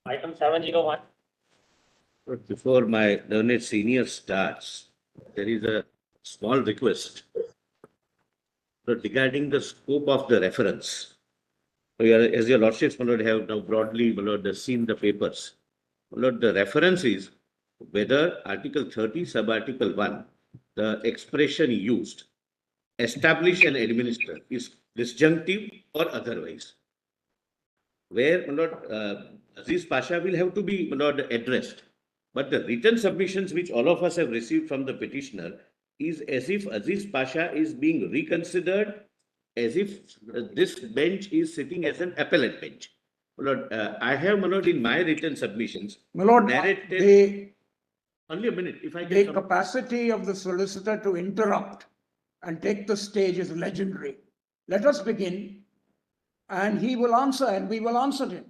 Item 701. But before my learned senior starts, there is a small request. So regarding the scope of the reference, as your lordships, my lord, have now broadly, my lord, seen the papers. My lord, the reference is whether Article 30, Sub-Article 1, the expression used, establish and administer, is disjunctive or otherwise. Where, my lord, Aziz Pasha will have to be, my lord, addressed. But the written submissions which all of us have received from the petitioner is as if Aziz Pasha is being reconsidered, as if this bench is sitting as an appellate bench. My lord, I have, my lord, in my written submissions, My lord, narrated. Only a minute, if I the can. capacity of the solicitor to interrupt and take the stage is legendary. Let us begin, and he will answer, and we will answer him.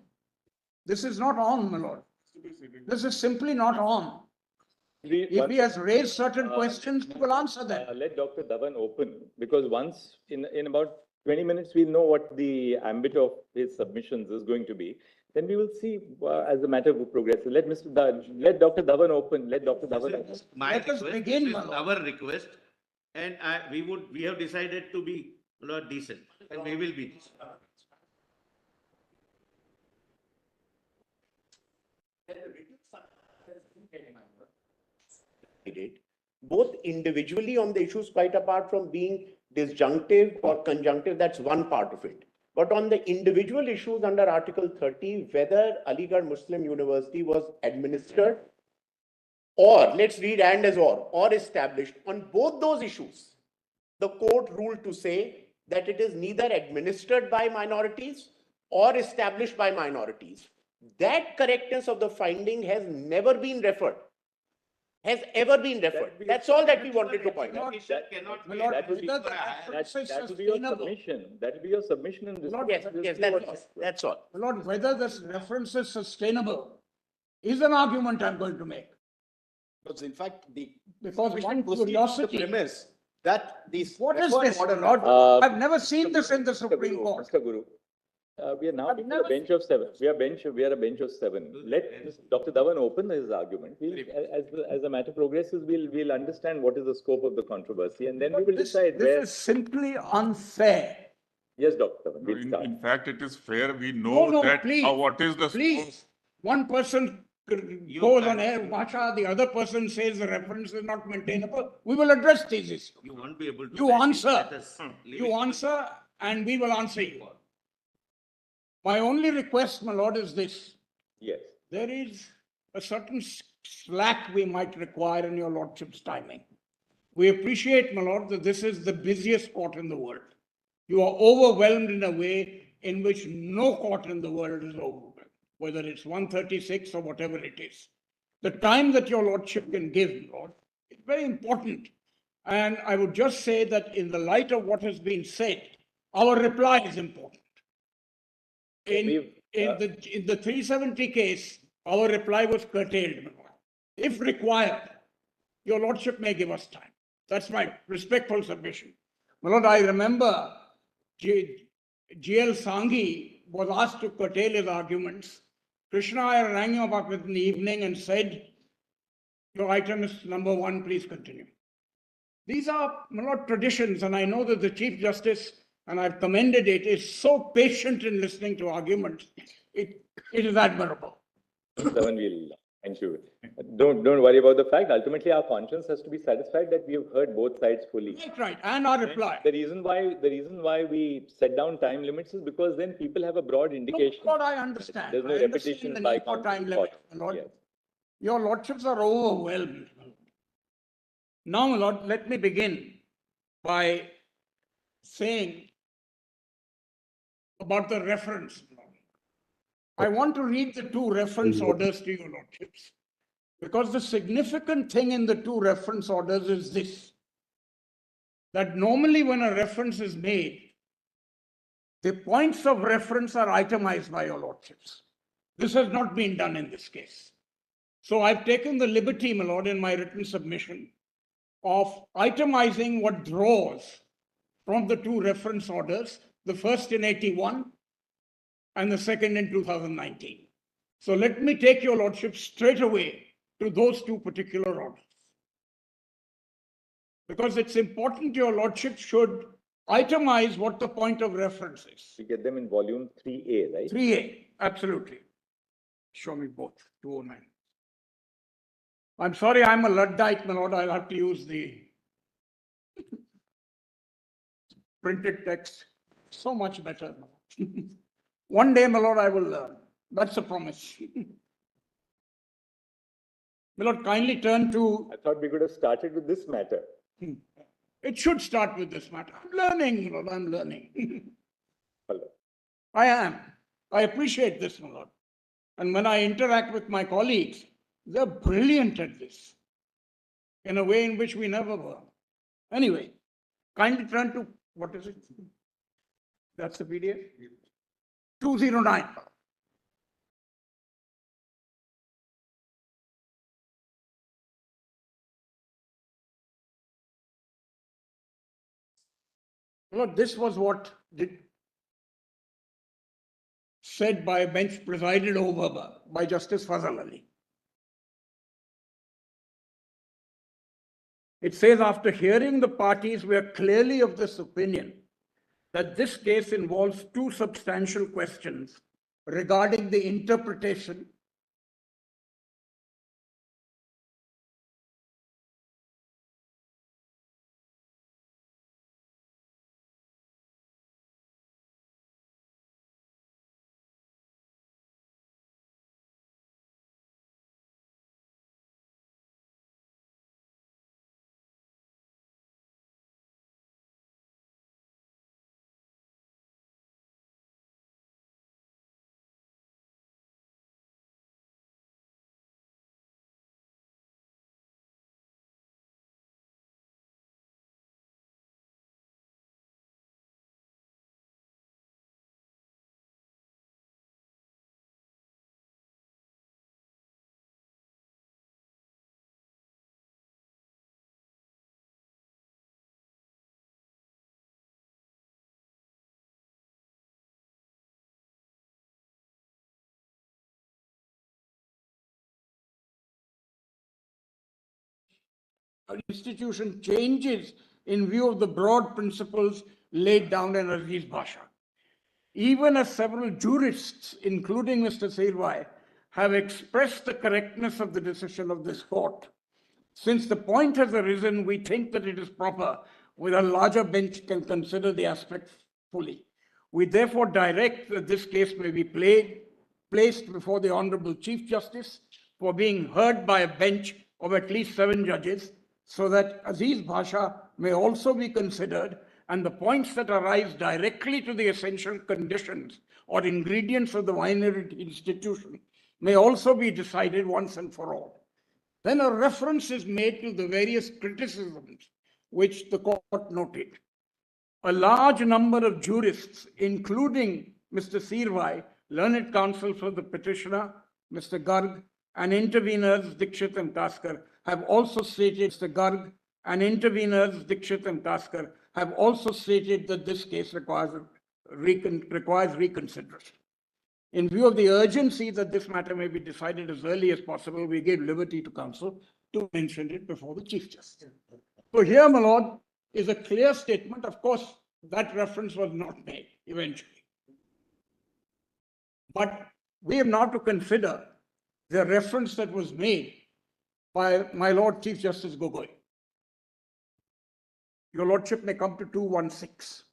This is not on, my lord. This is simply not on. If he has raised certain questions, we will answer them. Let Dr. Dhawan open, because once in about 20 minutes, we'll know what the ambit of his submissions is going to be. Then we will see as the matter progresses. Let Dr. Dhawan open. Let Dr. Dhawan open. Let us begin, my lord. Our request, and we have decided to be, my lord, decent, and we will be decent. Both individually on the issues, quite apart from being disjunctive or conjunctive, that's one part of it. But on the individual issues under Article 30, whether Aligarh Muslim University was administered or, let's read and as or established, on both those issues, the court ruled to say that it is neither administered by minorities or established by minorities. That correctness of the finding has never been referred. Has ever been referred. That's all that we wanted to point out. That will be your submission. That will be your submission in this. Yes, that's all. My lord, whether this reference is sustainable is an argument I'm going to make. Because in fact, Because one curiosity. premise that these. What is this, my lord? I've never seen this in the Supreme Court. Mr. Guru, we are now a bench of 7. We are a bench of 7. Let Dr. Dhawan open his argument. As the matter progresses, we'll understand what is the scope of the controversy, and then we will decide where. This is simply unfair. Yes, Dr. Dhawan, we'll No, start. in fact, it is fair. We know No, that please, what is the Please, one person goes on air, Masha, the other person says the reference is not maintainable. We will address these issues. You won't be able to. You answer. Let us leave You it. answer, and we will answer you. My only request, my lord, is this. Yes. There is a certain slack we might require in your lordship's timing. We appreciate, my lord, that this is the busiest court in the world. You are overwhelmed in a way in which no court in the world is overwhelmed, whether it's 136 or whatever it is. The time that your lordship can give, Lord, is very important. And I would just say that in the light of what has been said, our reply is important. In the 370 case, our reply was curtailed, my lord. If required, your lordship may give us time. That's my respectful submission. My lord, I remember G.L. Sanghi was asked to curtail his arguments. Krishna Iyer rang him up in the evening and said, your item is number 1, please continue. These are, my lord, traditions, and I know that the Chief Justice, and I've commended it, is so patient in listening to arguments. It is admirable. Thank you. Don't worry about the fact. Ultimately, our conscience has to be satisfied that we have heard both sides fully. Right, and our reply. The reason why we set down time limits is because then people have a broad indication. Lord, I understand. There's no I understand repetition the by need for time limit, my lord. Yes. Your lordships are overwhelmed. Now, my lord, let me begin by saying about the reference. I want to read the 2 reference orders to your lordships, because the significant thing in the 2 reference orders is this, that normally when a reference is made, the points of reference are itemized by your lordships. This has not been done in this case. So I've taken the liberty, my lord, in my written submission of itemizing what draws from the 2 reference orders, the first in 81 and the second in 2019. So let me take your lordship straight away to those two particular orders. Because it's important your lordship should itemize what the point of reference is. We get them in volume 3A, right? 3A, absolutely. Show me both, 209. I'm sorry, I'm a Luddite, my lord. I'll have to use the printed text. So much better. One day, my lord, I will learn. That's a promise. My lord, kindly turn to... I thought we could have started with this matter. It should start with this matter. I'm learning, my lord, I'm learning. Hello. I am. I appreciate this, my lord. And when I interact with my colleagues, they're brilliant at this in a way in which we never were. Anyway, kindly turn to, what is it? That's the PDF? 209. Lord, this was what said by a bench presided over by Justice Fazal Ali. It says, after hearing the parties, we are clearly of this opinion that this case involves two substantial questions regarding the interpretation institution changes in view of the broad principles laid down in Aziz Bhasha. Even as several jurists, including Mr. Sirwai, have expressed the correctness of the decision of this court, since the point has arisen, we think that it is proper with a larger bench can consider the aspect fully. We therefore direct that this case may be placed before the Honorable Chief Justice for being heard by a bench of at least 7 judges, so that Aziz Bhasha may also be considered and the points that arise directly to the essential conditions or ingredients of the binary institution may also be decided once and for all. Then a reference is made to the various criticisms which the court noted. A large number of jurists, including Mr. Sirwai, learned counsel for the petitioner, Mr. Garg, and interveners Dikshit and Taskar, have also stated, Mr. Garg and interveners Dikshit and Taskar have also stated that this case requires reconsideration. In view of the urgency that this matter may be decided as early as possible, we gave liberty to counsel to mention it before the Chief Justice. So here, my lord, is a clear statement. Of course, that reference was not made eventually. But we have now to consider the reference that was made by my Lord Chief Justice Gogoi. Your Lordship may come to 216.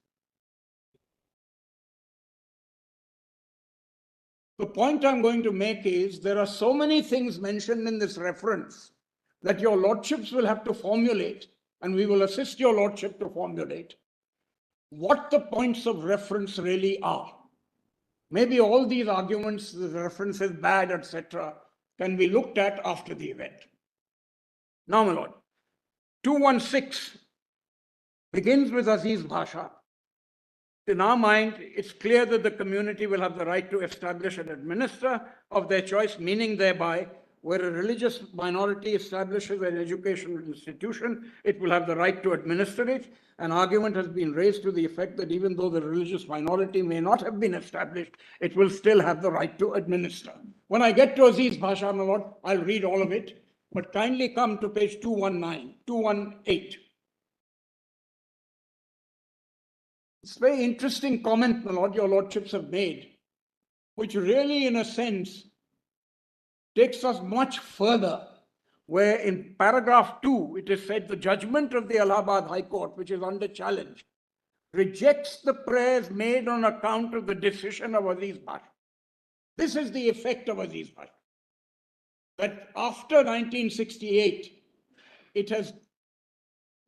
The point I'm going to make is there are so many things mentioned in this reference that your Lordships will have to formulate, and we will assist your Lordship to formulate what the points of reference really are. Maybe all these arguments, the reference is bad, etc., can be looked at after the event. Now, my lord, 216 begins with Aziz Bhasha. In our mind, it's clear that the community will have the right to establish an administrator of their choice, meaning thereby where a religious minority establishes an educational institution, it will have the right to administer it. An argument has been raised to the effect that even though the religious minority may not have been established, it will still have the right to administer. When I get to Aziz Bhasha, my lord, I'll read all of it, but kindly come to page 218. It's a very interesting comment, my lord, your lordships have made, which really, in a sense, takes us much further, where in paragraph 2, it is said the judgment of the Allahabad High Court, which is under challenge, rejects the prayers made on account of the decision of Aziz Bhasha. This is the effect of Aziz Bhasha, that after 1968, it has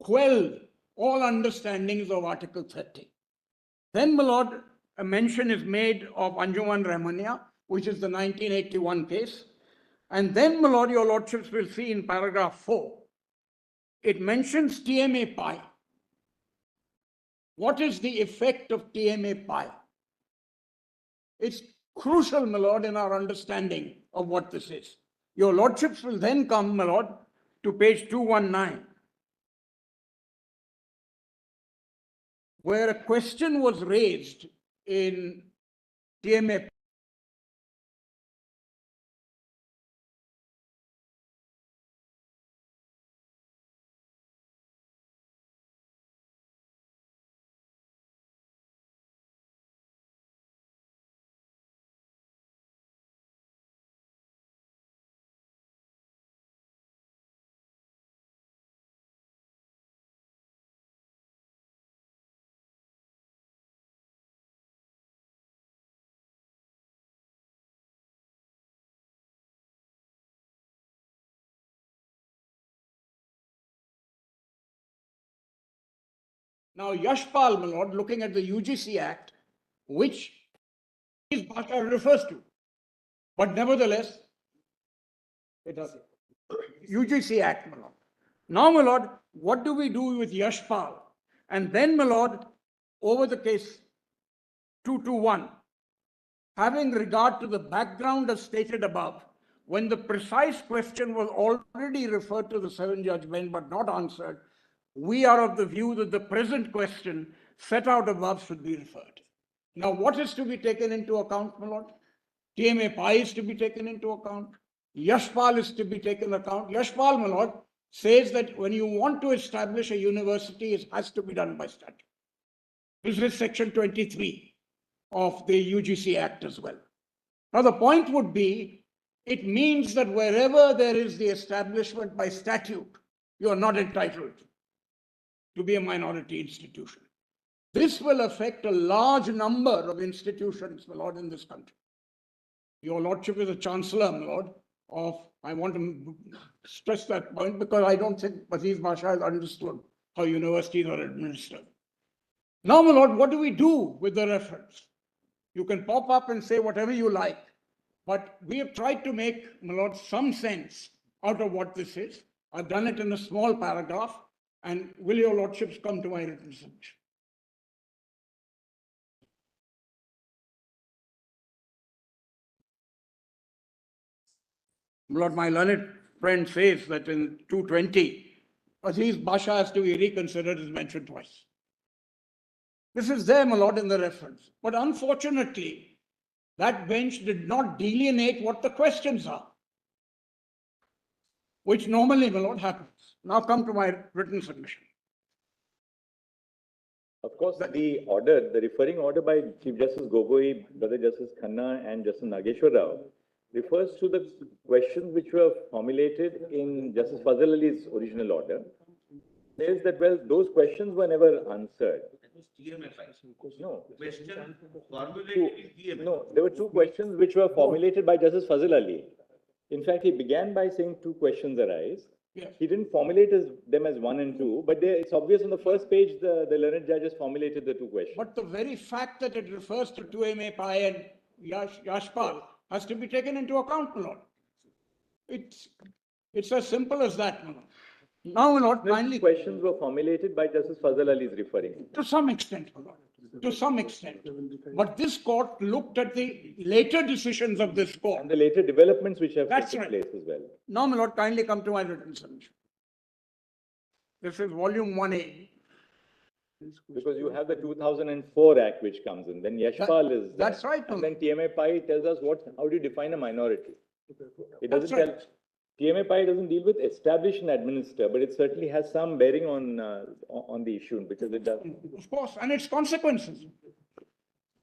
quelled all understandings of Article 30. Then, my lord, a mention is made of Anjuman Rahmania, which is the 1981 case. And then, my lord, your lordships will see in paragraph 4, it mentions TMA Pi. What is the effect of TMA Pi? It's crucial, my lord, in our understanding of what this is. Your lordships will then come, my lord, to page 219, where a question was raised in TMA. Now, Yashpal, my lord, looking at the UGC Act, which Aziz Bhasha refers to, but nevertheless, it does. UGC Act, my lord. Now, my lord, what do we do with Yashpal? And then, my lord, over the case 221, having regard to the background as stated above, when the precise question was already referred to the 7-judge bench but not answered, we are of the view that the present question set out above should be referred. Now, what is to be taken into account, my lord? TMA Pi is to be taken into account. Yashpal is to be taken into account. Yashpal, my lord, says that when you want to establish a university, it has to be done by statute. This is section 23 of the UGC Act as well. Now, the point would be, it means that wherever there is the establishment by statute, you are not entitled to be a minority institution. This will affect a large number of institutions, my lord, in this country. Your lordship is a chancellor, my lord, I want to stress that point because I don't think Aziz Bhasha has understood how universities are administered. Now, my lord, what do we do with the reference? You can pop up and say whatever you like, but we have tried to make, my lord, some sense out of what this is. I've done it in a small paragraph, and will your lordships come to my written submission? Lord, my learned friend says that in 220, Aziz Bhasha has to be reconsidered is mentioned twice. This is there, my lord, in the reference. But unfortunately, that bench did not delineate what the questions are, which normally, my lord, happens. Now come to my written submission. Of course, the order, the referring order by Chief Justice Gogoi, Brother Justice Khanna and Justice Nageshwar Rao refers to the questions which were formulated in Justice Fazal Ali's original order. Says that, well, those questions were never answered. No. Question formulated in TMA. No, there were two questions which were formulated by Justice Fazal Ali. In fact, he began by saying two questions arise. Yes. He didn't formulate them as 1 and 2, but it's obvious on the first page the learned judges formulated the two questions. But the very fact that it refers to 2MA Pi and Yashpal has to be taken into account, my lord. It's as simple as that, my lord. Now, my lord, These finally, questions were formulated by Justice Fazal Ali's referring. to some extent, my lord. to some extent. But this court looked at the later decisions of this court. And the later developments which have That's taken right. place as well. Now, my lord, kindly come to my written submission. This is volume 1A. Because you have the 2004 Act which comes in, then Yashpal is there. That's right, And then TMA Pi tells us how do you define a minority? It doesn't That's tell, TMA Pi doesn't deal with establish and administer, but it certainly has some bearing on the issue because it does. Of course, and its consequences.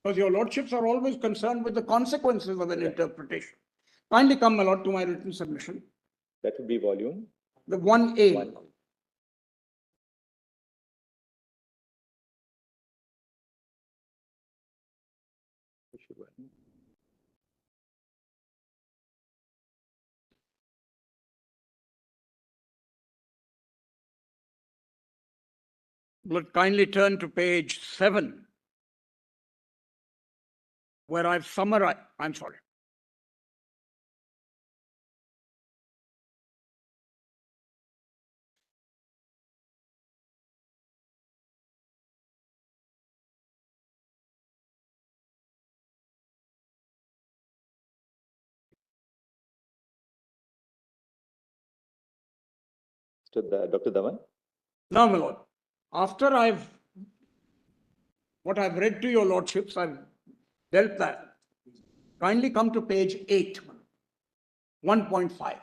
Because your lordships are always concerned with the consequences of an interpretation. Kindly come, my lord, to my written submission. That would be volume The 1A. 1. Will kindly turn to page 7, where I've summarized, I'm sorry. Dr. Dhawan? Now, my lord, after what I've read to your lordships, I've dealt that. Kindly come to page 8, 1.5.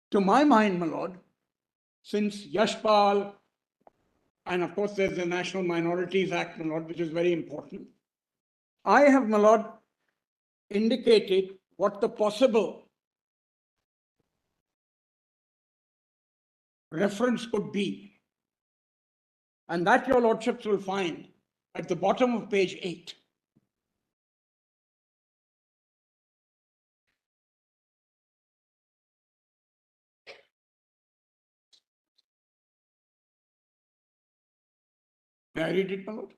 To my mind, my lord, since Yashpal, and of course there's the National Minorities Act, my lord, which is very important, I have, my lord, indicated what the possible reference could be. And that your lordships will find at the bottom of page 8. May I read it, my lord?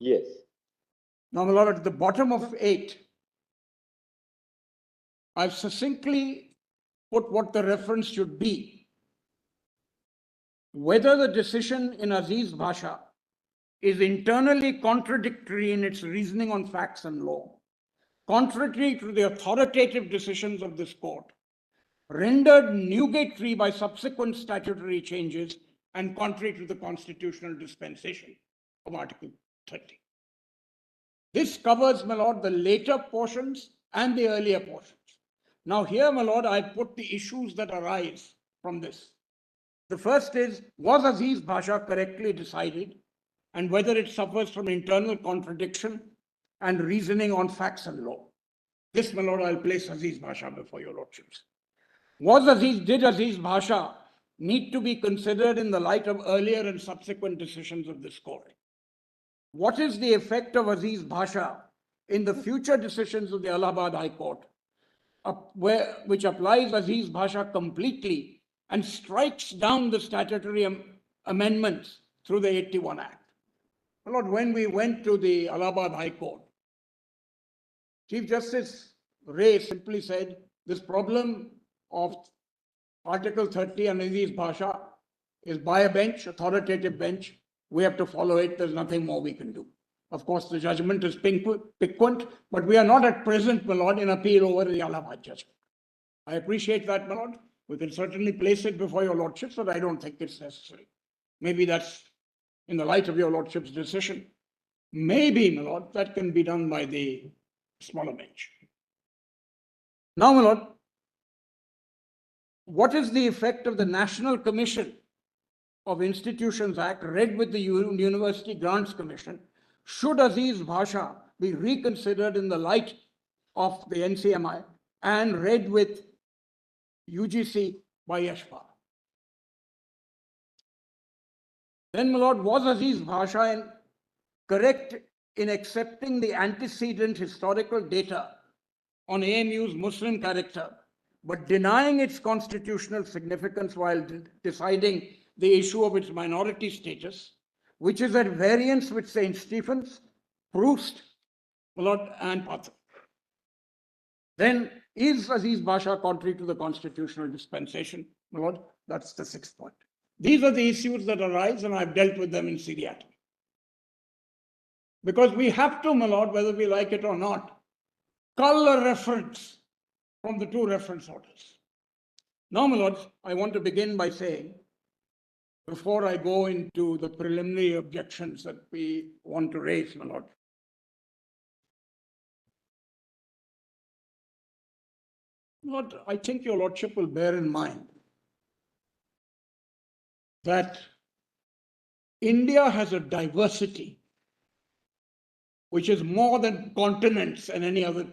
Yes. Now, my lord, at the bottom of 8, I've succinctly put what the reference should be. Whether the decision in Aziz Bhasha is internally contradictory in its reasoning on facts and law, contrary to the authoritative decisions of this court, rendered nugatory by subsequent statutory changes, and contrary to the constitutional dispensation of Article 30. This covers, my lord, the later portions and the earlier portions. Now here, my lord, I put the issues that arise from this. The first is, was Aziz Bhasha correctly decided, and whether it suffers from internal contradiction and reasoning on facts and law? This, my lord, I'll place Aziz Bhasha before your lordships. Did Aziz Bhasha need to be considered in the light of earlier and subsequent decisions of this court? What is the effect of Aziz Bhasha in the future decisions of the Allahabad High Court, which applies Aziz Bhasha completely and strikes down the statutory amendments through the 81 Act? My lord, when we went to the Allahabad High Court, Chief Justice Ray simply said, this problem of Article 30 and Aziz Bhasha is by a bench, authoritative bench. We have to follow it. There's nothing more we can do. Of course, the judgment is piquant, but we are not at present, my lord, in appeal over the Allahabad judgment. I appreciate that, my lord. We can certainly place it before your lordships, but I don't think it's necessary. Maybe that's in the light of your lordship's decision. Maybe, my lord, that can be done by the smaller bench. Now, my lord, what is the effect of the National Commission of Institutions Act read with the University Grants Commission? Should Aziz Bhasha be reconsidered in the light of the NCMI and read with UGC by Yashpal? Then, my lord, was Aziz Bhasha correct in accepting the antecedent historical data on AMU's Muslim character, but denying its constitutional significance while deciding the issue of its minority status, which is at variance with St. Stephen's, Proust, my lord, and Pathak. Then, is Aziz Basha contrary to the constitutional dispensation? My lord, that's the sixth point. These are the issues that arise, and I've dealt with them in seriatim. Because we have to, my lord, whether we like it or not, cull a reference from the two reference orders. Now, my lords, I want to begin by saying, before I go into the preliminary objections that we want to raise, my lord, Lord, I think your lordship will bear in mind that India has a diversity which is more than continents and any other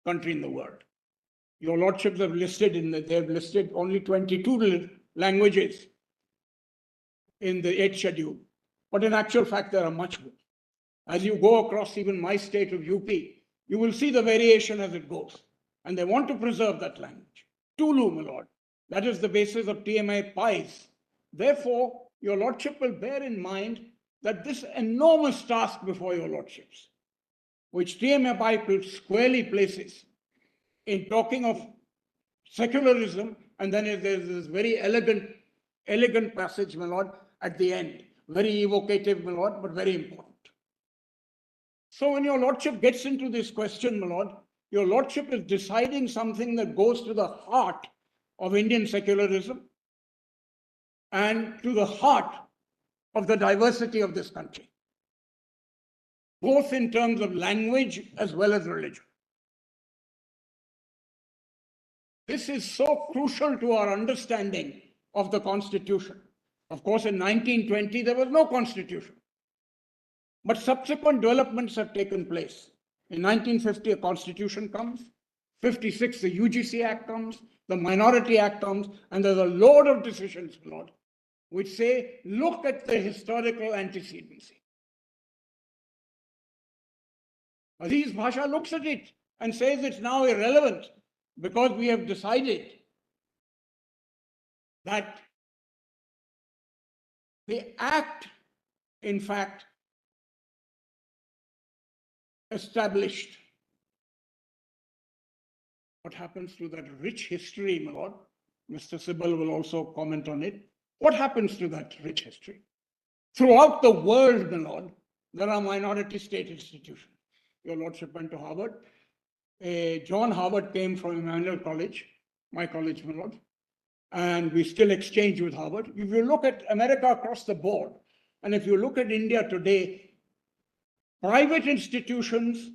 country in the world. Your lordships have listed they have listed only 22 languages in the 8th schedule, but in actual fact there are much more. As you go across even my state of UP, you will see the variation as it goes, and they want to preserve that language. Tulu, my lord, that is the basis of TMI PIEs. Therefore, your lordship will bear in mind that this enormous task before your lordships, which TMI squarely places in talking of secularism, and then there's this very elegant passage, my lord, at the end. Very evocative, my lord, but very important. So when your lordship gets into this question, my lord, your lordship is deciding something that goes to the heart of Indian secularism and to the heart of the diversity of this country, both in terms of language as well as religion. This is so crucial to our understanding of the Constitution. Of course, in 1920, there was no Constitution. But subsequent developments have taken place. In 1950, a Constitution comes. 56, the UGC Act comes. The Minority Act comes. And there's a load of decisions, Lord, which say, look at the historical antecedency. Aziz Basha looks at it and says it's now irrelevant because we have decided that the Act, in fact, established. What happens to that rich history, my lord? Mr. Sybil will also comment on it. What happens to that rich history? Throughout the world, my lord, there are minority state institutions. Your lordship went to Harvard. John Harvard came from Emmanuel College, my college, my lord, and we still exchange with Harvard. If you look at America across the board, and if you look at India today, private institutions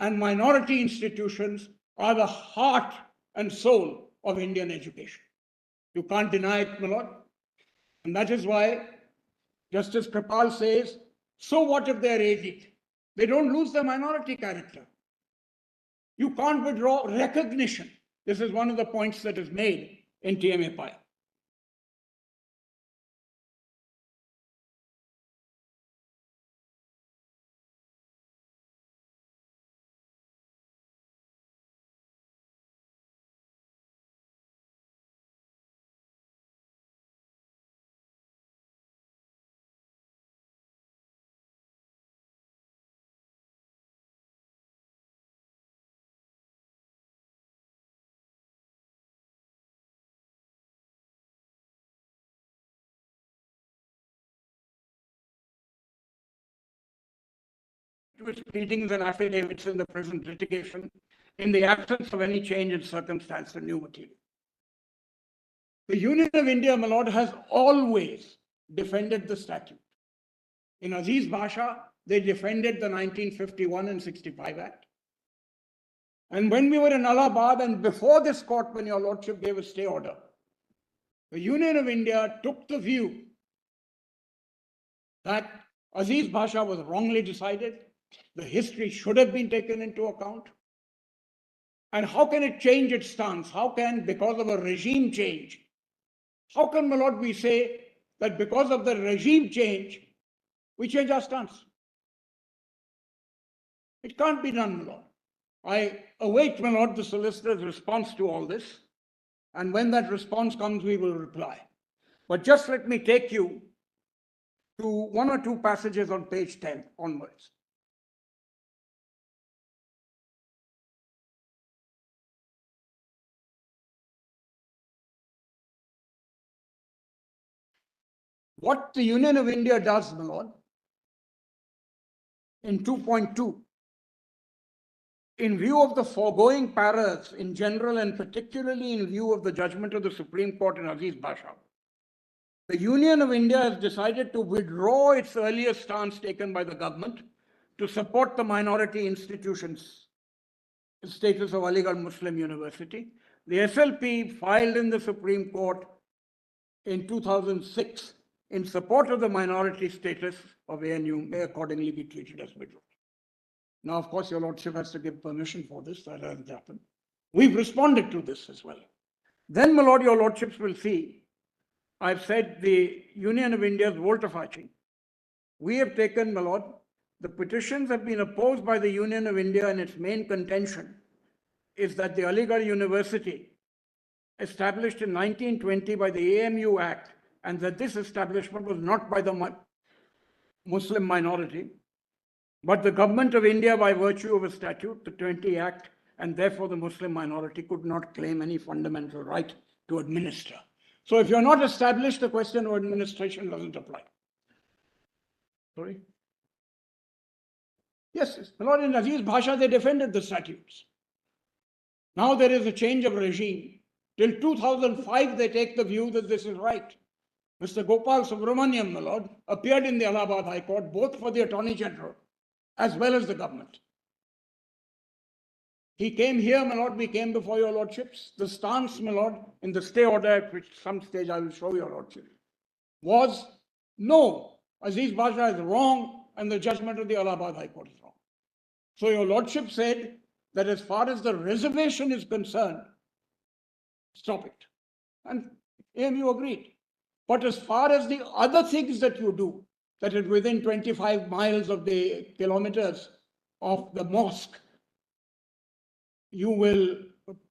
and minority institutions are the heart and soul of Indian education. You can't deny it, my lord. And that is why Justice Kripal says, so what if they're aided? They don't lose their minority character. You can't withdraw recognition. This is one of the points that is made in TMAPI. To its pleadings and affidavits in the present litigation in the absence of any change in circumstance or new material. The Union of India, my lord, has always defended the statute. In Aziz Basha, they defended the 1951 and 65 Act. And when we were in Allahabad and before this court, when your lordship gave a stay order, the Union of India took the view that Aziz Basha was wrongly decided. The history should have been taken into account. And how can it change its stance? How can, because of a regime change, how can, my lord, we say that because of the regime change, we change our stance? It can't be done, my lord. I await, my lord, the solicitor's response to all this. And when that response comes, we will reply. But just let me take you to one or two passages on page 10 onwards. What the Union of India does, my lord, in 2.2, in view of the foregoing paras in general and particularly in view of the judgment of the Supreme Court in Aziz Basha, the Union of India has decided to withdraw its earlier stance taken by the government to support the minority institutions status of Aligarh Muslim University. The SLP filed in the Supreme Court in 2006 in support of the minority status of ANU may accordingly be treated as withdrawn. Now, of course, your lordship has to give permission for this. That hasn't happened. We've responded to this as well. Then, my lord, your lordships will see, I've said the Union of India's volte-facing. We have taken, my lord, the petitions have been opposed by the Union of India, and its main contention is that the Aligarh University, established in 1920 by the AMU Act, and that this establishment was not by the Muslim minority, but the government of India by virtue of a statute, the 20 Act, and therefore the Muslim minority could not claim any fundamental right to administer. So if you're not established, the question of administration doesn't apply. Sorry? Yes, my lord, in Aziz Bhasha, they defended the statutes. Now there is a change of regime. Till 2005, they take the view that this is right. Mr. Gopal Subramaniam, my lord, appeared in the Allahabad High Court, both for the Attorney General as well as the government. He came here, my lord, we came before your lordships. The stance, my lord, in the stay order, which some stage I will show your lordship, was no, Aziz Basha is wrong and the judgment of the Allahabad High Court is wrong. So your lordship said that as far as the reservation is concerned, stop it. And AMU agreed. But as far as the other things that you do, that is within 25 miles of the kilometers of the mosque, you will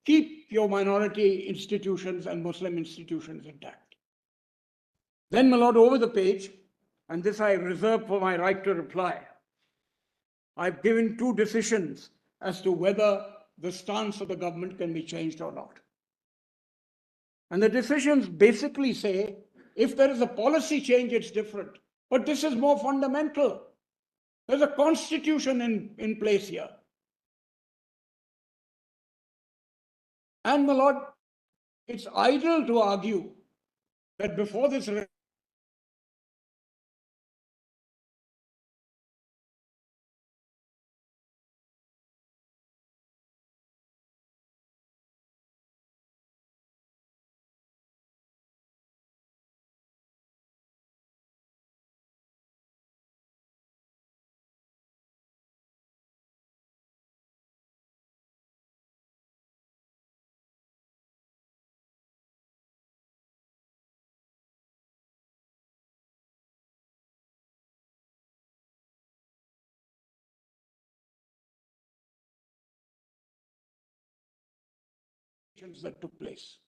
keep your minority institutions and Muslim institutions intact. Then, my lord, over the page, and this I reserve for my right to reply, I've given two decisions as to whether the stance of the government can be changed or not. And the decisions basically say, if there is a policy change, it's different. But this is more fundamental. There's a constitution in place here. And, my lord, it's idle to argue that before this that took place.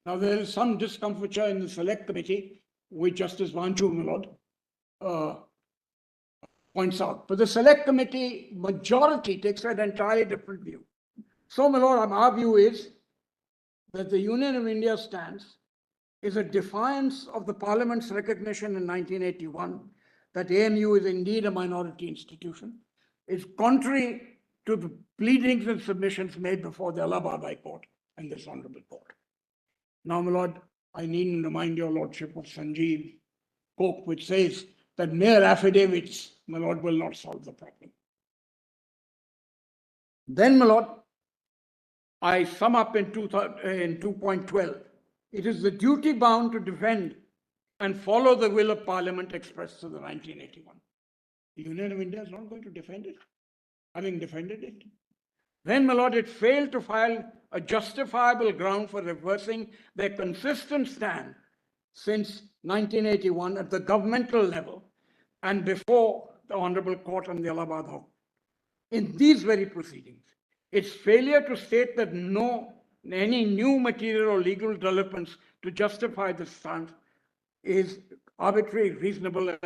Now, there is some discomfiture in the select committee, which Justice Vanchu, my lord, points out. But the select committee majority takes an entirely different view. So, my lord, our view is that the Union of India stance is a defiance of the Parliament's recognition in 1981 that AMU is indeed a minority institution. It's contrary to the pleadings and submissions made before the Allahabad High Court and this honorable court. Now, my lord, I needn't remind your lordship of SANJIV Coke, which says that mere affidavits, my lord, will not solve the problem. Then, my lord, I sum up in 2.12. It is the duty bound to defend and follow the will of Parliament expressed to the 1981. The Union of India is not going to defend it, having defended it. Then, my lord, it failed to file a justifiable ground for reversing their consistent stand since 1981 at the governmental level and before the Honorable Court and the Allahabad High Court. In these very proceedings, its failure to state that any new material or legal developments to justify this stance is arbitrary, reasonable, and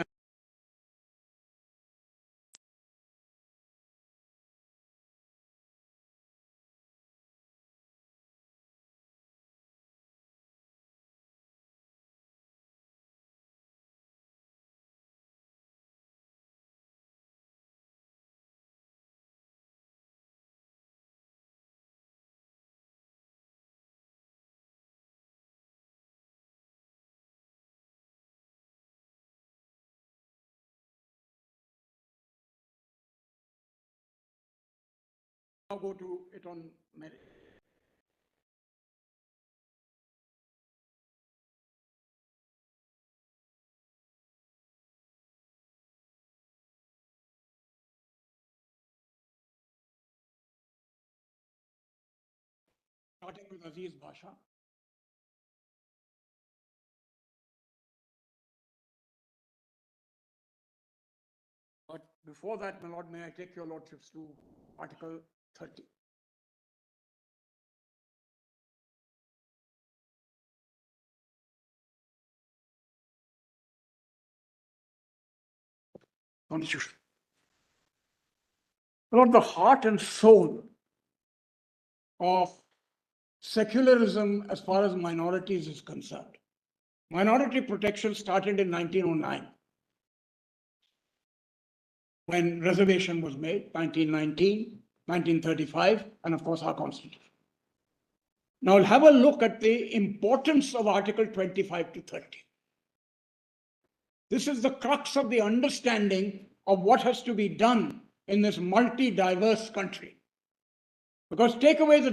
now go to it on merit. Starting with Aziz Basha. But before that, my lord, may I take your lordships to Article 30. Constitution. My lord, the heart and soul of secularism as far as minorities is concerned. Minority protection started in 1909 when reservation was made, 1919, 1935, and of course our constitution. Now we'll have a look at the importance of Article 25 to 30. This is the crux of the understanding of what has to be done in this multi-diverse country. Because take away the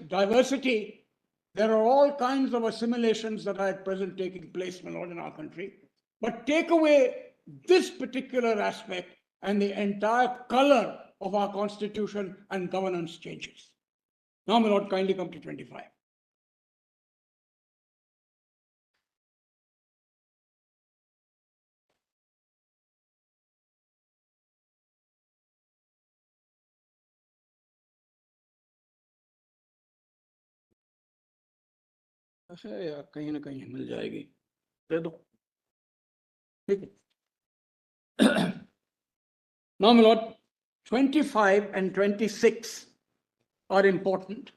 diversity, there are all kinds of assimilations that are at present taking place, my lord, in our country. But take away this particular aspect and the entire color of our constitution and governance changes. Now, my lord, kindly come to 25. ऐसे यार कहीं ना कहीं मिल जाएगी दे दो ठीक है Now, my lord, 25 and 26 are important.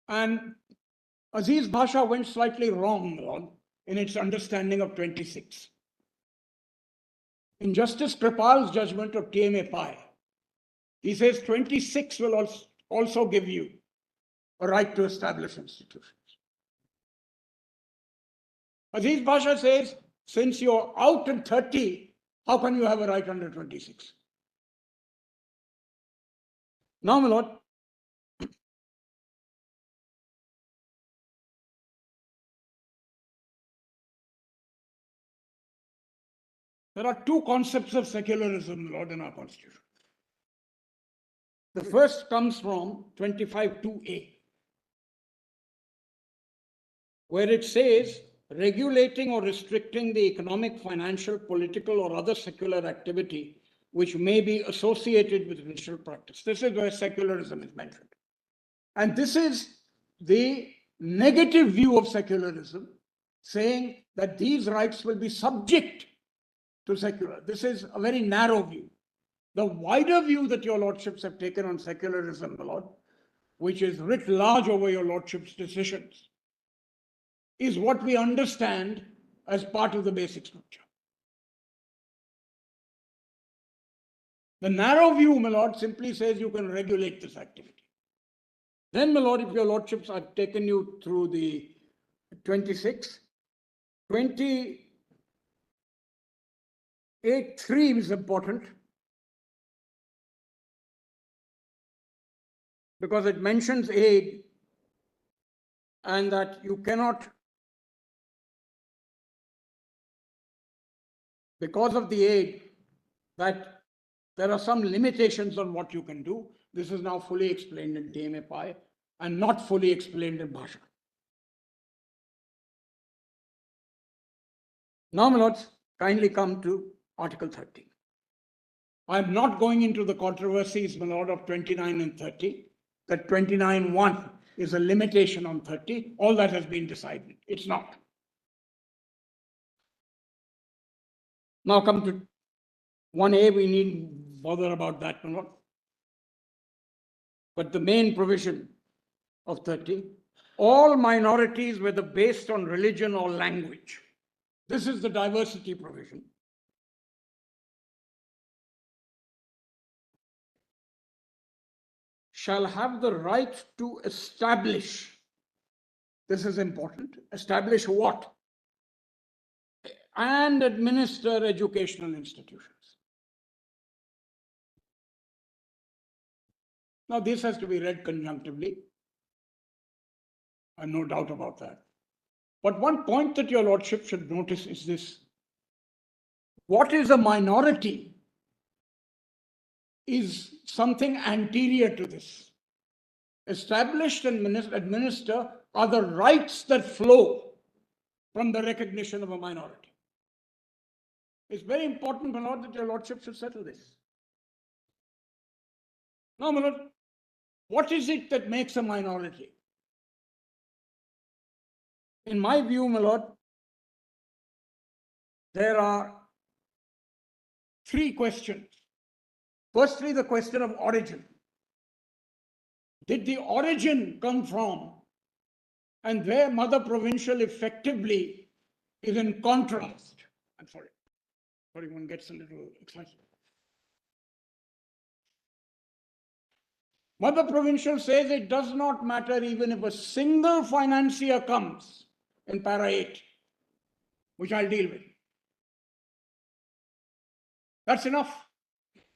And Aziz Basha went slightly wrong, my lord, in its understanding of 26. In Justice Kripal's judgment of TMA Pi, he says 26 will also give you a right to establish institutions. Aziz Basha says, since you're out in 30, how can you have a right under 26? Now, my lord, there are two concepts of secularism, my lord, in our constitution. The first comes from 25(2)(a), where it says, regulating or restricting the economic, financial, political, or other secular activity which may be associated with ritual practice. This is where secularism is mentioned. And this is the negative view of secularism, saying that these rights will be subject to secular. This is a very narrow view. The wider view that your lordships have taken on secularism, my lord, which is writ large over your lordship's decisions, is what we understand as part of the basic structure. The narrow view, my lord, simply says you can regulate this activity. Then, my lord, if your lordships have taken you through the 26, 28(3) is important because it mentions aid and that you cannot, because of the aid, that there are some limitations on what you can do. This is now fully explained in TMA Pi and not fully explained in Bhasha. Now, my lords, kindly come to Article 30. I'm not going into the controversies, my lord, of 29 and 30, that 29(1) is a limitation on 30. All that has been decided. It's not. Now come to 1A, we needn't bother about that, my lord. But the main provision of 30, all minorities, whether based on religion or language, this is the diversity provision, shall have the right to establish, this is important, establish what? And administer educational institutions. Now, this has to be read conjunctively. I have no doubt about that. But one point that your lordship should notice is this. What is a minority is something anterior to this. Established and administer are the rights that flow from the recognition of a minority. It's very important, my lord, that your lordship should settle this. Now, my lord, what is it that makes a minority? In my view, my lord, there are three questions. Firstly, the question of origin. Did the origin come from, and where mother provincial effectively is in contrast? I'm sorry, one gets a little excited. Mother provincial says it does not matter even if a single financier comes in para 8, which I'll deal with. That's enough.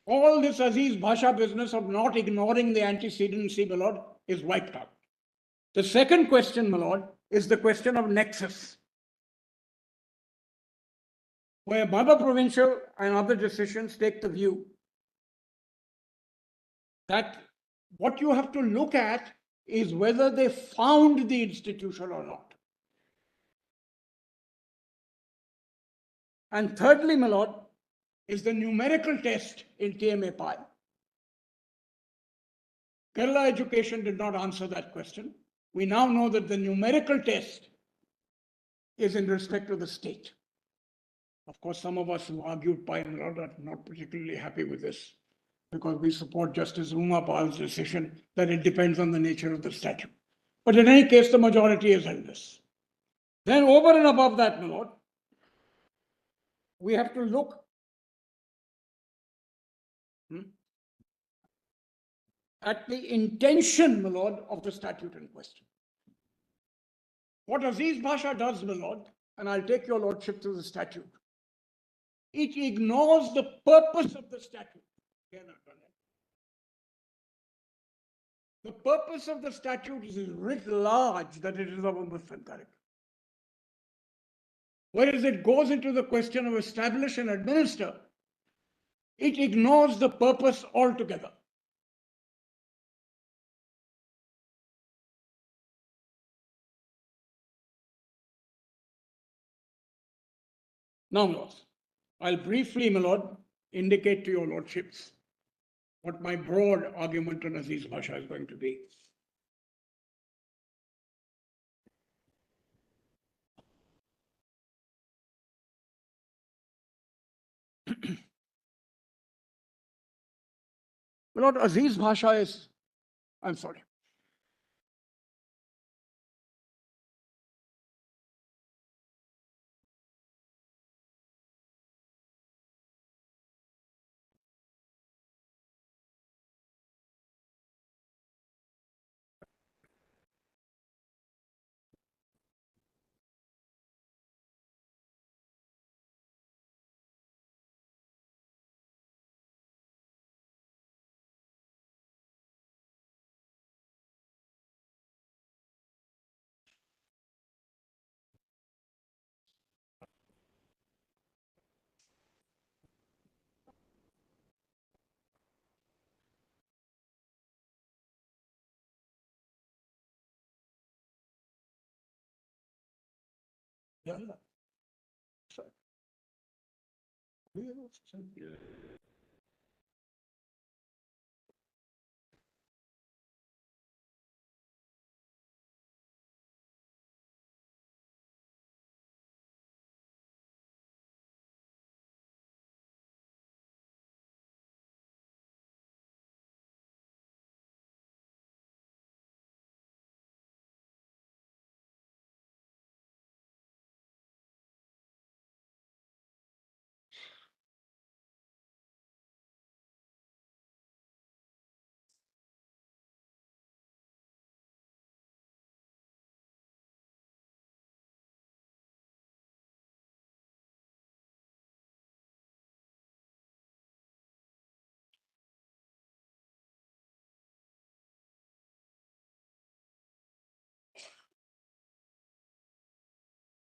All this Aziz Bhasha business of not ignoring the antecedency, my lord, is wiped out. The second question, my lord, is the question of nexus, where mother provincial and other decisions take the view that what you have to look at is whether they found the institution or not. And thirdly, my lord, is the numerical test in TMA Pi. Kerala education did not answer that question. We now know that the numerical test is in respect to the state. Of course, some of us who argued Pi and Lord are not particularly happy with this, because we support Justice Uma Pal's decision that it depends on the nature of the statute. But in any case, the majority has held this. Then over and above that, my lord, we have to look at the intention, my lord, of the statute in question. What Aziz Bhasha does, my lord, and I'll take your lordship to the statute, it ignores the purpose of the statute. The purpose of the statute is writ large that it is of a Muslim character. Whereas it goes into the question of establish and administer, it ignores the purpose altogether. Now, my lords, I'll briefly, my lord, indicate to your lordships what my broad argument on Aziz Bhasha is going to be. My lord, Aziz Bhasha is, I'm sorry. Yeah.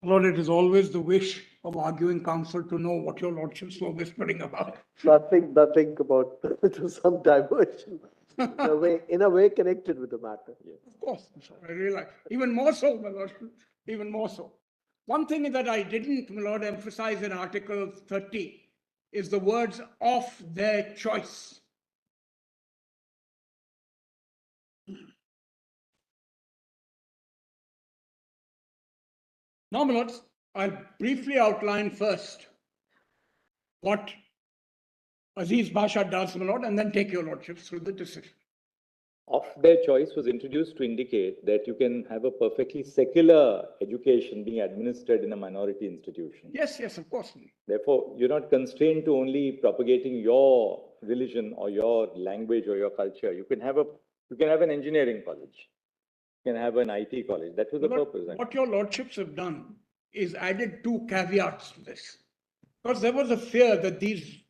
Lord, it is always the wish of arguing counsel to know what your lordships were whispering about. Nothing about to some diversion. In a way connected with the matter. Of course, I realize. Even more so, my lord, even more so. One thing that I didn't, my lord, emphasize in Article 30 is the words "of their choice." Now, my lords, I'll briefly outline first what Aziz Basha does, my lord, and then take your lordships through the decision. Of their choice was introduced to indicate that you can have a perfectly secular education being administered in a minority institution. Yes, yes, of course. Therefore, you're not constrained to only propagating your religion or your language or your culture. You can have an engineering college. You can have an IT college. That was the purpose. What your lordships have done is added two caveats to this. Because there was a fear that these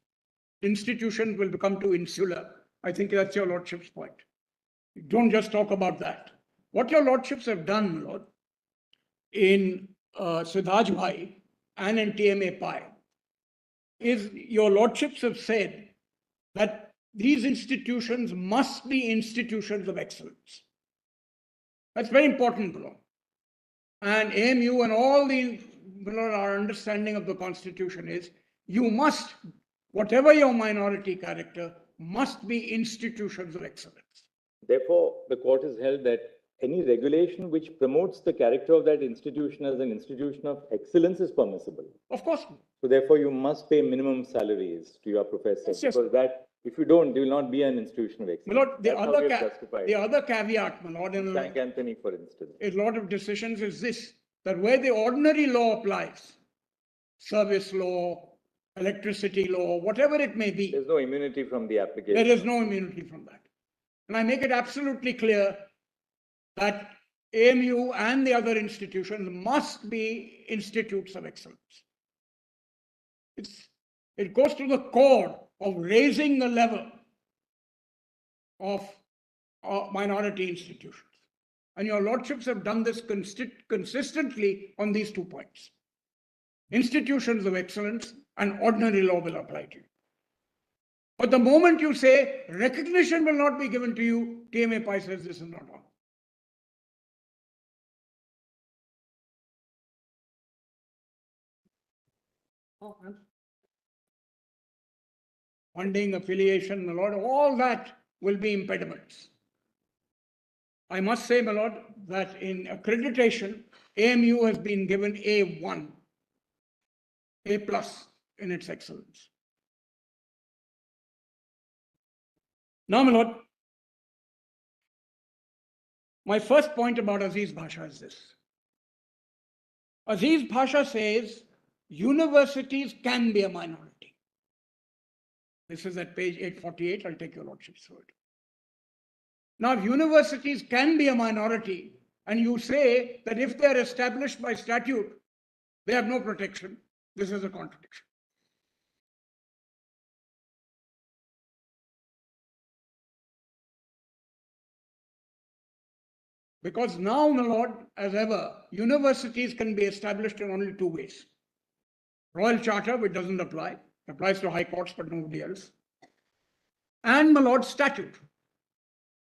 institutions will become too insular. I think that's your lordship's point. Don't just talk about that. What your lordships have done, Lord, in Siddhaj Bhai and in TMA Pi, is your lordships have said that these institutions must be institutions of excellence. That's very important, Lord. And AMU and all the, Lord, our understanding of the Constitution is you must, whatever your minority character, must be institutions of excellence. Therefore, the court has held that any regulation which promotes the character of that institution as an institution of excellence is permissible. Of course. So therefore, you must pay minimum salaries to your professors, Yes, because that, if you don't, they will not be an institution of excellence. My Lord, the other caveat, my Lord, in St. Anthony, for instance, a lot of decisions is this, that where the ordinary law applies, service law, electricity law, whatever it may be, there's no immunity from the application. there is no immunity from that. And I make it absolutely clear that AMU and the other institutions must be institutes of excellence. It goes to the core of raising the level of minority institutions. And your lordships have done this consistently on these 2 points. Institutions of excellence and ordinary law will apply to you. But the moment you say recognition will not be given to you, TMA Pi says this is not on. Funding, affiliation, my lord, all that will be impediments. I must say, my lord, that in accreditation, AMU has been given A1, A+ in its excellence. Now, my lord, my first point about Aziz Basha is this. Aziz Basha says universities can be a minority. This is at page 848. I'll take your lordship's through it. Now, if universities can be a minority, and you say that if they're established by statute, they have no protection, this is a contradiction. Because now, my lord, as ever, universities can be established in only 2 ways. Royal Charter, which doesn't apply, applies to high courts but nobody else. And, my lord, statute.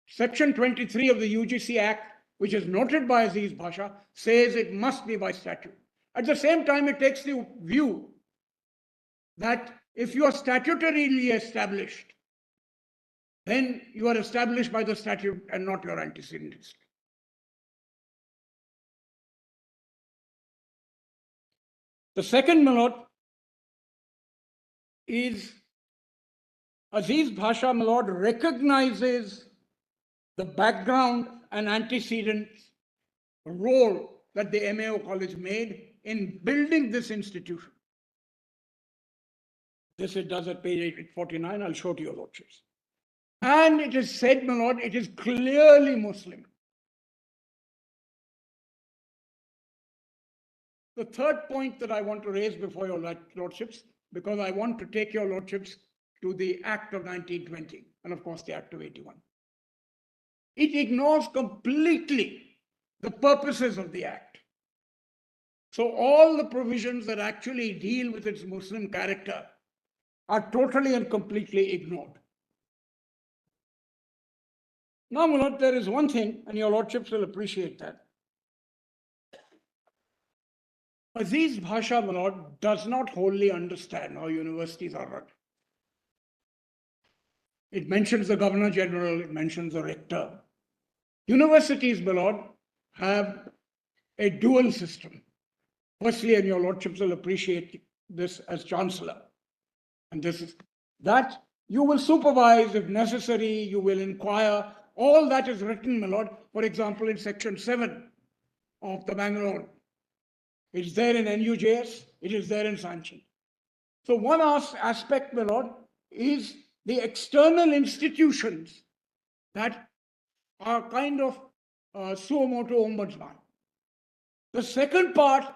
Section 23 of the UGC Act, which is noted by Aziz Basha, says it must be by statute. At the same time, it takes the view that if you are statutorily established, then you are established by the statute and not your antecedents. The second, my lord, is Aziz Basha, my lord, recognizes the background and antecedents role that the MAO College made in building this institution. This it does at page 849. I'll show to your lordships. And it is said, my lord, it is clearly Muslim. The third point that I want to raise before your lordships, because I want to take your lordships to the Act of 1920 and, of course, the Act of 81. It ignores completely the purposes of the Act. So all the provisions that actually deal with its Muslim character are totally and completely ignored. Now, my lord, there is one thing, and your lordships will appreciate that. Aziz Bhasha, my lord, does not wholly understand how universities are run. It mentions the Governor General, it mentions the Rector. Universities, my lord, have a dual system. Firstly, and your lordships will appreciate this as Chancellor, and this is that you will supervise if necessary, you will inquire. All that is written, my lord, for example, in section 7 of the Bangalore. It's there in NUJS, it is there in SANJIV. So one aspect, my lord, is the external institutions that are kind of suo motu ombudsman. The second part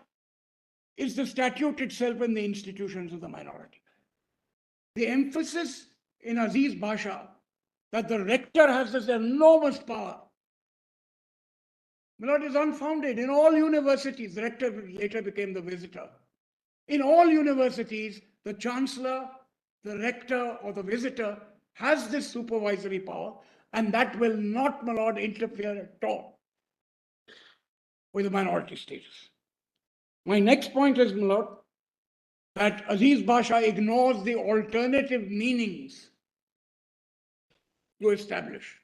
is the statute itself and the institutions of the minority. The emphasis in Aziz Bhasha that the rector has this enormous power, my lord, is unfounded. In all universities, the rector later became the visitor. In all universities, the chancellor, the rector, or the visitor has this supervisory power, and that will not, my lord, interfere at all with the minority status. My next point is, my lord, that Aziz Bhasha ignores the alternative meanings to establish.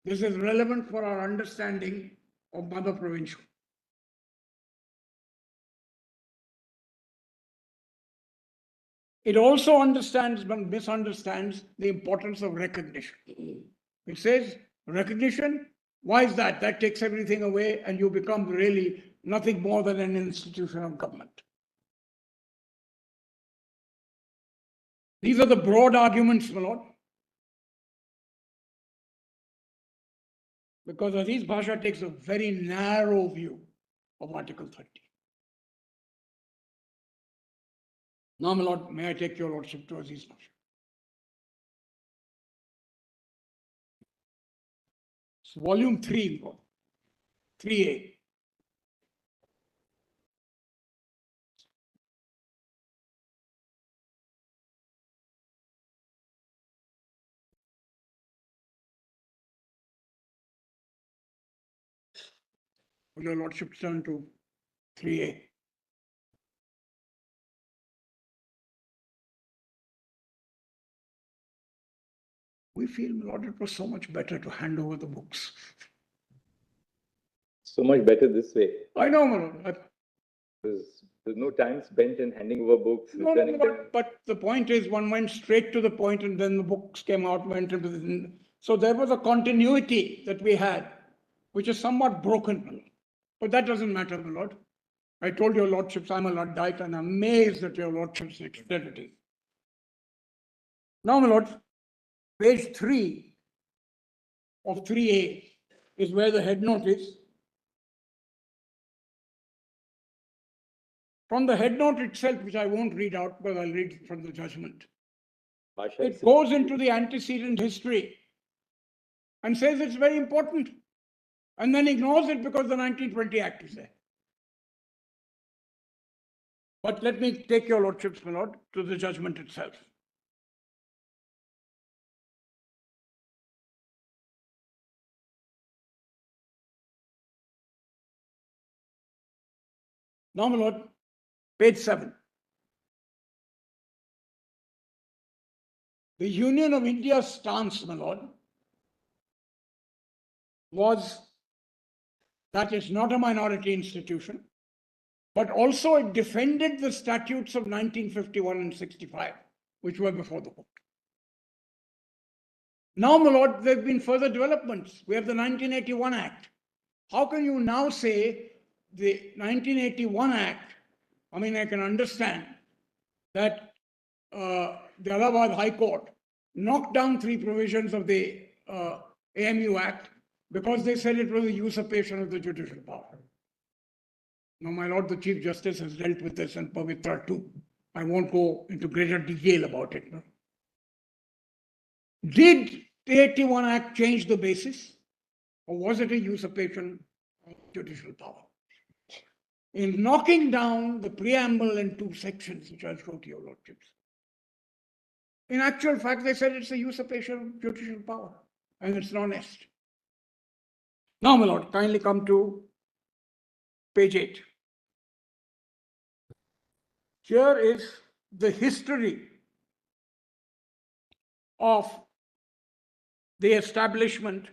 This is relevant for our understanding of mother provincial. It also understands but misunderstands the importance of recognition. It says recognition, why is that? That takes everything away and you become really nothing more than an institution of government. These are the broad arguments, my lord. Because Aziz Bhasha takes a very narrow view of Article 30. Now, my lord, may I take your lordship to Aziz Bhasha? It's volume 3, Lord. 3A. Will your lordship turn to 3A? We feel, my lord, it was so much better to hand over the books. So much better this way. I know, my lord. There's no time spent in handing over books. No, returning them. but the point is, one went straight to the point, and then the books came out, went into the. So there was a continuity that we had, which is somewhat broken, my lord. But that doesn't matter, my lord. I told your lordships I'm a Luddite and amazed at your lordship's dexterity. Now, my lord, page 3 of 3A is where the head note is. From the head note itself, which I won't read out, but I'll read from the judgment. It goes into the antecedent history and says it's very important, and then ignores it because the 1920 Act is there. But let me take your lordships, my lord, to the judgment itself. Now, my lord, page 7. The Union of India's stance, my lord, was that it's not a minority institution, but also it defended the statutes of 1951 and 65, which were before the court. Now, my lord, there have been further developments. We have the 1981 Act. How can you now say the 1981 Act, I mean, I can understand that the Allahabad High Court knocked down 3 provisions of the AMU Act because they said it was a usurpation of the judicial power. Now, my lord, the Chief Justice has dealt with this and Pavitra too. I won't go into greater detail about it. No? Did the 81 Act change the basis, or was it a usurpation of judicial power? in knocking down the preamble in 2 sections, which I'll show to your lordships. In actual fact, they said it's a usurpation of judicial power and it's non-est. Now, my lord, kindly come to page 8. Here is the history of the establishment,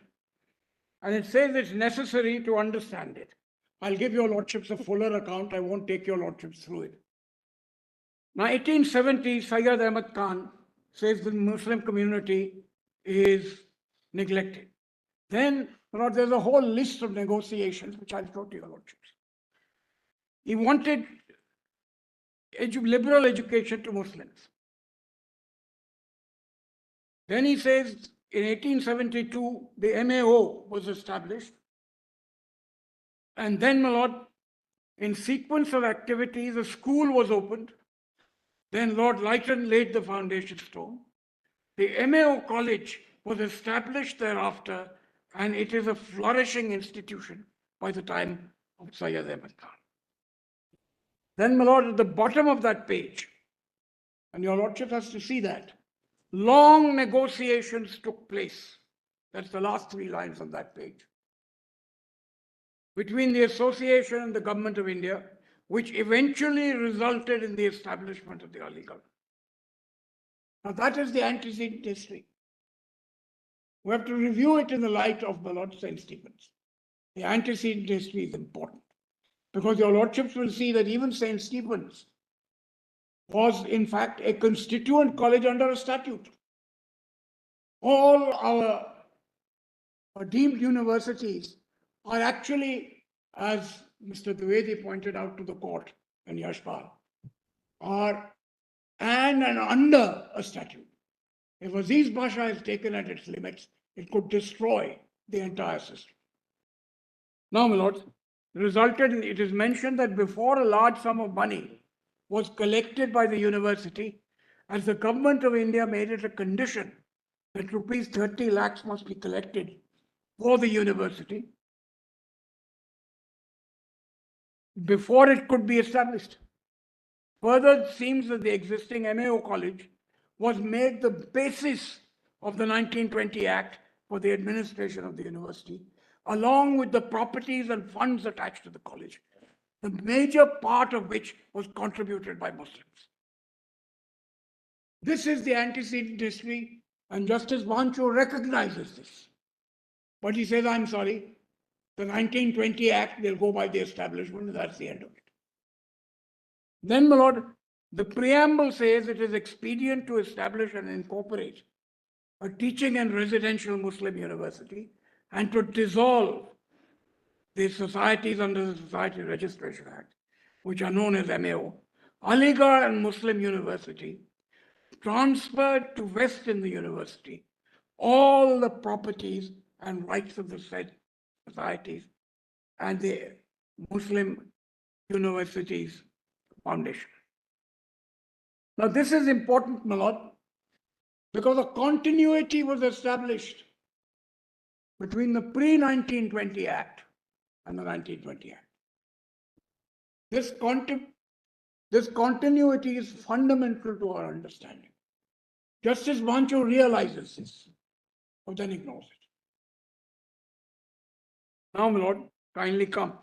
and it says it's necessary to understand it. I'll give your lordships a fuller account. I won't take your lordships through it. Now, 1870, Syed Ahmad Khan says the Muslim community is neglected. Then, there's a whole list of negotiations, which I'll show to your lordships. He wanted liberal education to Muslims. Then he says, in 1872, the MAO was established. And then, my lord, in sequence of activities, a school was opened. Then Lord Lytton laid the foundation stone. The MAO College was established thereafter, and it is a flourishing institution by the time of Syed Ahmad Khan. Then, my lord, at the bottom of that page, and your lordship has to see that, long negotiations took place. That's the last 3 lines on that page. Between the association and the government of India, which eventually resulted in the establishment of the Aligarh. Now that is the antecedent history. We have to review it in the light of my Lord St. Stephen's. The antecedent history is important because your lordships will see that even St. Stephen's was in fact a constituent college under a statute. All our deemed universities are actually, as Mr. Dwivedi pointed out to the court in Yashpal, are and under a statute. If Aziz Basha is taken at its limits, it could destroy the entire system. Now, my lords, it is mentioned that before a large sum of money was collected by the university, as the government of India made it a condition that rupees 30 lakhs must be collected for the university before it could be established. Further, it seems that the existing MAO college was made the basis of the 1920 Act for the administration of the university, along with the properties and funds attached to the college, the major part of which was contributed by Muslims. This is the antecedent history, and Justice Vancho recognizes this. But he says, I'm sorry, the 1920 Act, they'll go by the establishment, and that's the end of it. Then, my lord, the preamble says it is expedient to establish and incorporate a teaching and residential Muslim university and to dissolve the societies under the Society Registration Act, which are known as MAO. Aligarh and Muslim University transferred to vest in the university all the properties and rights of the said societies and the Muslim Universities Foundation. Now, this is important, my lord, because a continuity was established between the pre-1920 Act and the 1920 Act. This continuity is fundamental to our understanding. Justice Vancho realizes this, but then ignores it. Now, my lord, kindly come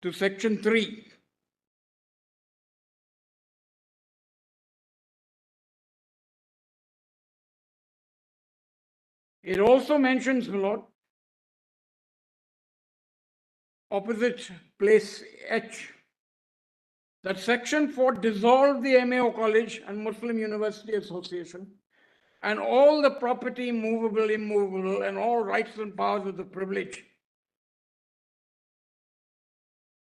to section 3. It also mentions, my lord, opposite place H, that section 4 dissolved the MAO College and Muslim University Association and all the property, movable, immovable, and all rights and powers of the privilege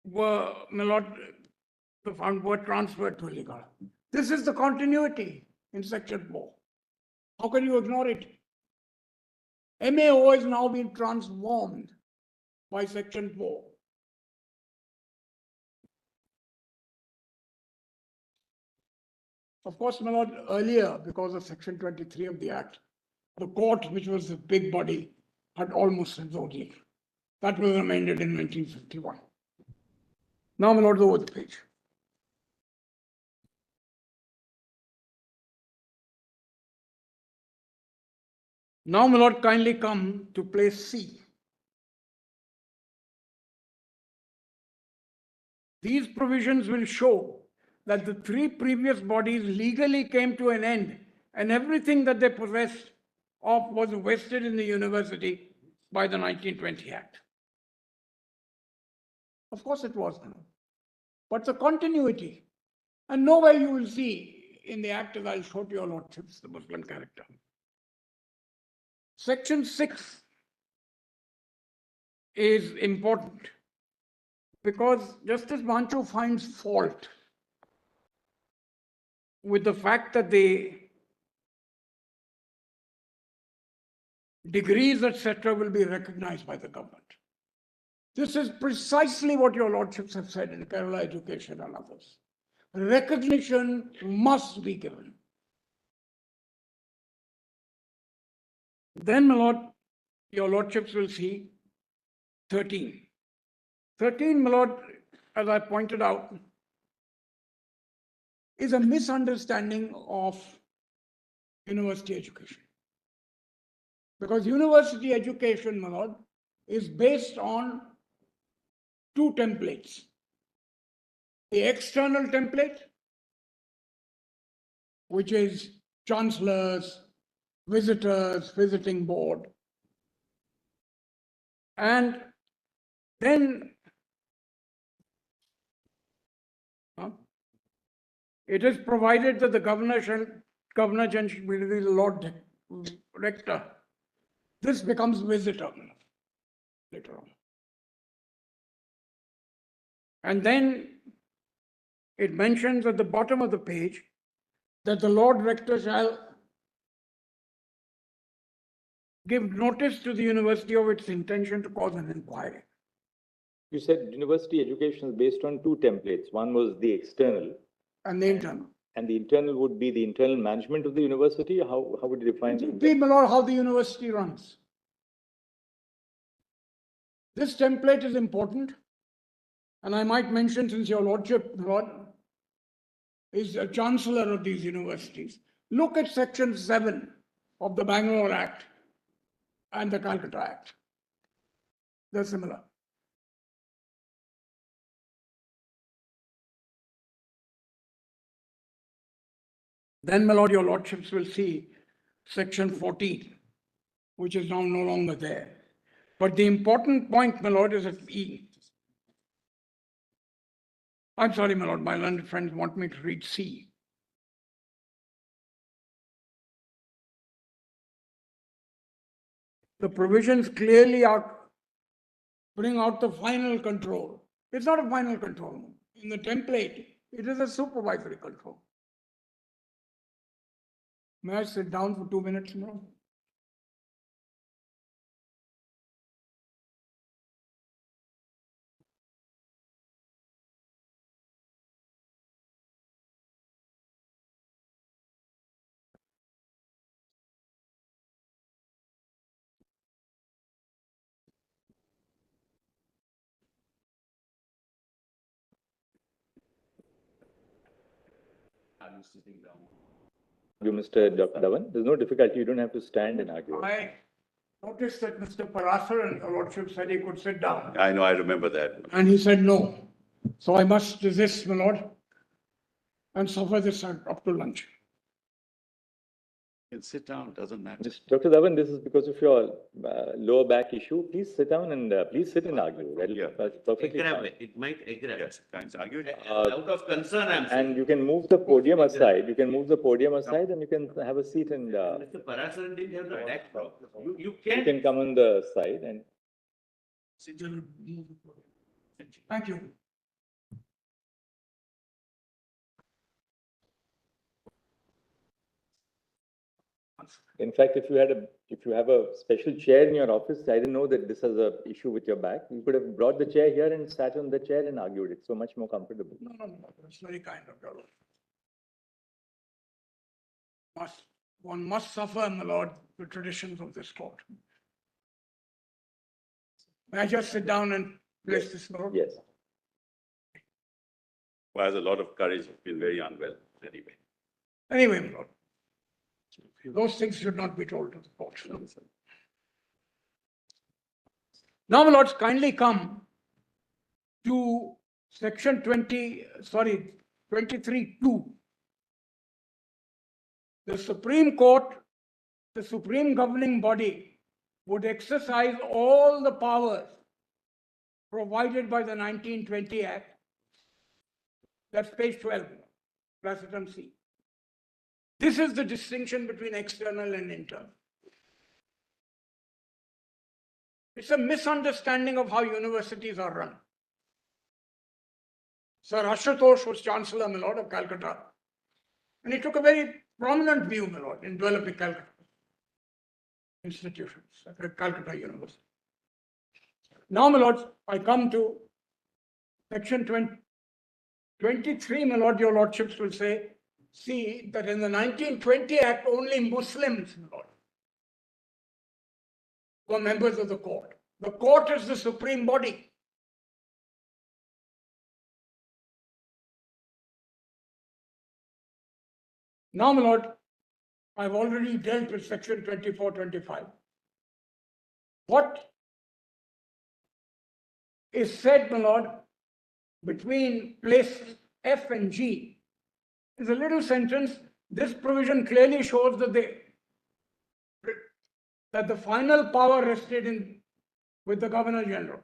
were, my lord, were transferred to Aligarh. This is the continuity in section 4. How can you ignore it? MAO has now been transformed by section 4. Of course, my lord, earlier, because of section 23 of the Act, the court, which was a big body, had all Muslims only. That was amended in 1951. Now, my lord, over the page. Now, my lord, kindly come to place C. These provisions will show that the three previous bodies legally came to an end and everything that they possessed of was vested in the university by the 1920 Act. Of course it was, but the continuity. And nowhere you will see in the Act, as I'll show to your lordships, the Muslim character. Section 6 is important because Justice Manchu finds fault with the fact that the degrees, etc., will be recognized by the government. This is precisely what your lordships have said in Kerala Education and others. Recognition must be given. Then, my lord, your lordships will see 13. 13, my lord, as I pointed out, is a misunderstanding of university education. Because university education, my lord, is based on two templates. The external template, which is chancellors, visitors, visiting board. And then it is provided that the governor shall be the Lord Rector. This becomes visitor later on. And then it mentions at the bottom of the page that the Lord Rector shall give notice to the university of its intention to cause an inquiry. You said university education is based on two templates. One was the external. And the internal. And the internal would be the internal management of the university? How would you define it? Be, my lord, how the university runs. This template is important. And I might mention, since your lordship, Lord, is a chancellor of these universities, look at section 7 of the Bangalore Act and the Calcutta Act. They're similar. Then, my lord, your lordships will see section 14, which is now no longer there. But the important point, my lord, is at E. I'm sorry, my lord, my learned friends want me to read C. The provisions clearly bring out the final control. It's not a final control. In the template, it is a supervisory control. May I sit down for 2 minutes more? You, Mr. Dr. Dhawan, there's no difficulty. You don't have to stand and argue. I noticed that Mr. Parasaran, your lordship, said he could sit down. I know, I remember that. And he said no. So I must resist, my lord, and suffer this up to lunch. You can sit down, doesn't matter. Dr. Dhawan, this is because of your lower back issue. Please sit down and please sit and argue. That's perfectly fine. It might aggravaate. Yes, kinds argue. Out of concern, I'm saying. And you can move the podium aside. You can move the podium aside and you can have a seat and Mr. Parasaran didn't have the back problem. You you can. can come on the side and Thank you. in fact, if you have a special chair in your office, I didn't know that this is a issue with your back. You could have brought the chair here and sat on the chair and argued it. So much more comfortable. No. That's very kind of your lord. One must suffer, my lord, the traditions of this court. May I just sit down and place this, my lord? Yes. Requires a lot of courage. I feel very unwell anyway. Anyway, my lord, those things should not be told to the court. Now, my lords, kindly come to section 23(2). The Supreme Court, the supreme governing body, would exercise all the powers provided by the 1920 Act. That's page 12, Placidum C. This is the distinction between external and internal. It's a misunderstanding of how universities are run. Sir Ashutosh was Chancellor, my lord, of Calcutta, and he took a very prominent view, my lord, in developing Calcutta institutions at the Calcutta University. Now, my lords, I come to section 23, my lord, your lordships will say, see that in the 1920 Act, only Muslims, my lord, were members of the court. The court is the supreme body. Now, my lord, I've already dealt with section 24-25. What is said, my lord, between place F and G is a little sentence. This provision clearly shows that the final power rested with the Governor General.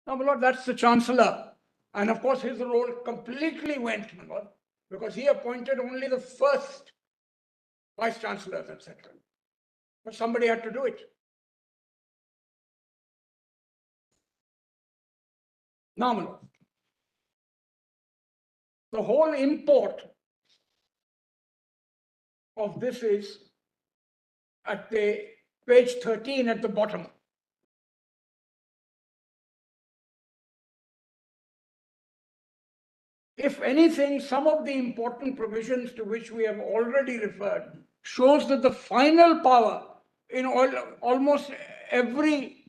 Now, my lord, that's the Chancellor. And of course, his role completely went, my lord, because he appointed only the first vice chancellors, etc. But somebody had to do it. Now, my lord, the whole import of this is at the page 13 at the bottom. If anything, some of the important provisions to which we have already referred shows that the final power in almost every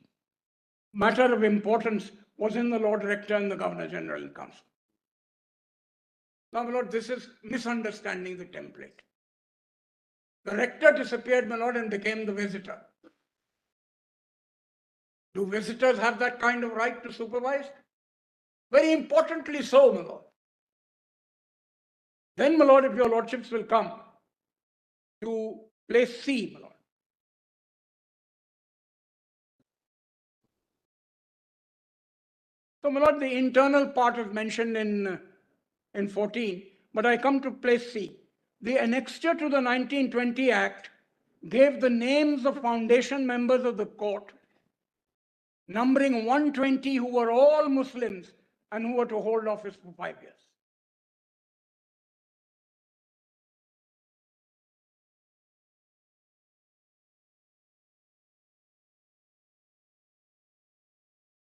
matter of importance was in the Lord Rector and the Governor General in Council. Now, my lord, this is misunderstanding the template. The Rector disappeared, my lord, and became the visitor. Do visitors have that kind of right to supervise? Very importantly so, my lord. Then, my lord, if your lordships will come to place C, my lord. So, my lord, the internal part is mentioned in 14, but I come to place C. The annexure to the 1920 Act gave the names of foundation members of the court, numbering 120 who were all Muslims and who were to hold office for 5 years.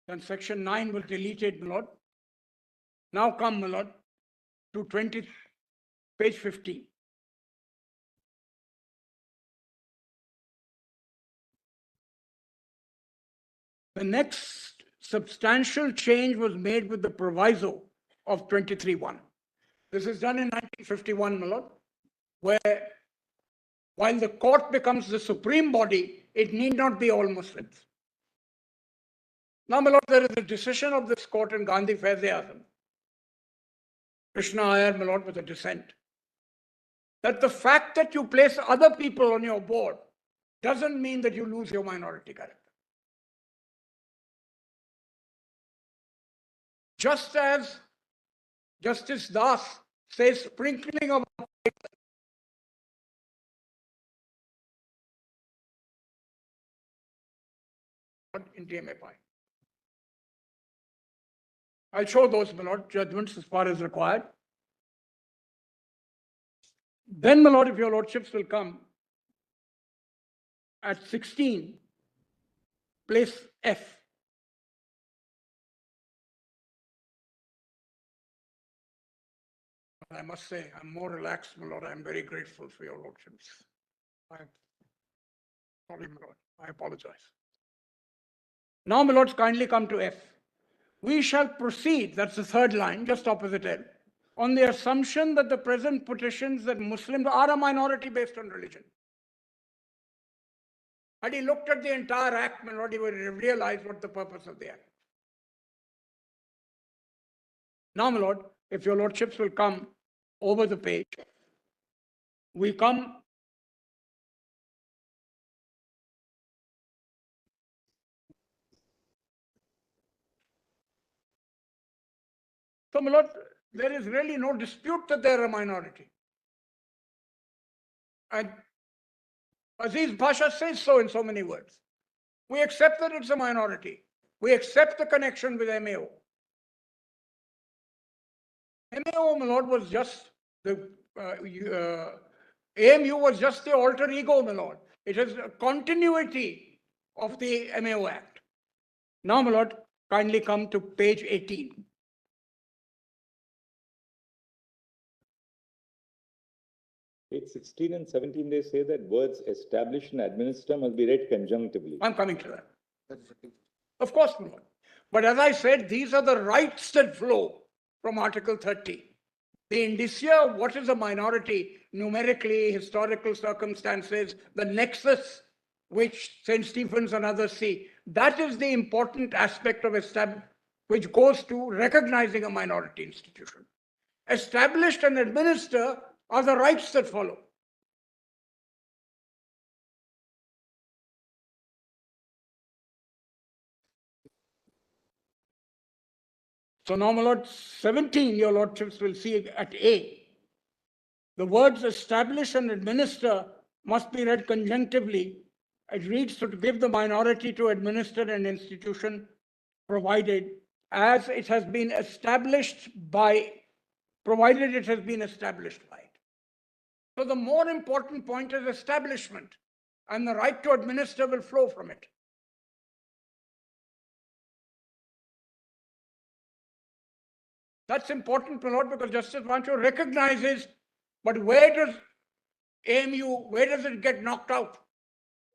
Then section 9 was deleted, my lord. Now come, my lord, to page 15. The next substantial change was made with the proviso of 23(1). This is done in 1951, my lord, where while the court becomes the supreme body, it need not be all Muslims. Now, my lord, there is a decision of this court in Gandhi FAIZAN, Krishna Iyer, my lord, with a dissent, that the fact that you place other people on your board doesn't mean that you lose your minority character. Just as Justice Das says sprinkling of in TMFI. I'll show those, my lord, judgments as far as required. Then, my lord, if your lordships will come at 16, place F. I must say, I'm more relaxed, my lord. I'm very grateful for your lordships. Sorry, my lord, I apologize. Now, my lords, kindly come to F. We shall proceed, that's the third line, just opposite L, on the assumption that the present petitions that Muslims are a minority based on religion. Had he looked at the entire act, my lord, he would have realized what the purpose of the act. Now, my lord, if your lordships will come over the page, we come so, my lord, there is really no dispute that they are a minority. And Aziz Pasha says so in so many words. We accept that it's a minority. We accept the connection with MAO. MAO, my lord, was just the AMU was just the alter ego, my lord. It is a continuity of the MAO Act. Now, my lord, kindly come to page 18. Page 16 and 17, they say that words establish and administer must be read conjunctively. I'm coming to that. Of course, my lord. But as I said, these are the rights that flow from Article 30. The indicia, what is a minority, numerically, historical circumstances, the nexus which St. Stephen's and others see, that is the important aspect of which goes to recognizing a minority institution. Established and administer are the rights that follow. So now, my lord, 17, your lordships will see at A. The words establish and administer must be read conjunctively. It reads to give the minority to administer an institution provided as it has been established by, provided it has been established by it. So the more important point is establishment, and the right to administer will flow from it. That's important, my lord, because Justice Pancho recognizes, but where does AMU, where does it get knocked out?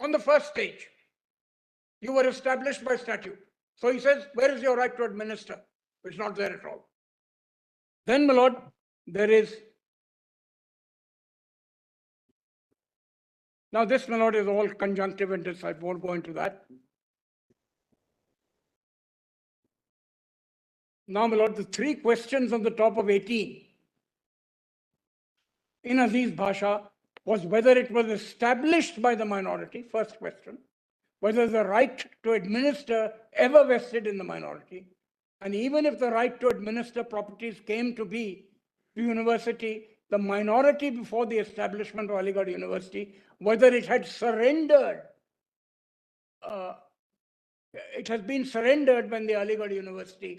On the first stage. You were established by statute. So he says, where is your right to administer? It's not there at all. Then, my lord, there is, now this, my lord, is all conjunctive and this, I won't go into that. Now, my lord, the three questions on the top of 18 in Aziz Bhasha was whether it was established by the minority, first question, whether the right to administer ever vested in the minority, and even if the right to administer properties came to be the university, the minority before the establishment of Aligarh University, whether it had surrendered, it has been surrendered when the Aligarh University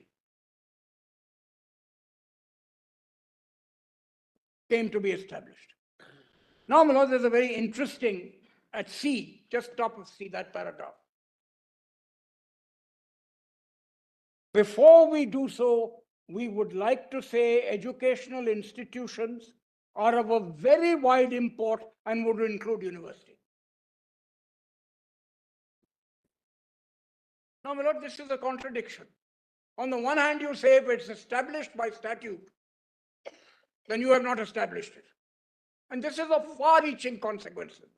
came to be established. Now, my lord, there's a very interesting, at C, just top of C, that paragraph. Before we do so, we would like to say educational institutions are of a very wide import and would include university. Now, my lord, this is a contradiction. On the one hand, you say if it's established by statute, then you have not established it. And this is of far-reaching consequences.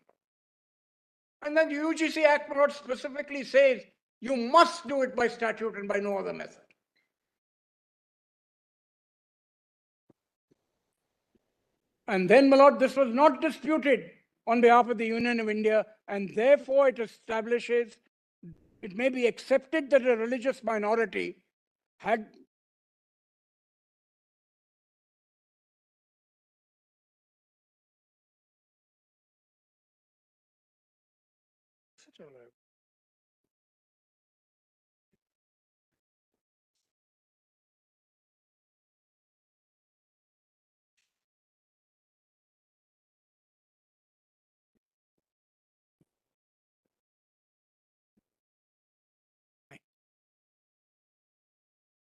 And then the UGC Act, my lord, specifically says you must do it by statute and by no other method. And then, my lord, this was not disputed on behalf of the Union of India, and therefore it establishes, it may be accepted that a religious minority had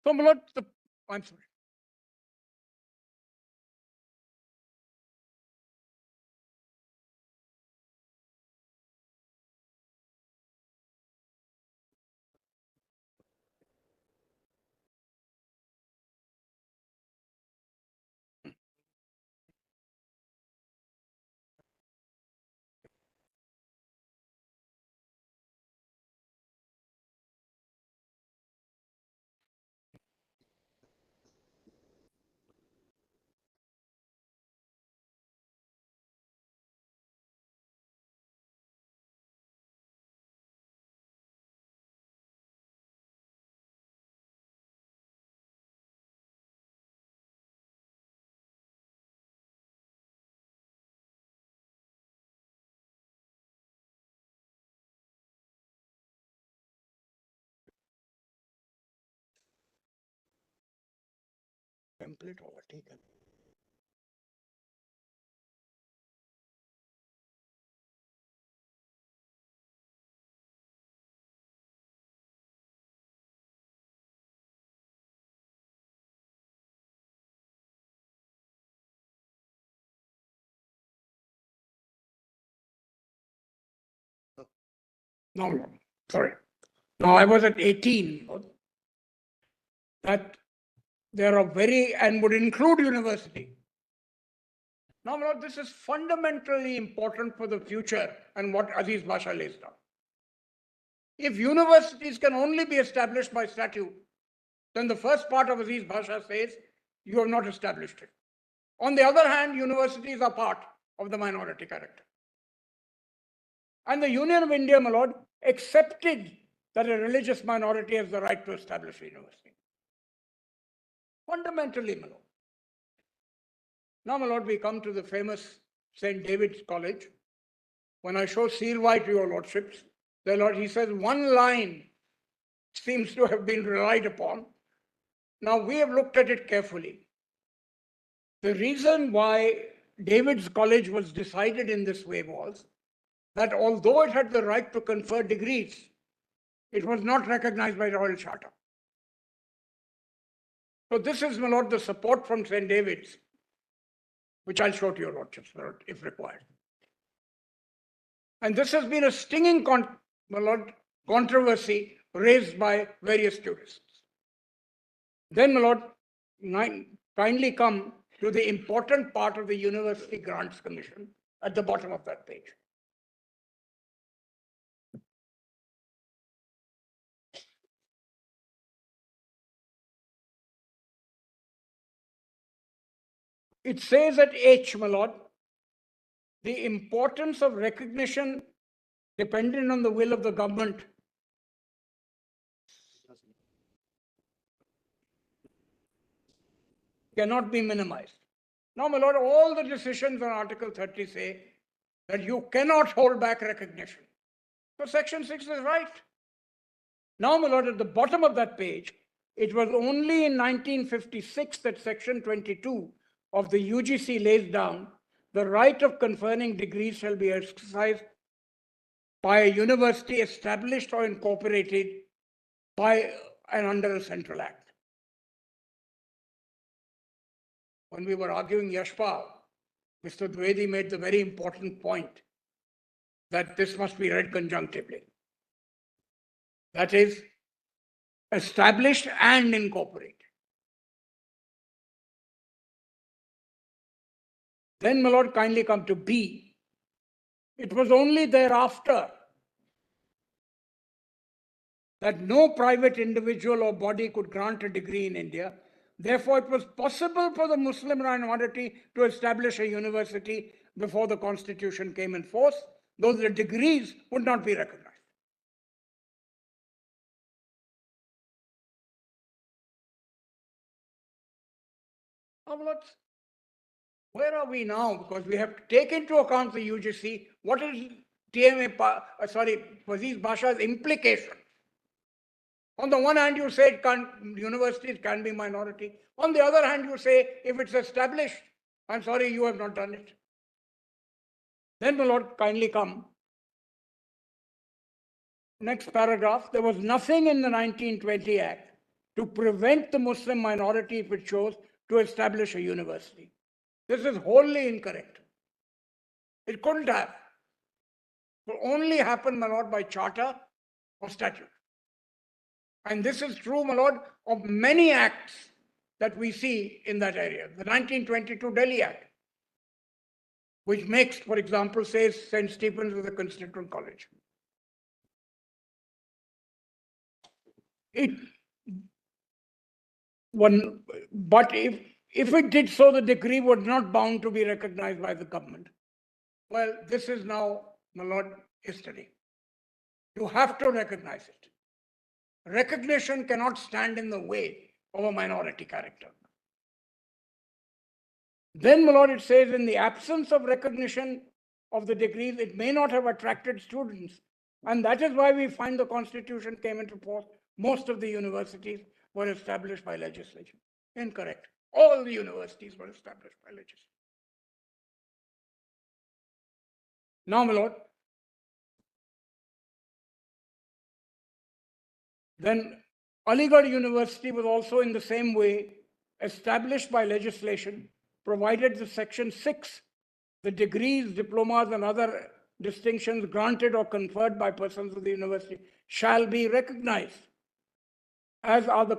so, my lord, I'm sorry. template overtaken. No, sorry. Now I was at 18. That there are and would include university. Now, my lord, this is fundamentally important for the future and what Aziz Basha lays down. If universities can only be established by statute, then the first part of Aziz Basha says you have not established it. On the other hand, universities are part of the minority character. And the Union of India, my lord, accepted that a religious minority has the right to establish a university. Fundamentally, my lord. Now, my lord, we come to the famous St. David's College. When I show seal white to your lordships, the lord, he says one line seems to have been relied upon. Now, we have looked at it carefully. The reason why David's College was decided in this way was that although it had the right to confer degrees, it was not recognized by the Royal Charter. So this is, my lord, the support from St. David's, which I'll show to your lordships, if required. And this has been a stinging my lord, controversy raised by various jurists. Then, my lord, kindly come to the important part of the University Grants Commission at the bottom of that page. It says at H, my lord, the importance of recognition dependent on the will of the government cannot be minimized. Now, my lord, all the decisions on Article 30 say that you cannot hold back recognition. So Section 6 is right. Now, my lord, at the bottom of that page, it was only in 1956 that Section 22 of the UGC lays down the right of conferring degrees shall be exercised by a university established or incorporated by and under a central act. When we were arguing Yashpal, Mr. Dwivedi made the very important point that this must be read conjunctively. That is, established and incorporated. Then, my lord, kindly come to B. It was only thereafter that no private individual or body could grant a degree in India. Therefore, it was possible for the Muslim minority to establish a university before the constitution came in force, though the degrees would not be recognized. Now, where are we now? Because we have to take into account the UGC. What is Aziz Basha's implication? On the one hand, you say universities can be minority. On the other hand, you say if it's established, I'm sorry, you have not done it. Then, my lord, kindly come. Next paragraph. There was nothing in the 1920 Act to prevent the Muslim minority, if it chose, to establish a university. This is wholly incorrect. It couldn't have. It will only happen, my lord, by charter or statute. And this is true, my lord, of many acts that we see in that area. The 1922 Delhi Act, which makes, for example, says St. Stephen's is a constituent college. But if it did so, the degree was not bound to be recognized by the government. Well, this is now, my lord, history. You have to recognize it. Recognition cannot stand in the way of a minority character. Then, my lord, it says in the absence of recognition of the degrees, it may not have attracted students. And that is why we find the constitution came into force. Most of the universities were established by legislation. Incorrect. All the universities were established by legislation. Now, my lord, then Aligarh University was also in the same way established by legislation, provided the Section 6, the degrees, diplomas, and other distinctions granted or conferred by persons of the university shall be recognized, as are the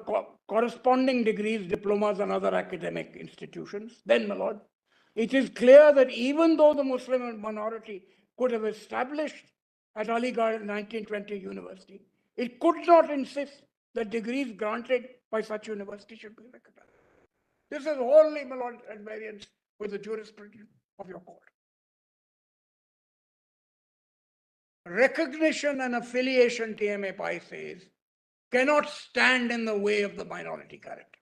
corresponding degrees, diplomas, and other academic institutions. Then, my lord, it is clear that even though the Muslim minority could have established at Aligarh 1920 University, it could not insist that degrees granted by such university should be recognized. This is wholly, my lord, at variance with the jurisprudence of your court. Recognition and affiliation, TMA Pai says, cannot stand in the way of the minority character.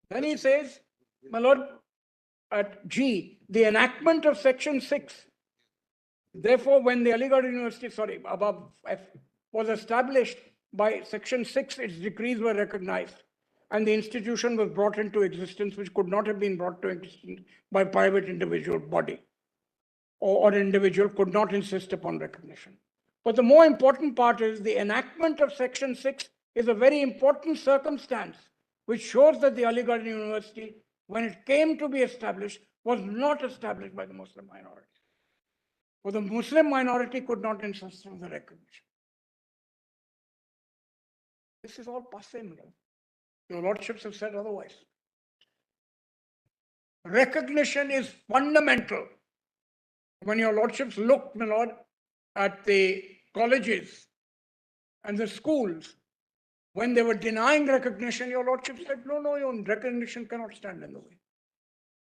Then he says, my lord, at G, the enactment of Section 6, therefore, when the Aligarh University, above F, was established by Section 6, its decrees were recognized, and the institution was brought into existence, which could not have been brought to existence by private individual body, or individual could not insist upon recognition. But the more important part is the enactment of Section 6 is a very important circumstance, which shows that the Aligarh University, when it came to be established, was not established by the Muslim minority. For the Muslim minority could not insist on the recognition. This is all passé. Your lordships have said otherwise. Recognition is fundamental. When your lordships looked, my lord, at the colleges and the schools, when they were denying recognition, your lordship said, no, your recognition cannot stand in the way.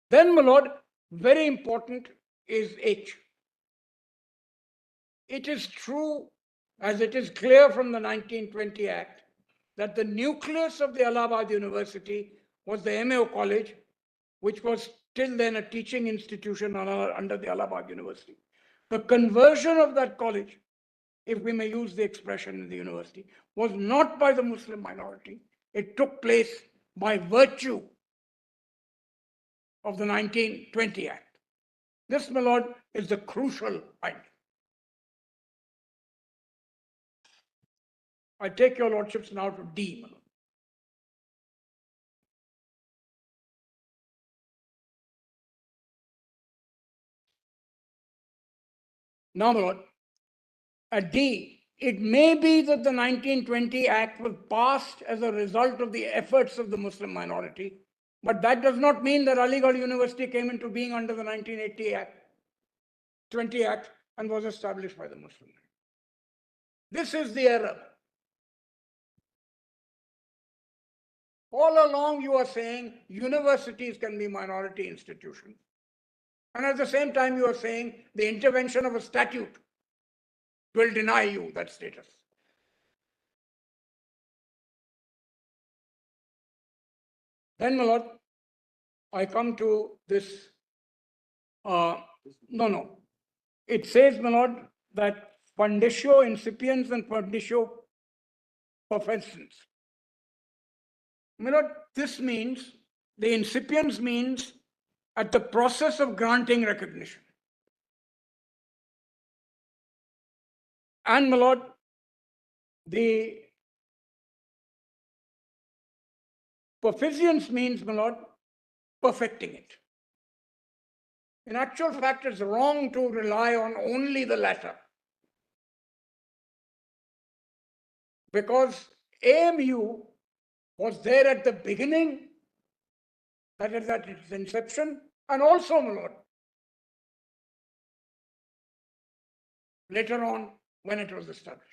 Then, my lord, very important is H. It is true, as it is clear from the 1920 Act, that the nucleus of the Allahabad University was the MAO College, which was till then a teaching institution under the Allahabad University. The conversion of that college, if we may use the expression in the university, was not by the Muslim minority. It took place by virtue of the 1920 Act. This, my lord, is the crucial point. I take your lordships now to D, my lord. Now, my lord, at D, it may be that the 1920 Act was passed as a result of the efforts of the Muslim minority, but that does not mean that Aligarh University came into being under the 1980 Act, 20 Act, and was established by the Muslim. This is the error. All along you are saying universities can be minority institutions. And at the same time you are saying the intervention of a statute will deny you that status. Then, my lord, I come to this. No. It says, my lord, that funditio incipiens and funditio perfections. My lord, this means, the incipiens means at the process of granting recognition. And, my lord, the perfections means, my lord, perfecting it. In actual fact, it's wrong to rely on only the latter. Because AMU was there at the beginning, that is at its inception, and also, my lord, later on when it was established.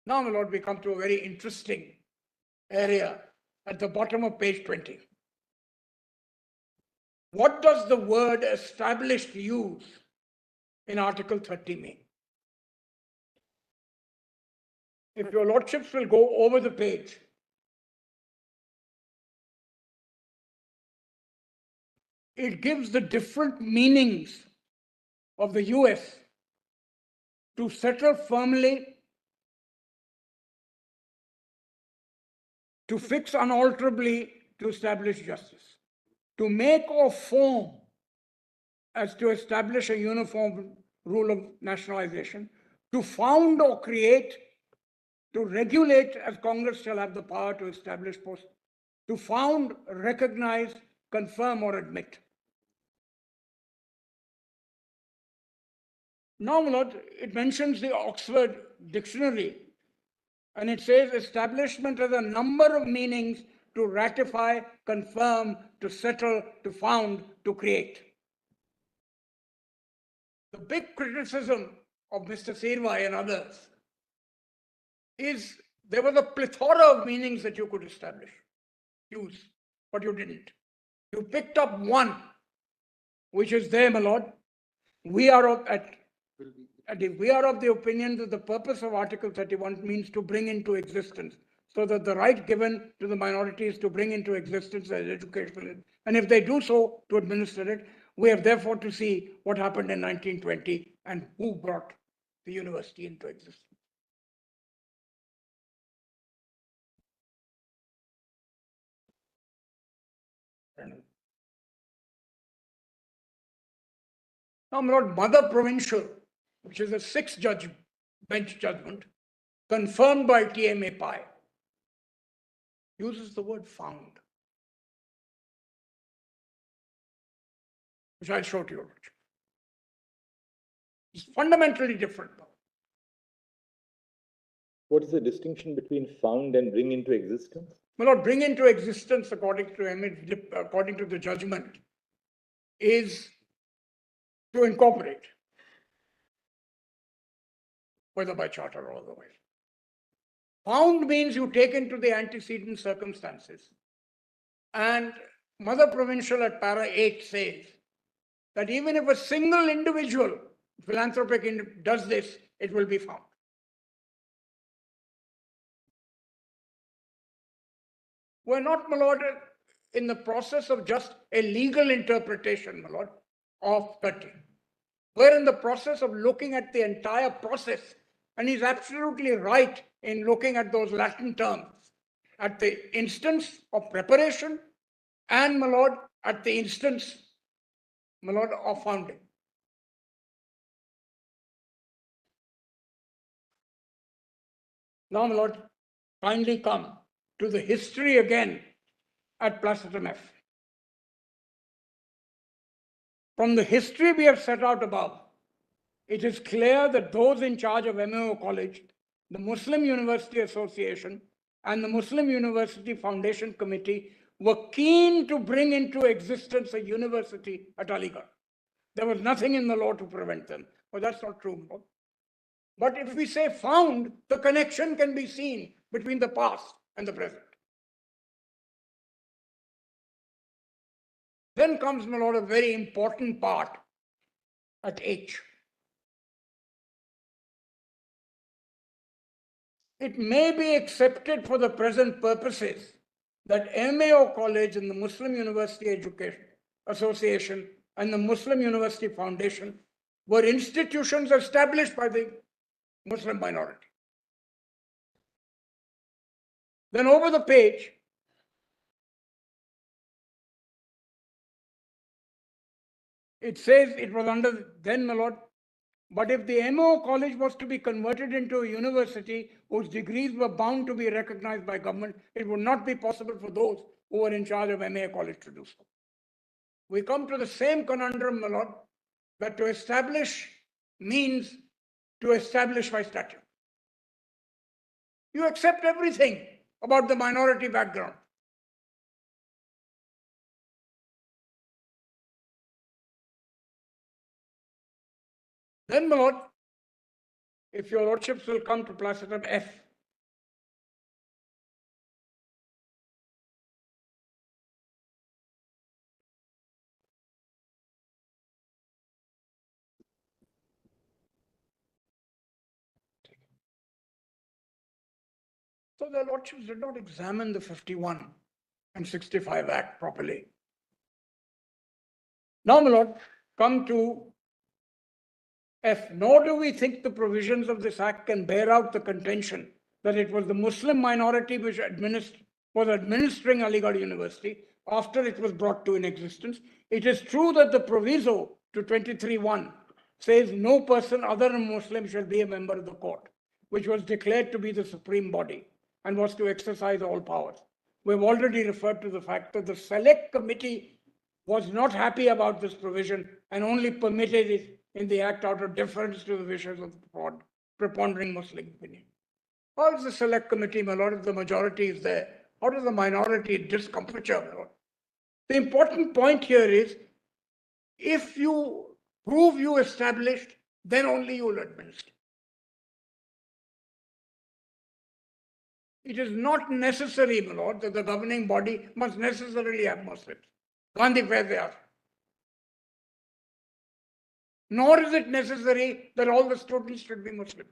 Now, my lord, we come to a very interesting area at the bottom of page 20. What does the word established use in Article 30 mean? If your lordships will go over the page, it gives the different meanings of the US to settle firmly, to fix unalterably, to establish justice, to make or form as to establish a uniform rule of nationalization, to found or create, to regulate as Congress shall have the power to establish post, to found, recognize, confirm or admit. Now, my lord, it mentions the Oxford Dictionary, and it says establishment has a number of meanings: to ratify, confirm, to settle, to found, to create. The big criticism of Mr. Sirvai and others is there was a plethora of meanings that you could establish, use, but you didn't. You picked up one, which is there, my lord. We are of the opinion that the purpose of Article 31 means to bring into existence, so that the right given to the minorities to bring into existence their educational, and if they do so, to administer it. We have therefore to see what happened in 1920 and who brought the university into existence. Now, my lord, Mother Provincial, which is a 6-judge bench judgment, confirmed by TMA Pai, uses the word found, which I'll show to you. It's fundamentally different. What is the distinction between found and bring into existence? My lord, bring into existence, according to the judgment, is to incorporate, whether by charter or otherwise. Found means you take into the antecedent circumstances. And Mother Provincial at para 8 says that even if a single individual philanthropic does this, it will be found. We're not, my lord, in the process of just a legal interpretation, my lord, of 30. We're in the process of looking at the entire process. And he's absolutely right in looking at those Latin terms at the instance of preparation and, my lord, at the instance, my lord, of founding. Now, my lord, kindly come to the history again at Placetum F. From the history we have set out above, it is clear that those in charge of MAO College, the Muslim University Association, and the Muslim University Foundation Committee were keen to bring into existence a university at Aligarh. There was nothing in the law to prevent them. But that's not true. But if we say found, the connection can be seen between the past and the present. Then comes, my lord, a very important part at H. It may be accepted for the present purposes that MAO College and the Muslim University Education Association and the Muslim University Foundation were institutions established by the Muslim minority. Then over the page, it says it was under then, my lord, but if the MAO College was to be converted into a university whose degrees were bound to be recognized by government, it would not be possible for those who were in charge of MAO College to do so. We come to the same conundrum, my lord, that to establish means to establish by statute. You accept everything about the minority background. Then, my lord, if your lordships will come to Placetum F. So the lordships did not examine the 51 and 65 Act properly. Now, my lord, come to F. Nor do we think the provisions of this act can bear out the contention that it was the Muslim minority which was administering Aligarh University after it was brought to in existence. It is true that the proviso to 23(1) says no person other than Muslim shall be a member of the court, which was declared to be the supreme body and was to exercise all powers. We've already referred to the fact that the select committee was not happy about this provision and only permitted it in the act out of deference to the wishes of the prepondering Muslim opinion. How is the select committee, my lord, if the majority is there? How does the minority discomfiture, my lord? The important point here is, if you prove you established, then only you will administer. It is not necessary, my lord, that the governing body must necessarily have Muslims. Gandhi FAIZAN. Nor is it necessary that all the students should be Muslim.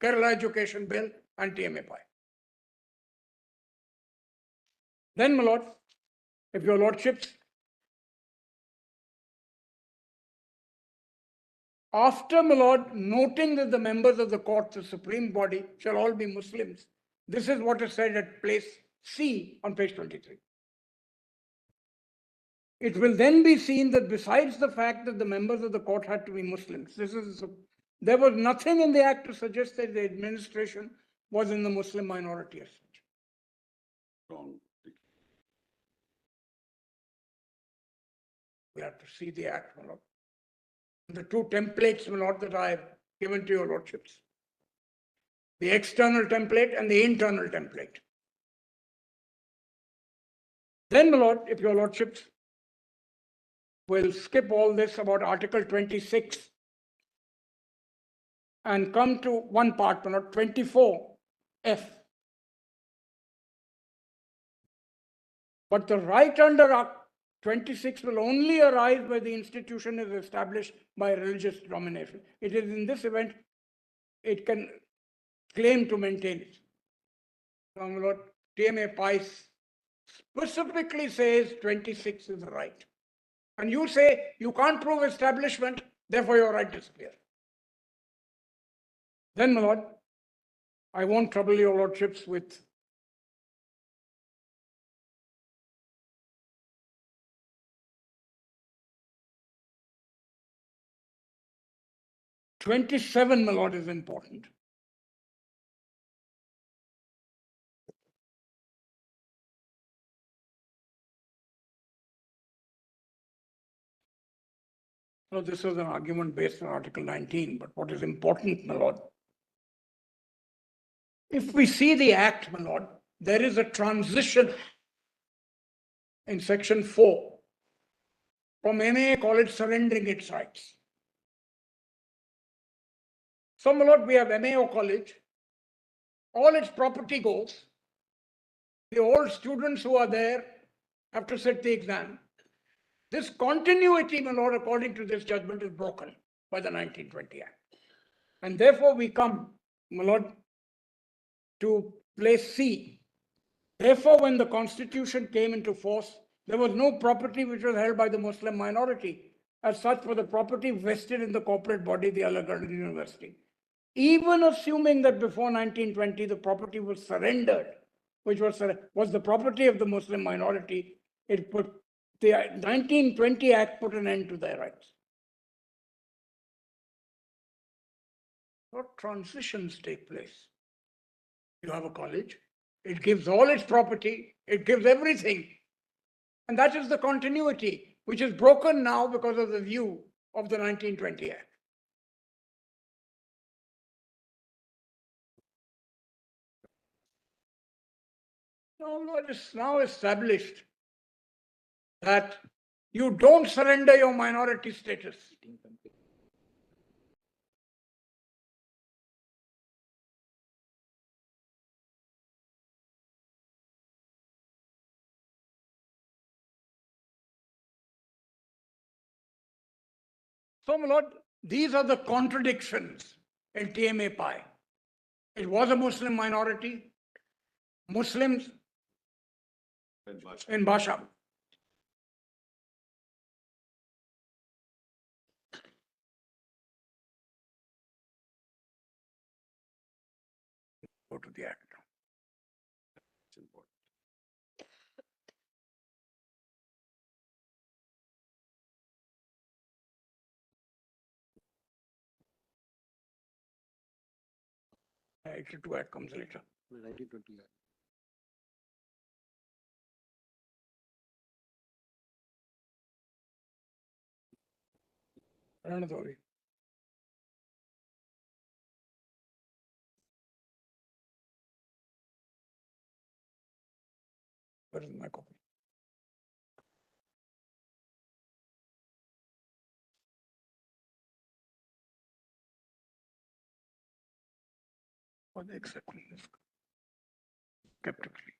Kerala Education Bill and TMAPI. Then, my lord, if your lordships, after, my lord, noting that the members of the court, the supreme body, shall all be Muslims, this is what is said at place C on page 23. It will then be seen that besides the fact that the members of the court had to be Muslims, there was nothing in the act to suggest that the administration was in the Muslim minority as such. Wrong. We have to see the act, my lord. The two templates, my lord, that I have given to your lordships. The external template and the internal template. Then, my lord, if your lordships will skip all this about Article 26 and come to one part, my lord, 24F. But the right under Act 26 will only arise where the institution is established by religious denomination. It is in this event it can claim to maintain it. Now, my lord, TMAPI specifically says 26 is the right. And you say you can't prove establishment, therefore your right disappears. Then, my lord, I won't trouble your lordships with '27, my lord, is important. So this was an argument based on Article 19, but what is important, my lord, if we see the act, my lord, there is a transition in section 4 from MA college surrendering its rights. So, my lord, we have MAO college, all its property goes, the old students who are there have to sit the exam. This continuity, my lord, according to this judgment, is broken by the 1920 Act. And therefore we come, my lord, to place C. Therefore, when the Constitution came into force, there was no property which was held by the Muslim minority. As such, for the property vested in the corporate body, the Aligarh University. Even assuming that before 1920, the property was surrendered, which was the property of the Muslim minority, the 1920 Act put an end to their rights. What transitions take place? You have a college, it gives all its property, it gives everything. And that is the continuity, which is broken now because of the view of the 1920 Act. No, Lord, it's now established that you don't surrender your minority status. So, my lord, these are the contradictions in TMAPI. It was a Muslim minority, Muslims in Basham. Go to the act. It's important. Actually, two act comes later. 1920. Another. Where is my copy? For the acceptance skeptically.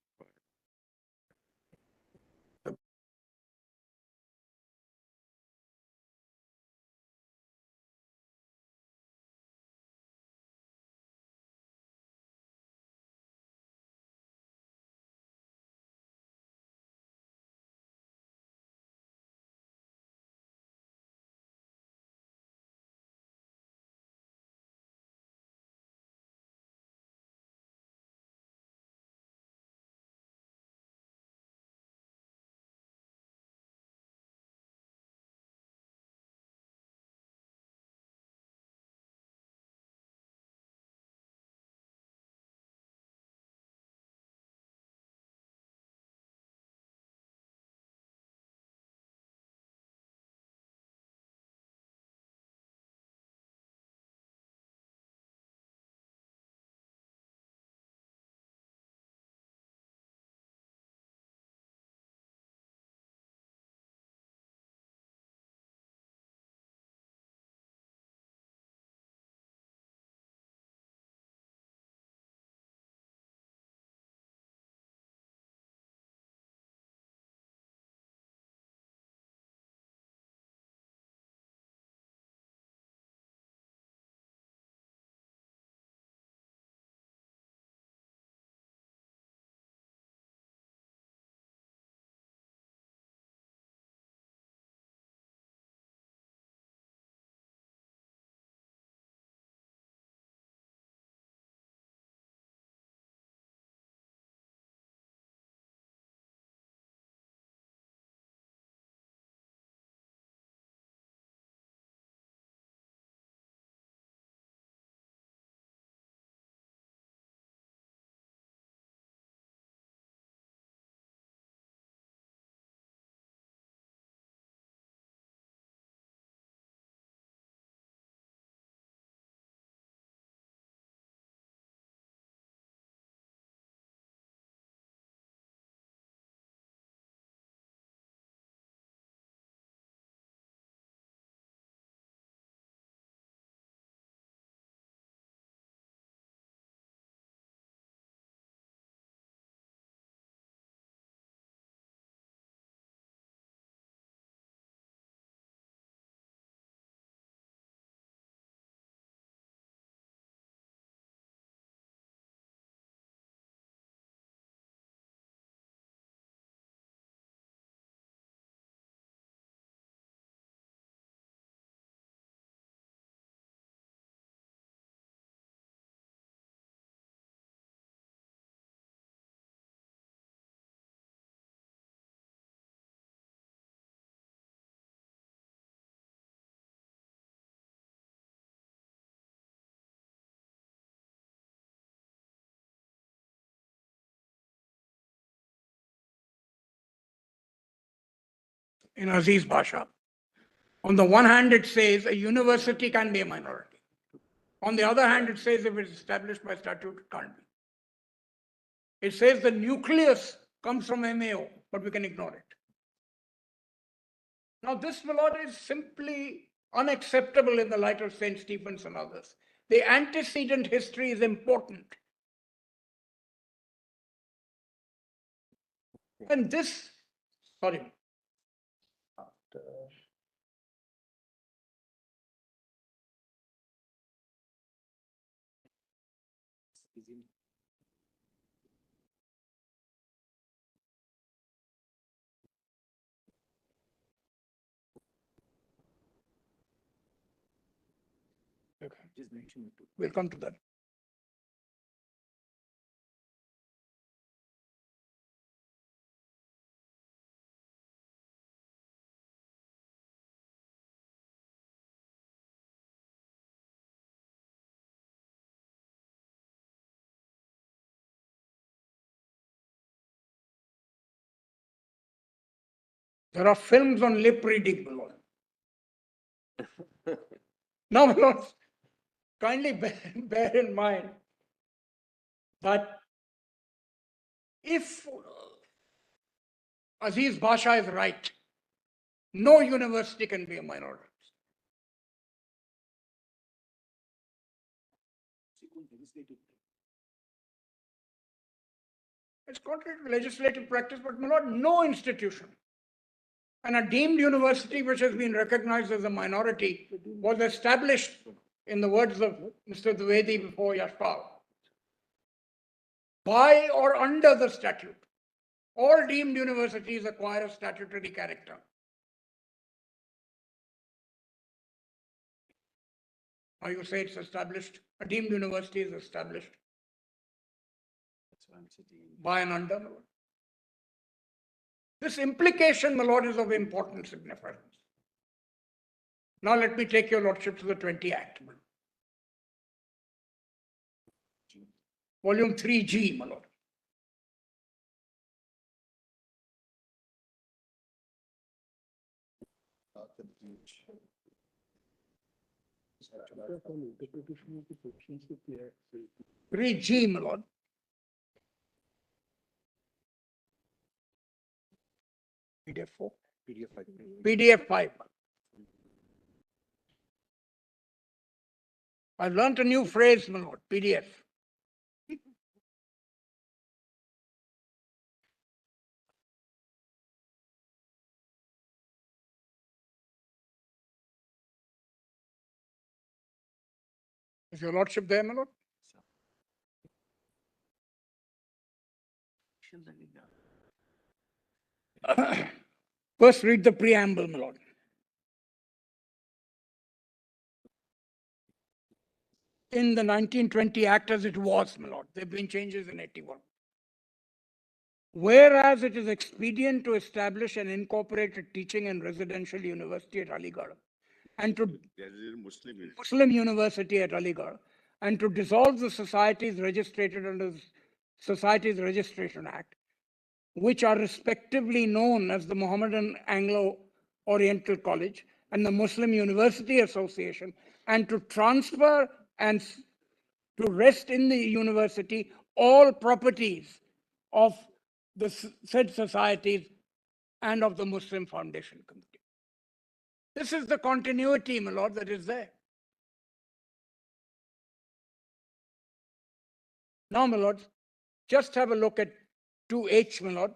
In Aziz Basha. On the one hand, it says a university can be a minority. On the other hand, it says if it's established by statute, it can't be. It says the nucleus comes from MAO, but we can ignore it. Now, this, my lord, is simply unacceptable in the light of St. Stephen's and others. The antecedent history is important. And this, sorry. Okay. We'll come to that. There are films on lip reading, my lord. Now, my lord, kindly bear in mind that if Aziz Basha is right, no university can be a minority. It's contrary to legislative practice, but my lord, no institution and a deemed university which has been recognized as a minority was established, in the words of Mr. Dwivedi before Yashpal, by or under the statute. All deemed universities acquire a statutory character. Now you say it's established, a deemed university is established by and under, my lord. This implication, my lord, is of important significance. Now let me take your lordship to the 20 Act. Volume 3G, my lord. Three G, my lord. PDF 4? PDF 5. PDF 5. I've learnt a new phrase, my lord, PDF. Is your lordship there, my lord? First read the preamble, my lord. In the 1920 Act as it was, my lord, there have been changes in 81. Whereas it is expedient to establish an incorporated teaching and residential university at Aligarh and to There is a Muslim. Muslim University at Aligarh and to dissolve the societies registered under the Societies Registration Act, which are respectively known as the Mohammedan Anglo-Oriental College and the Muslim University Association, and to transfer and to rest in the university all properties of the said societies and of the Muslim Foundation Committee. This is the continuity, my lord, that is there. Now, my lord, just have a look at 2H, my lord,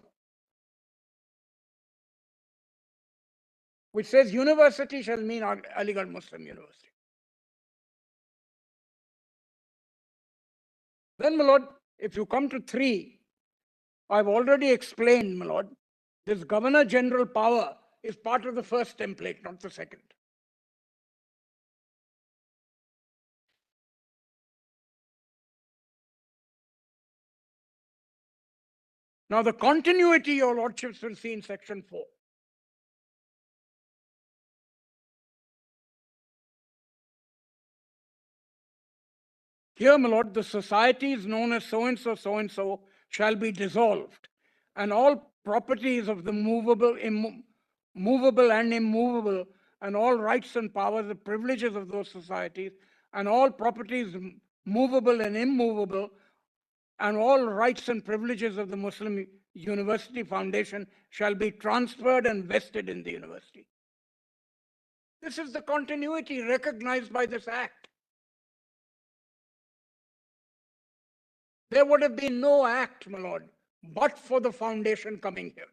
which says university shall mean Aligarh Muslim University. Then, my lord, if you come to 3, I've already explained, my lord, this Governor General power is part of the first template, not the second. Now, the continuity your lordships will see in section 4. Here, my lord, the societies known as so-and-so shall be dissolved, and all properties of the movable and immovable, and all rights and powers and privileges of those societies, and all properties movable and immovable, and all rights and privileges of the Muslim University Foundation shall be transferred and vested in the university. This is the continuity recognized by this act. There would have been no act, my lord, but for the foundation coming here.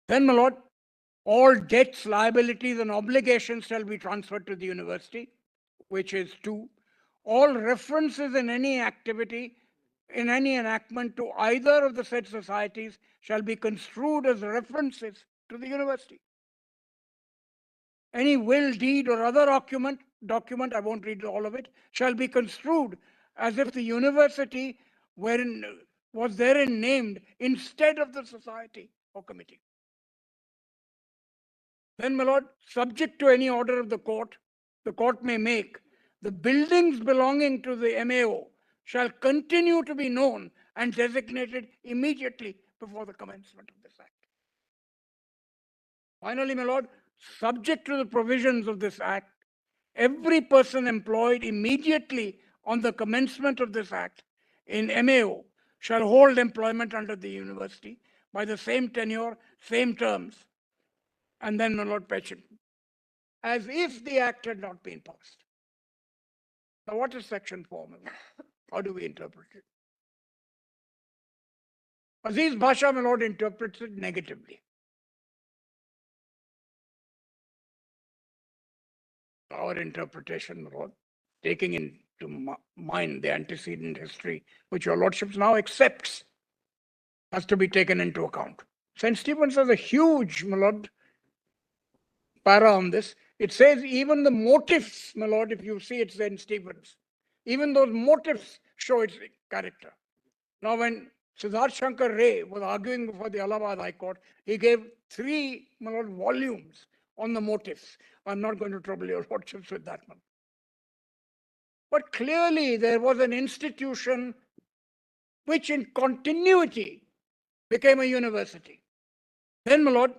Then, my lord, all debts, liabilities, and obligations shall be transferred to the university, which is 2. All references in any activity, in any enactment to either of the said societies shall be construed as references to the university. Any will, deed, or other document, I won't read all of it, shall be construed as if the university was therein named instead of the society or committee. Then, my lord, subject to any order of the court may make, the buildings belonging to the MAO shall continue to be known and designated immediately before the commencement of this Act. Finally, my Lord, subject to the provisions of this Act, every person employed immediately on the commencement of this Act in MAO shall hold employment under the university by the same tenure, same terms, and then, my Lord, pension, as if the Act had not been passed. Now, what is Section 4, my Lord? How do we interpret it? Aziz Bhasha, my Lord, interprets it negatively. Our interpretation, my Lord, taking into mind the antecedent history, which your Lordships now accepts, has to be taken into account. St. Stephen's has a huge, my Lord, para on this. It says even the motives, my Lord, if you see it, St. Stephen's, even those motives show its character. Now, when Siddharth Shankar Ray was arguing before the Allahabad High Court, he gave 3, my Lord, volumes on the motives. I'm not going to trouble your Lordships with that one. But clearly there was an institution which in continuity became a university. Then, my Lord,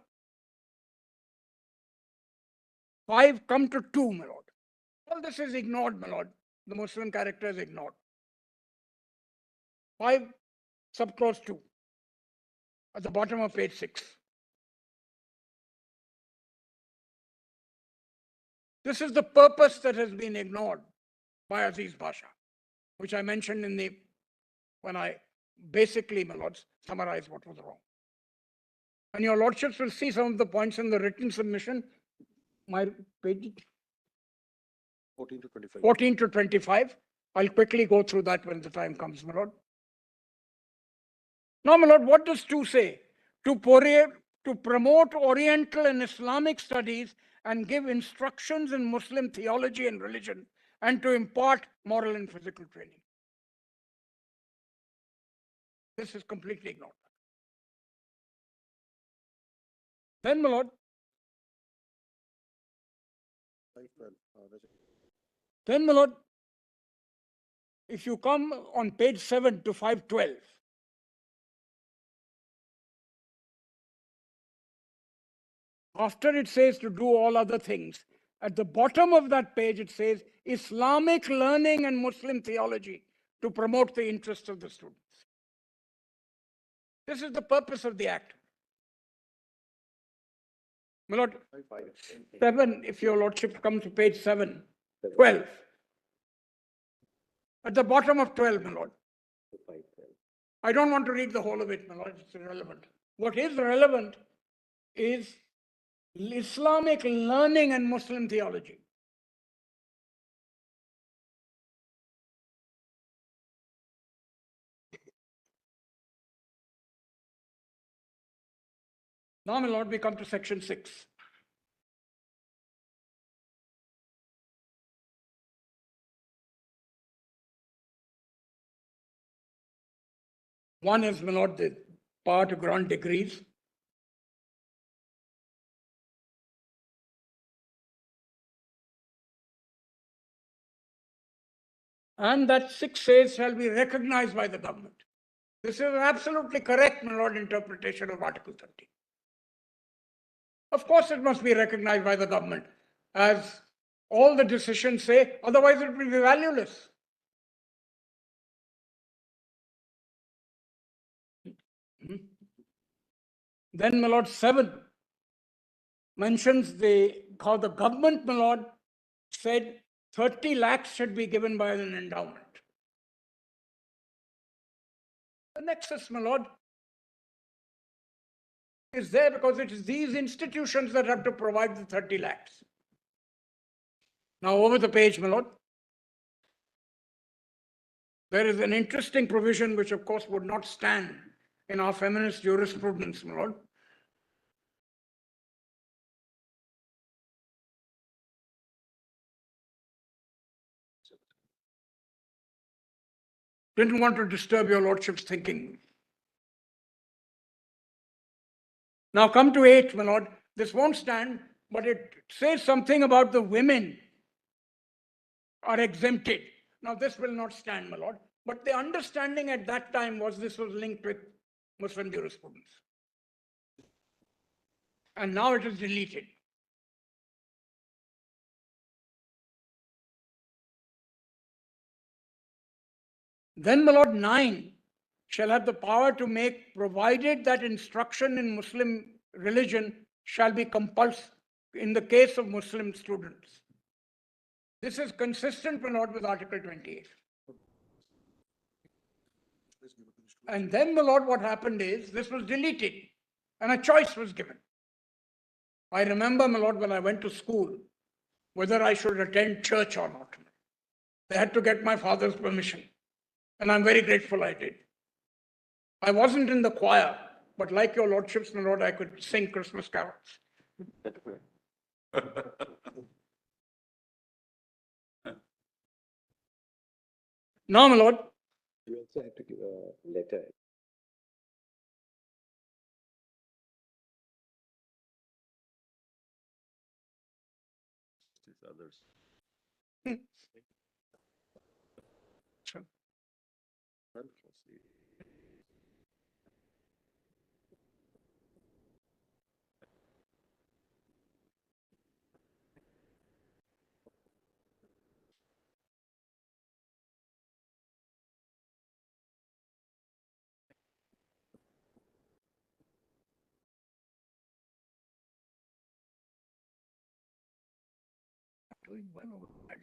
5 come to 2, my Lord. All this is ignored, my Lord. The Muslim character is ignored. 5, subclause 2, at the bottom of page 6. This is the purpose that has been ignored by Aziz Bhasha, which I mentioned when I basically, my Lords, summarized what was wrong. And your Lordships will see some of the points in the written submission, my page 14 to 25. 14 to 25. I'll quickly go through that when the time comes, my Lord. Now, my Lord, what does 2 say? To promote Oriental and Islamic studies and give instructions in Muslim theology and religion, and to impart moral and physical training. This is completely ignored. Then, my Lord, if you come on page 7 to 512, after it says to do all other things, at the bottom of that page it says Islamic learning and Muslim theology to promote the interests of the students. This is the purpose of the Act. My Lord, 7, if your Lordship comes to page 7, 12. At the bottom of 12, my Lord. I don't want to read the whole of it, my Lord, it's irrelevant. What is relevant is Islamic learning and Muslim theology. Now, my Lord, we come to section 6. One is, my Lord, the power to grant degrees. And that 6 says shall be recognized by the government. This is an absolutely correct, my Lord, interpretation of Article 30. Of course, it must be recognized by the government, as all the decisions say, otherwise it will be valueless. Then, my Lord, 7 mentions how the government, my Lord, said 30 lakhs should be given by an endowment. The nexus, my Lord, is there because it is these institutions that have to provide the 30 lakhs. Now, over the page, my Lord, there is an interesting provision which, of course, would not stand in our feminist jurisprudence, my Lord. Didn't want to disturb your Lordship's thinking. Now come to 8, my Lord. This won't stand, but it says something about the women are exempted. Now this will not stand, my Lord. But the understanding at that time was this was linked with Muslim jurisprudence. And now it is deleted. Then, my lord, 9 shall have the power to make, provided that instruction in Muslim religion shall be compulsory in the case of Muslim students. This is consistent, my lord, with Article 28. And then, my lord, what happened is this was deleted and a choice was given. I remember, my lord, when I went to school, whether I should attend church or not. They had to get my father's permission. And I'm very grateful I did. I wasn't in the choir, but like your lordships, my lord, I could sing Christmas carols. Now, my lord, You also have to give a letter. Others. Sure. Doing well or badly?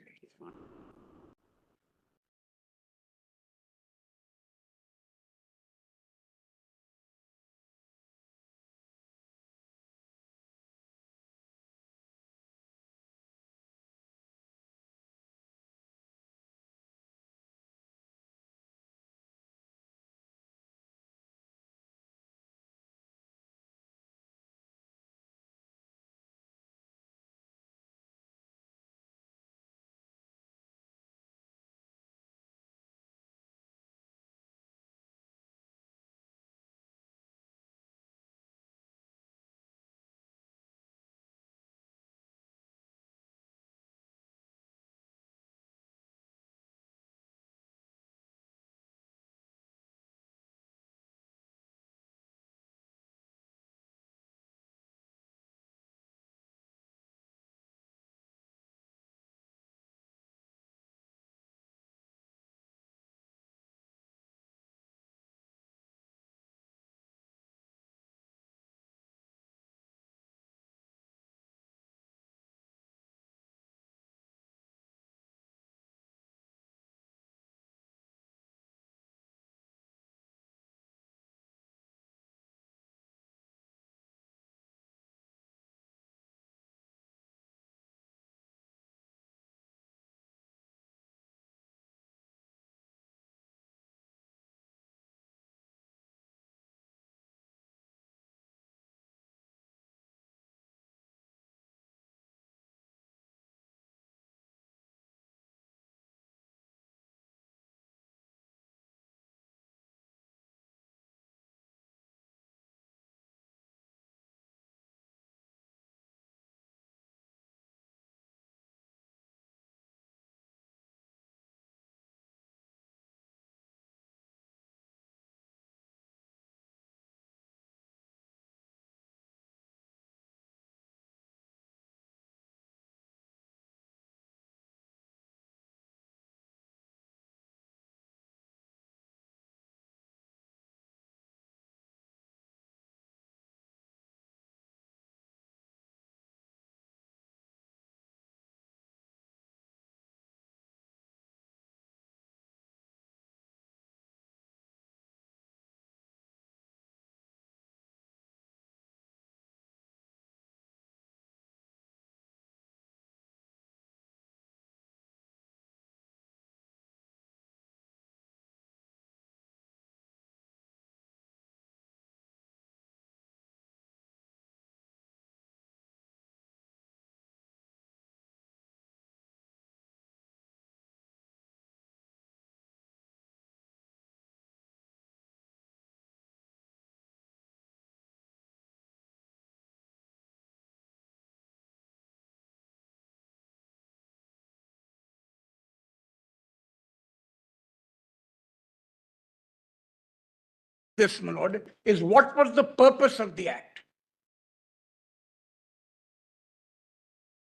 this, my lord, is what was the purpose of the act.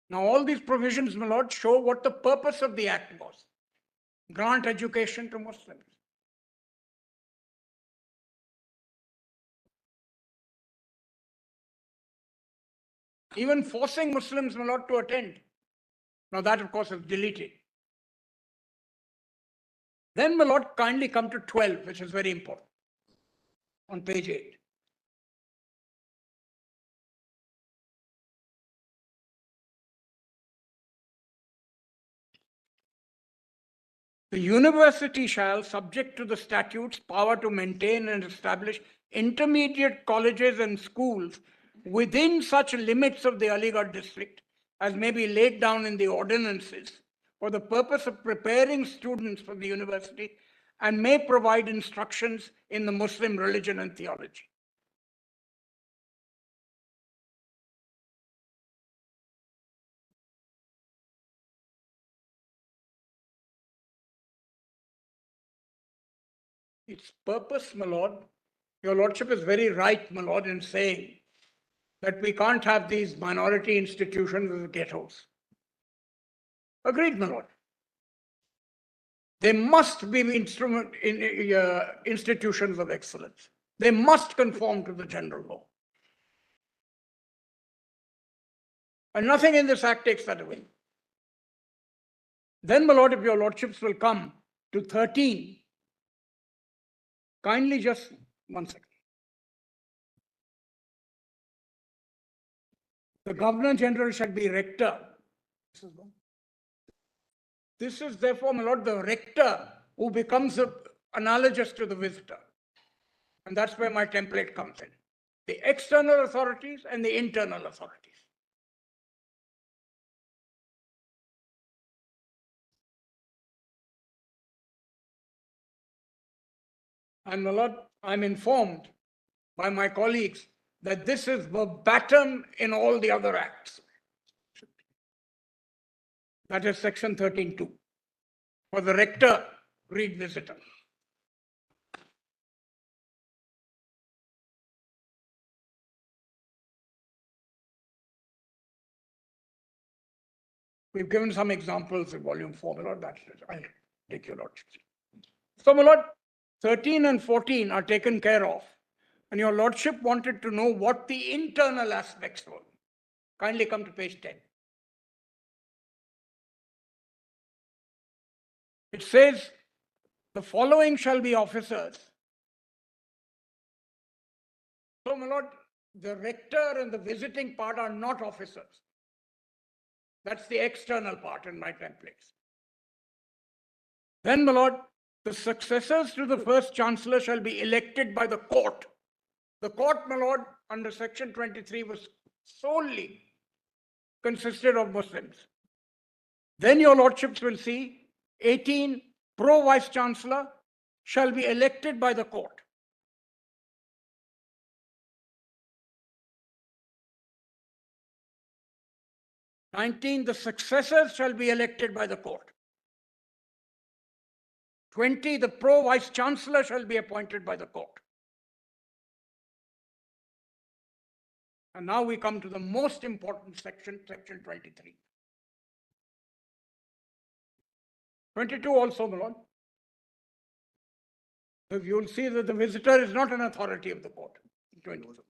Now, all these provisions, my lord, show what the purpose of the act was. Grant education to Muslims. Even forcing Muslims, my lord, to attend. Now, that, of course, is deleted. Then, my lord, kindly come to 12, which is very important, on page 8. The university shall, subject to the statutes, power to maintain and establish intermediate colleges and schools within such limits of the Aligarh district as may be laid down in the ordinances for the purpose of preparing students for the university, and may provide instructions in the Muslim religion and theology. Its purpose, my lord, your lordship is very right, my lord, in saying that we can't have these minority institutions as ghettos. Agreed, my lord. They must be institutions of excellence. They must conform to the general law. And nothing in this act takes that away. Then, my lord, if your lordships will come to 13, kindly just 1 second. The Governor General shall be rector. This is therefore, my lord, the rector who becomes analogous to the visitor. And that's where my template comes in. The external authorities and the internal authorities. And my lord, I'm informed by my colleagues that this is verbatim in all the other acts. That is section 13.2. For the rector, read visitor. We've given some examples in volume 4, my lord. That's it. I'll take your lordship. So, my lord, 13 and 14 are taken care of. And your lordship wanted to know what the internal aspects were. Kindly come to page 10. It says, the following shall be officers. So, my lord, the rector and the visiting part are not officers. That's the external part in my templates. Then, my lord, the successors to the first chancellor shall be elected by the court. The court, my lord, under section 23 was solely consisted of Muslims. Then your lordships will see 18 pro-vice chancellor shall be elected by the court. "19, the successors shall be elected by the court. 20, the pro-vice chancellor shall be appointed by the court. And now we come to the most important section, section 23. 22 also, my lord. You will see that the visitor is not an authority of the court. 22.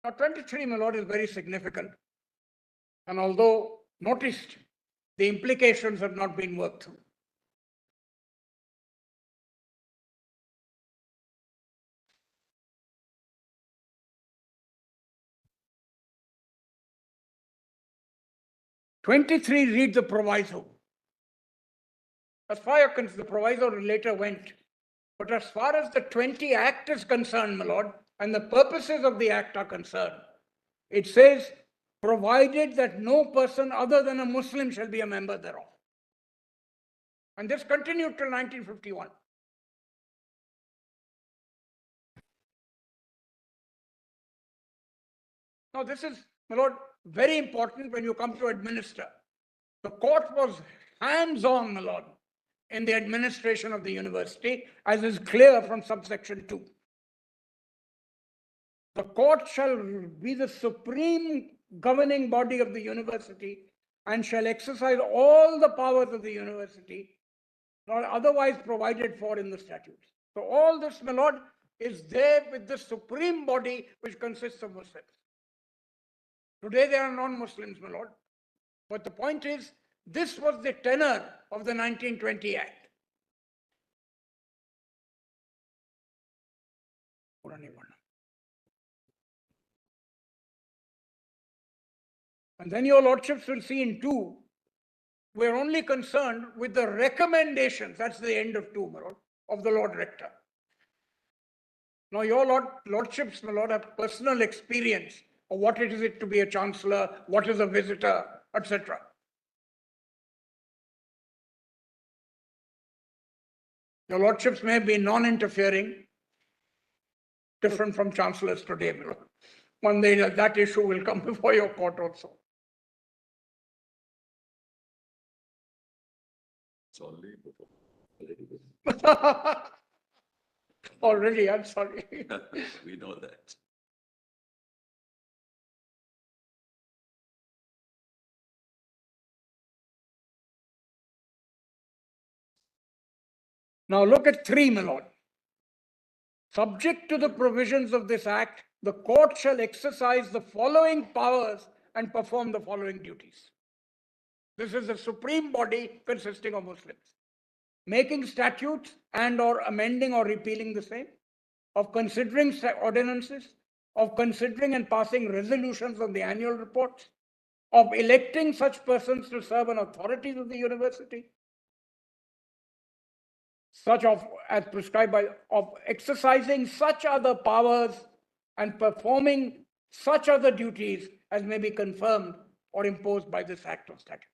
Now, 23, my lord, is very significant. And although noticed, the implications have not been worked through. Read the proviso. As far as the proviso later went, but as far as the 20 Act is concerned, my lord, and the purposes of the Act are concerned, it says, provided that no person other than a Muslim shall be a member thereof. And this continued till 1951. Now, this is, my lord, very important when you come to administer. The court was hands-on, my lord. in the administration of the university, as is clear from subsection 2. The court shall be the supreme governing body of the university and shall exercise all the powers of the university not otherwise provided for in the statutes. So all this, my lord, is there with the supreme body which consists of Muslims. Today they are non-Muslims, my lord. But the point is, this was the tenor of the 1920 Act. And then your lordships will see in 2, we're only concerned with the recommendations, that's the end of 2, my lord, of the Lord Rector. Now your lordships, my lord, have personal experience of what it is to be a chancellor, what is a visitor, etc. Your lordships may be non-interfering, different from chancellors today, my lord. One day that issue will come before your court also. It's only Already, I'm sorry. we know that. Now look at 3, my lord. Subject to the provisions of this act, the court shall exercise the following powers and perform the following duties. This is a supreme body consisting of Muslims. Making statutes and or amending or repealing the same, of considering ordinances, of considering and passing resolutions on the annual reports, of electing such persons to serve on authorities of the university, such of, as prescribed by, of exercising such other powers and performing such other duties as may be confirmed or imposed by this act or statutes.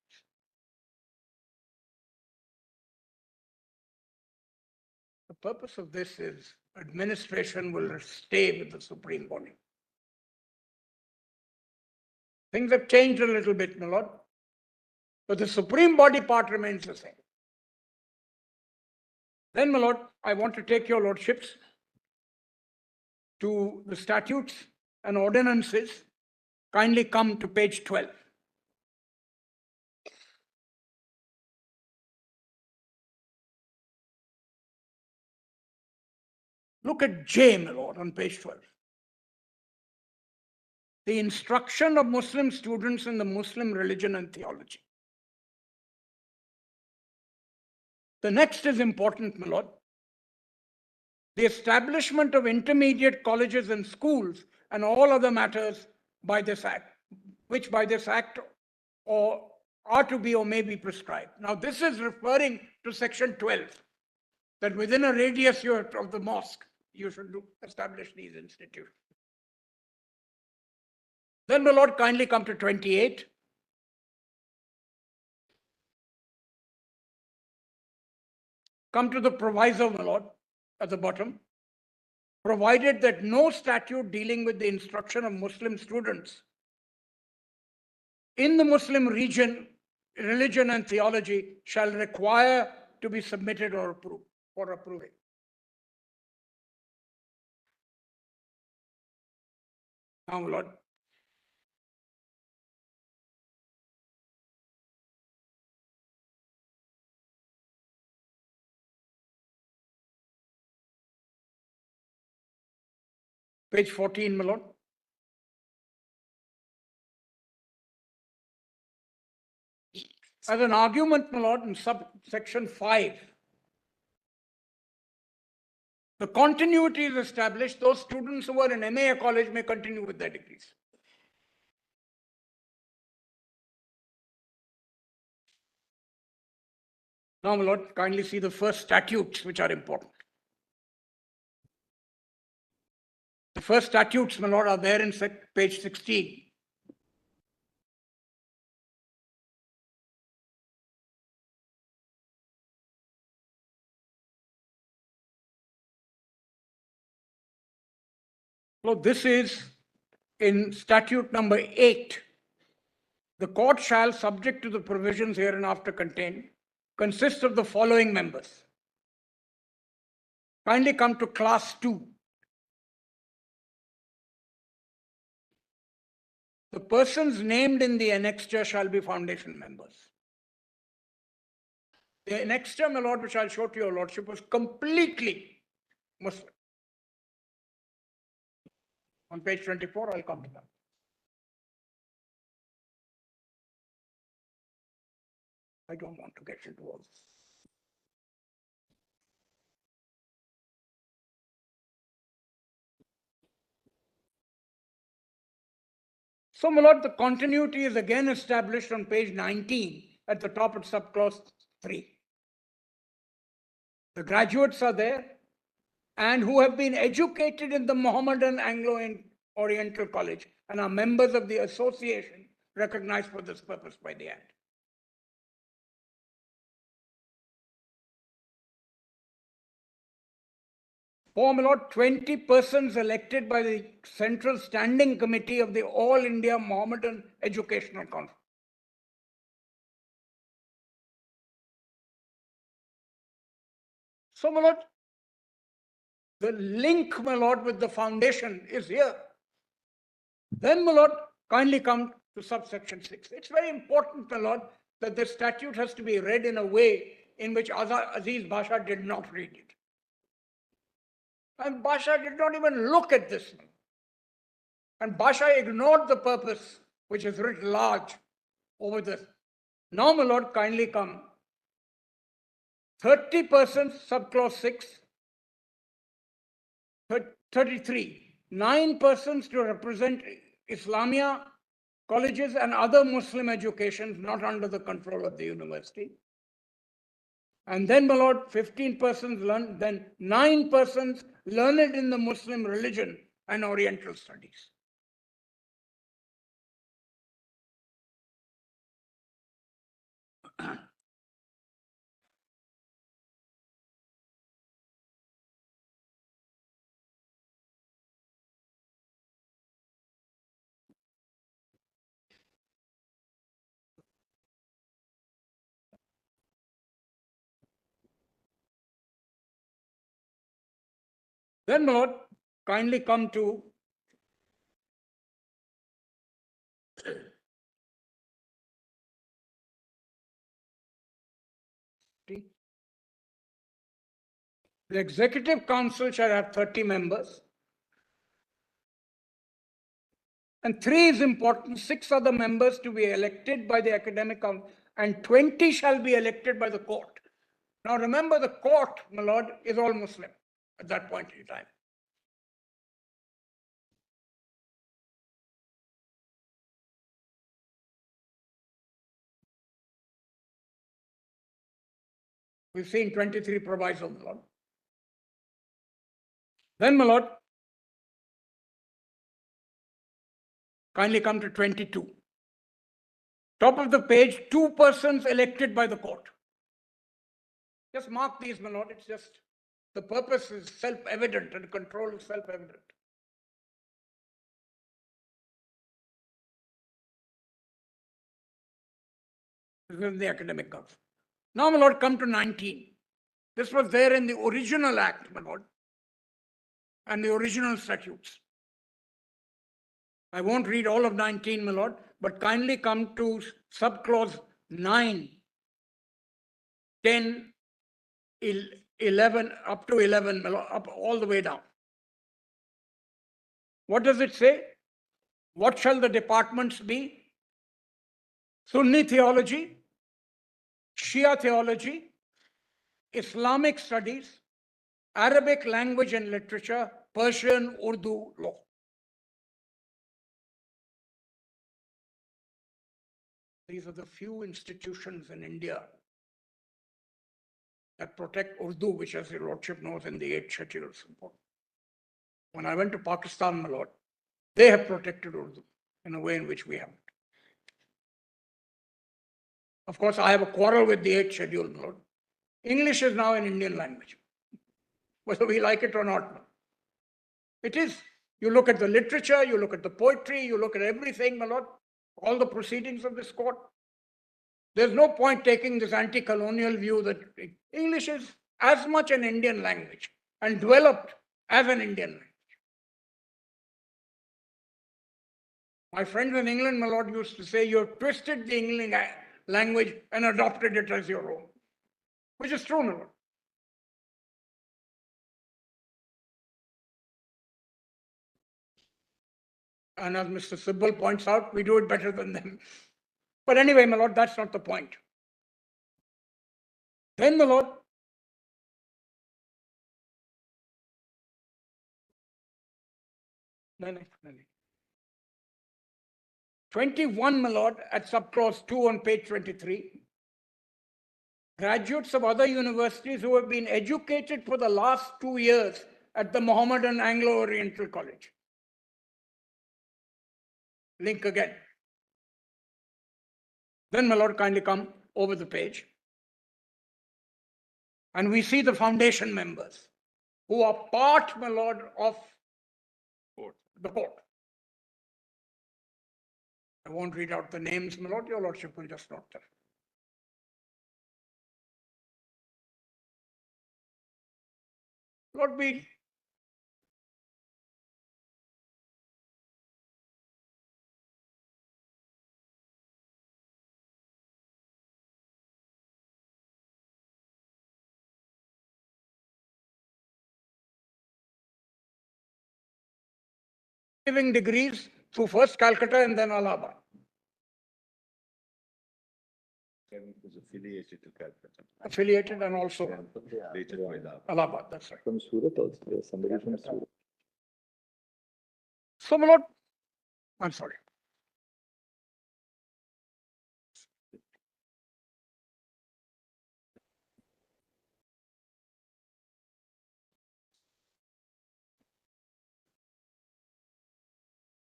The purpose of this is administration will stay with the supreme body. Things have changed a little bit, my lord, but the supreme body part remains the same. Then, my lord, I want to take your lordships to the statutes and ordinances. Kindly come to page 12. Look at J, my lord, on page 12. The instruction of Muslim students in the Muslim religion and theology. The next is important, my lord. The establishment of intermediate colleges and schools and all other matters by this act, which by this act or are to be or may be prescribed. Now this is referring to section 12, that within a radius of the mosque, you should establish these institutions. Then, my lord, kindly come to 28. Come to the proviso, my lord, at the bottom. Provided that no statute dealing with the instruction of Muslim students in the Muslim religion and theology shall require to be submitted or approved for approving. Now, my lord. Page 14, my lord. As an argument, my lord, in subsection 5, the continuity is established. Those students who are in MA college may continue with their degrees. Now, my lord, kindly see the first statutes which are important. The first statutes, my lord, are there in page 16. So this is in statute number 8. The court shall, subject to the provisions hereinafter contained, consists of the following members. Kindly come to class 2. The persons named in the annexure shall be foundation members. The annexure, my lord, which I'll show to your lordship, was completely Muslim. On page 24, I'll come to that. I don't want to get into all this. So, my lord, the continuity is again established on page 19 at the top of subclause 3. The graduates are there and who have been educated in the Mohammedan Anglo-Oriental College and are members of the association recognized for this purpose by the Act. For, my lord, 20 persons elected by the Central Standing Committee of the All India Mohammedan Educational Conference. So, my lord, the link, my lord, with the foundation is here. Then, my lord, kindly come to subsection 6. It's very important, my lord, that the statute has to be read in a way in which Aziz Basha did not read it. And Basha did not even look at this. And Basha ignored the purpose, which is writ large over this. Now, my lord, kindly come. 30 persons, subclause 6. 33. 9 persons to represent Islamia colleges and other Muslim educations not under the control of the university. And then, my lord, 15 persons learned, then 9 persons learned in the Muslim religion and Oriental studies. Then, my lord, kindly come to the Executive Council shall have 30 members. And 3 is important, 6 are the members to be elected by the Academic Council and 20 shall be elected by the court. Now remember, the court, my lord, is all Muslim at that point in time. We've seen 23 provisos, my lord. Then, my lord, kindly come to 22. Top of the page, 2 persons elected by the court. Just mark these, my lord. It's just, the purpose is self-evident and control is self-evident. This is the Academic Council. Now, my lord, come to 19. This was there in the original act, my lord, and the original statutes. I won't read all of 19, my lord, but kindly come to subclause 9, 10, 11, up to 11, my lord, up all the way down. What does it say? What shall the departments be? Sunni theology, Shia theology, Islamic studies, Arabic language and literature, Persian, Urdu, law. These are the few institutions in India that protect Urdu, which, as your lordship knows, in the 8th schedule is important. When I went to Pakistan, my lord, they have protected Urdu in a way in which we haven't. Of course, I have a quarrel with the 8th schedule, my lord. English is now an Indian language, whether we like it or not. It is. You look at the literature, you look at the poetry, you look at everything, my lord, all the proceedings of this court. There's no point taking this anti-colonial view that English is as much an Indian language and developed as an Indian language. My friends in England, my lord, used to say, you've twisted the English language and adopted it as your own, which is true, my lord. And as Mr. Sibbal points out, we do it better than them. But anyway, my lord, that's not the point. Then, my lord, no. 21, my lord, at subclause 2 on page 23. Graduates of other universities who have been educated for the last 2 years at the Mohammedan Anglo-Oriental College. Link again. Then, my lord, kindly come over the page. And we see the foundation members who are part, my lord, of the court. I won't read out the names, my lord, your lordship will just note them. Lord, we giving degrees through first Calcutta and then Allahabad. Is affiliated to Calcutta. Affiliated and also Later to Allahabad. Allahabad, that's right. From Surat also, there's somebody from Surat. So, my lord, I'm sorry.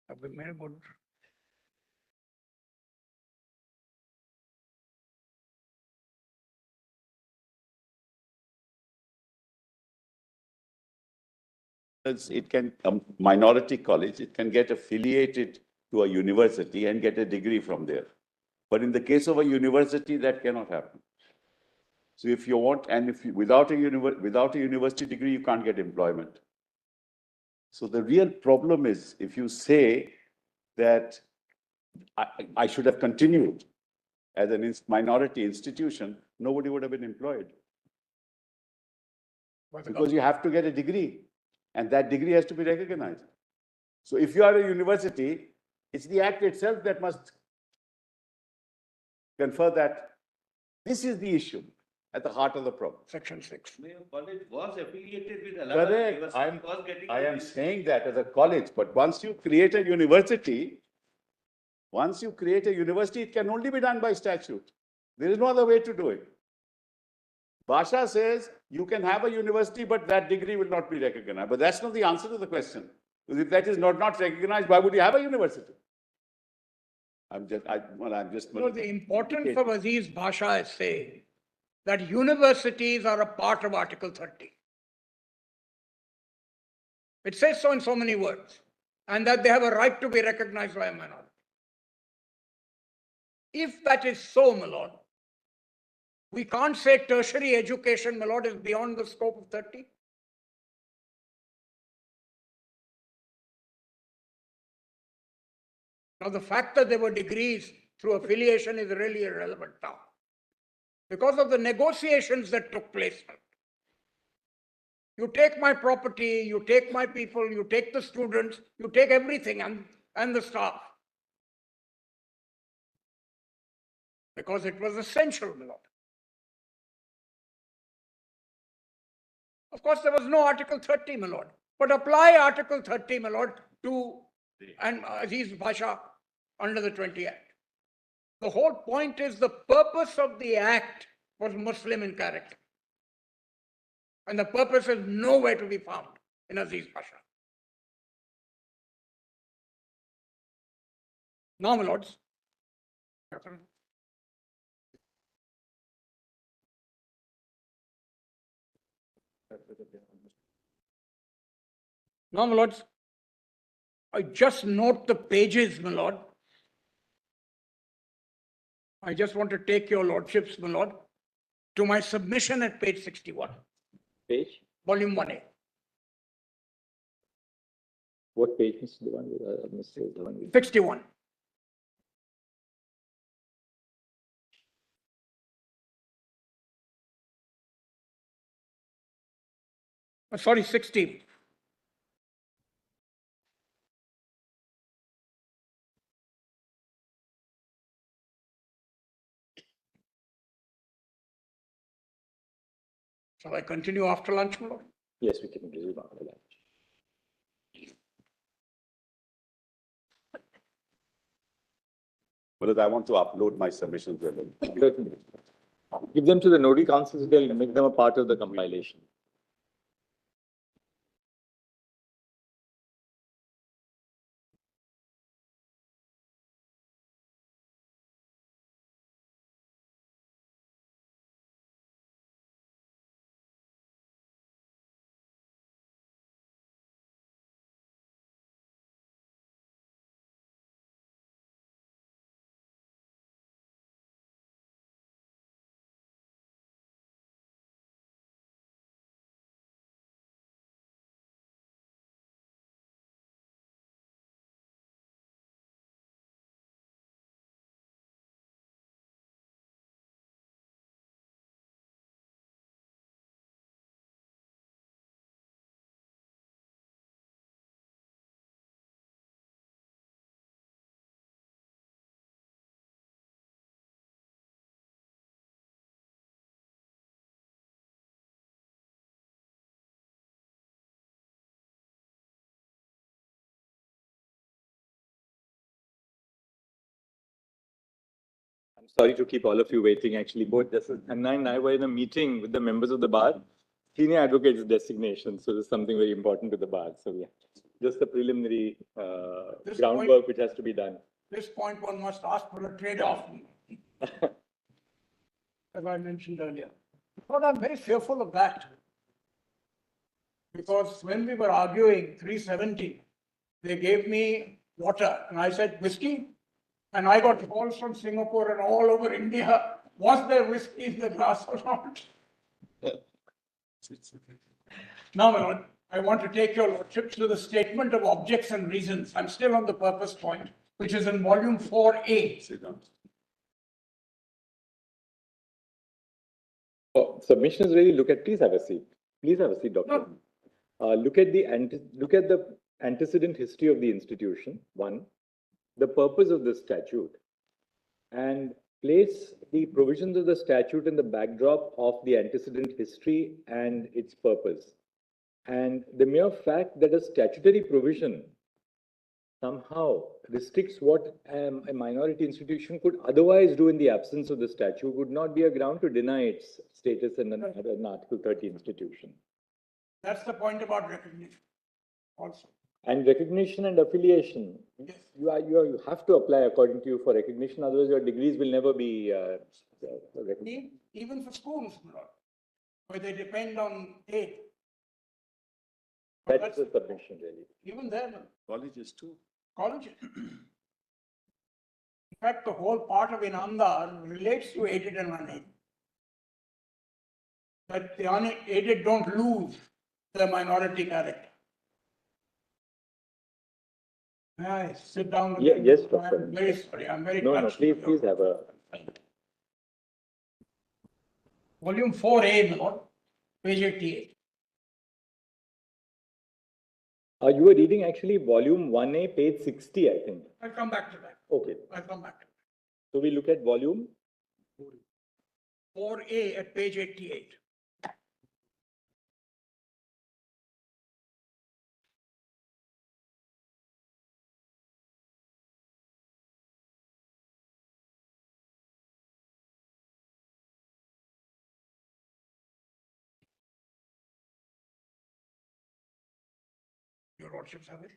Have we made a good? It can, a minority college, it can get affiliated to a university and get a degree from there. But in the case of a university, that cannot happen. So if you want, and if you, without a university degree, you can't get employment. So the real problem is, if you say that I should have continued as a minority institution, nobody would have been employed. Because you have to get a degree, and that degree has to be recognized. So if you are a university, it's the act itself that must confer that. This is the issue at the heart of the problem. Section 6. Mayor College was affiliated with Allahabad Correct. University, was getting I a am degree. saying that as a college, but once you create a university, it can only be done by statute. There is no other way to do it. Basha says you can have a university, but that degree will not be recognized. But that's not the answer to the question. Because if that is not recognized, why would you have a university? I'm just. No, the importance of Aziz Basha is saying that universities are a part of Article 30. It says so in so many words, and that they have a right to be recognized by a minority. If that is so, my lord, we can't say tertiary education, my lord, is beyond the scope of 30. Now, the fact that there were degrees through affiliation is really irrelevant now, because of the negotiations that took place. You take my property, you take my people, you take the students, you take everything and the staff. Because it was essential, my lord. Of course, there was no Article 30, my lord. But apply Article 30, my lord, to Aziz Basha under the 20 Act. The whole point is the purpose of the Act was Muslim in character. And the purpose is nowhere to be found in Aziz Basha. Now, my lords. Now, my lords, I just note the pages, my lord, I just want to take your lordships, my lord, to my submission at page 61, Page? volume 1A. What page, Mr. Devan? Mr. Devan? 61. Sorry, 16. Shall I continue after lunch, my lord? Yes, we can resume after that. Because I want to upload my submissions. Certainly. Give them to the notary councils, they'll make them a part of the compilation. I'm sorry to keep all of you waiting. Actually, both Justice Khanna and I were in a meeting with the members of the bar, senior advocates designation. So there's something very important to the bar. So yeah, just the preliminary groundwork which has to be done. This point one must ask for a trade-off, as I mentioned earlier. But I'm very fearful of that. Because when we were arguing 370, they gave me water and I said, whiskey? And I got calls from Singapore and all over India. Was there whiskey in the glass or not? Now, my lord, I want to take your lordships to the statement of objects and reasons. I'm still on the purpose point, which is in volume 4A. Oh, submissions really look at, please have a seat. Please have a seat, doctor. Look at the antecedent history of the institution, one, the purpose of the statute, and place the provisions of the statute in the backdrop of the antecedent history and its purpose. And the mere fact that a statutory provision somehow restricts what a minority institution could otherwise do in the absence of the statute would not be a ground to deny its status in an Article 30 institution. That's the point about recognition also. And recognition and affiliation, Yes. you have to apply according to you for recognition, otherwise your degrees will never be recognized. Even for schools, my lord, where they depend on aid. That's the submission, really. Even there, my lord. Colleges too. Colleges. In fact, the whole part of Inandar relates to aided and unaided. That the unaided don't lose their minority character. May I sit down? Yeah, yes, Doctor. I'm very sorry. I'm very No, touched. please have a. Volume 4A, my lord, page 88. You were reading actually volume 1A, page 60, I think. I'll come back to that. Okay. I'll come back to that. So we look at volume 4A at page 88. Your lordships have it.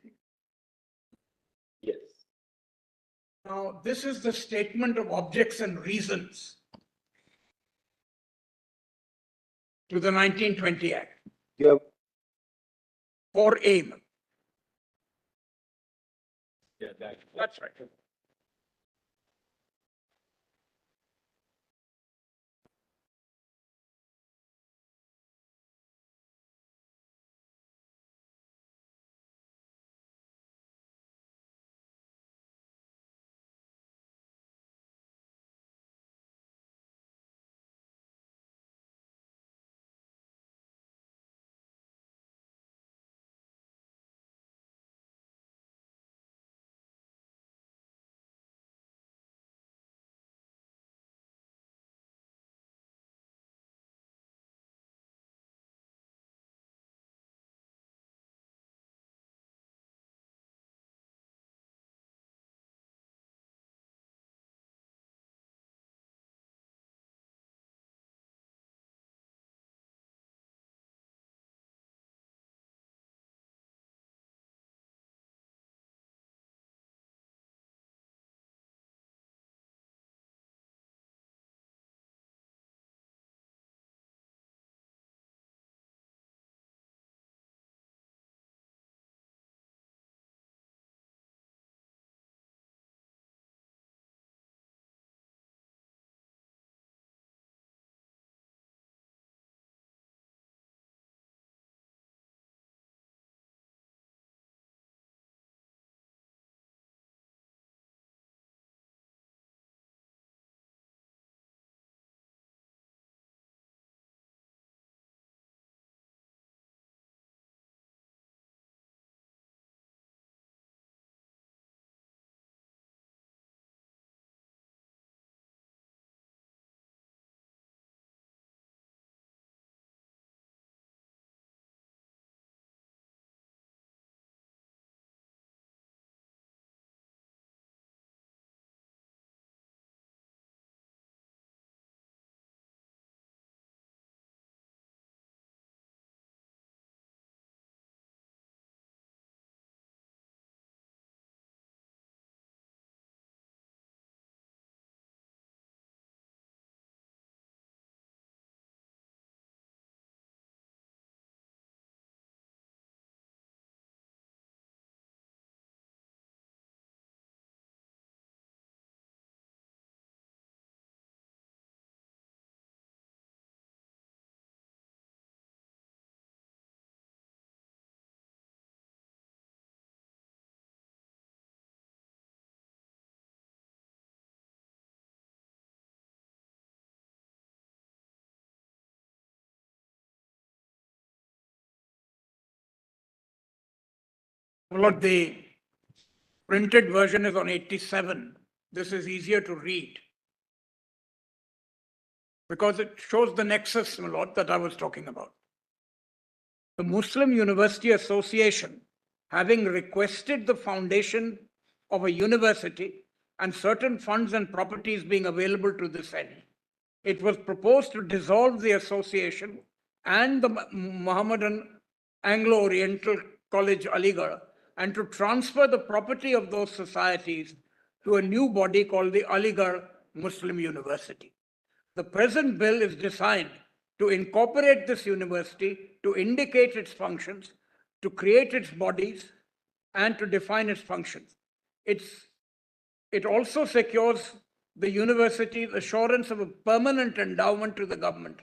Yes. Now, this is the statement of objects and reasons to the 1920 Act. Yeah. For aim. Yeah, That's right. Lord, the printed version is on 87. This is easier to read because it shows the nexus, my Lord, that I was talking about. The Muslim University Association, having requested the foundation of a university and certain funds and properties being available to this end, it was proposed to dissolve the association and the Mohammedan Anglo-Oriental College, Aligarh, and to transfer the property of those societies to a new body called the Aligarh Muslim University. The present bill is designed to incorporate this university, to indicate its functions, to create its bodies, and to define its functions. It also secures the university's assurance of a permanent endowment to the government.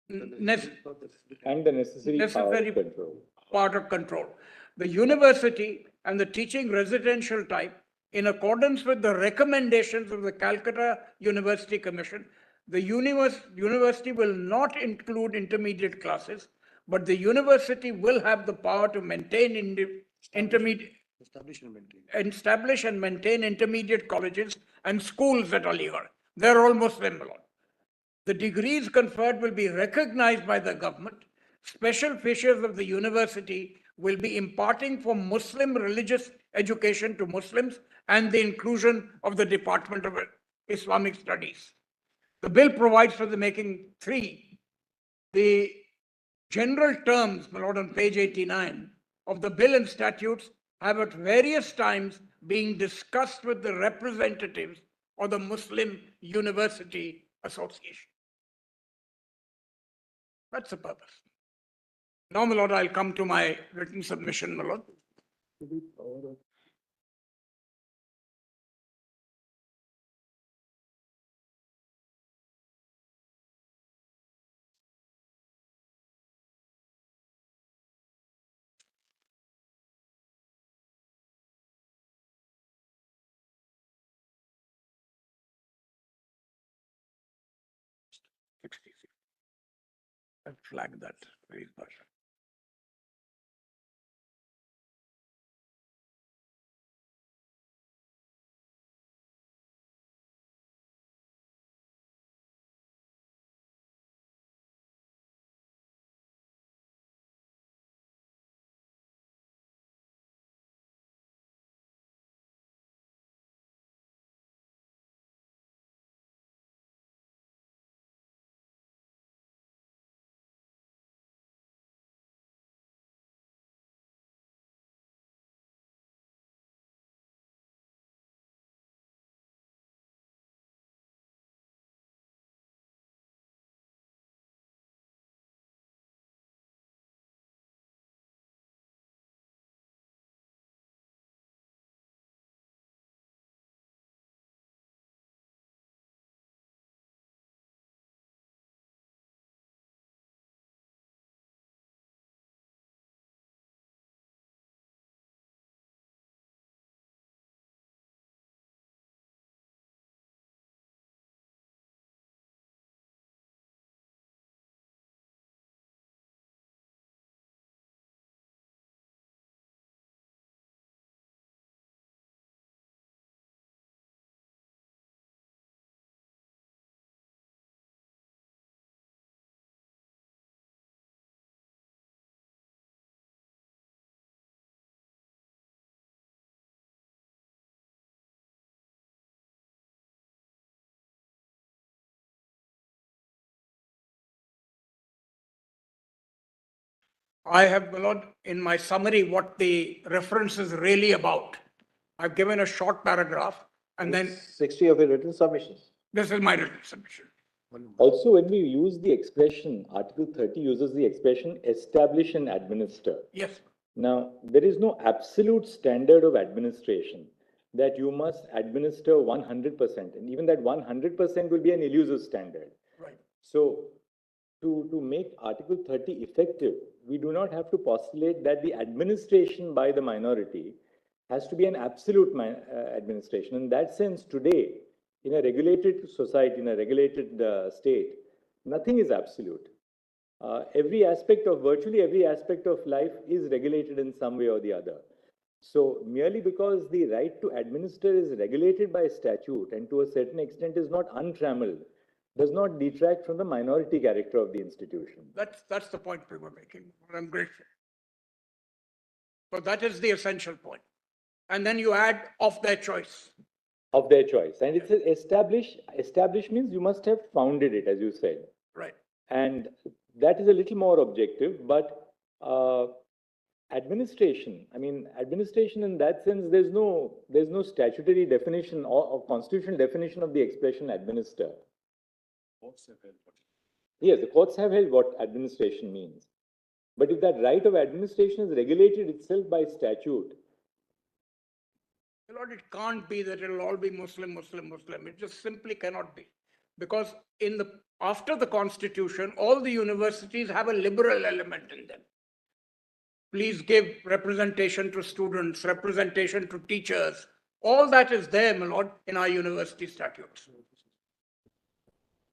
And the necessary Part of control. The university and the teaching residential type, in accordance with the recommendations of the Calcutta University Commission, the university will not include intermediate classes, but the university will have the power to maintain establish and maintain intermediate colleges and schools at Aligarh. They're all Muslim. The degrees conferred will be recognized by the government. Special features of the university will be imparting for Muslim religious education to Muslims and the inclusion of the Department of Islamic Studies. The bill provides for the making three. The general terms, my Lord, on page 89 of the bill and statutes have at various times been discussed with the representatives of the Muslim University Association. That's the purpose. Now, my Lord, I'll come to my written submission, my Lord. I'll flag that very much. I have, my Lord, in my summary, what the reference is really about. I've given a short paragraph and then 60 of your written submissions. this is my written submission. Also, when we use the expression, Article 30 uses the expression establish and administer. Yes. Now, there is no absolute standard of administration that you must administer 100%, and even that 100% will be an elusive standard. Right. So, to make Article 30 effective, we do not have to postulate that the administration by the minority has to be an absolute administration. In that sense, today, in a regulated society, in a regulated state, nothing is absolute. virtually every aspect of life is regulated in some way or the other. So merely because the right to administer is regulated by statute and to a certain extent is not untrammeled, does not detract from the minority character of the institution. That's the point we were making. I'm grateful. So that is the essential point. And then you add of their choice. Of their choice. And it's established means you must have founded it, as you said. Right. And that is a little more objective, but administration in that sense, there's no statutory definition or constitutional definition of the expression administer. Yes, the courts have held what administration means. But if that right of administration is regulated itself by statute, Lord, it can't be that it'll all be Muslim, Muslim, Muslim. It just simply cannot be. Because after the Constitution, all the universities have a liberal element in them. Please give representation to students, representation to teachers. All that is there, my lord, in our university statutes.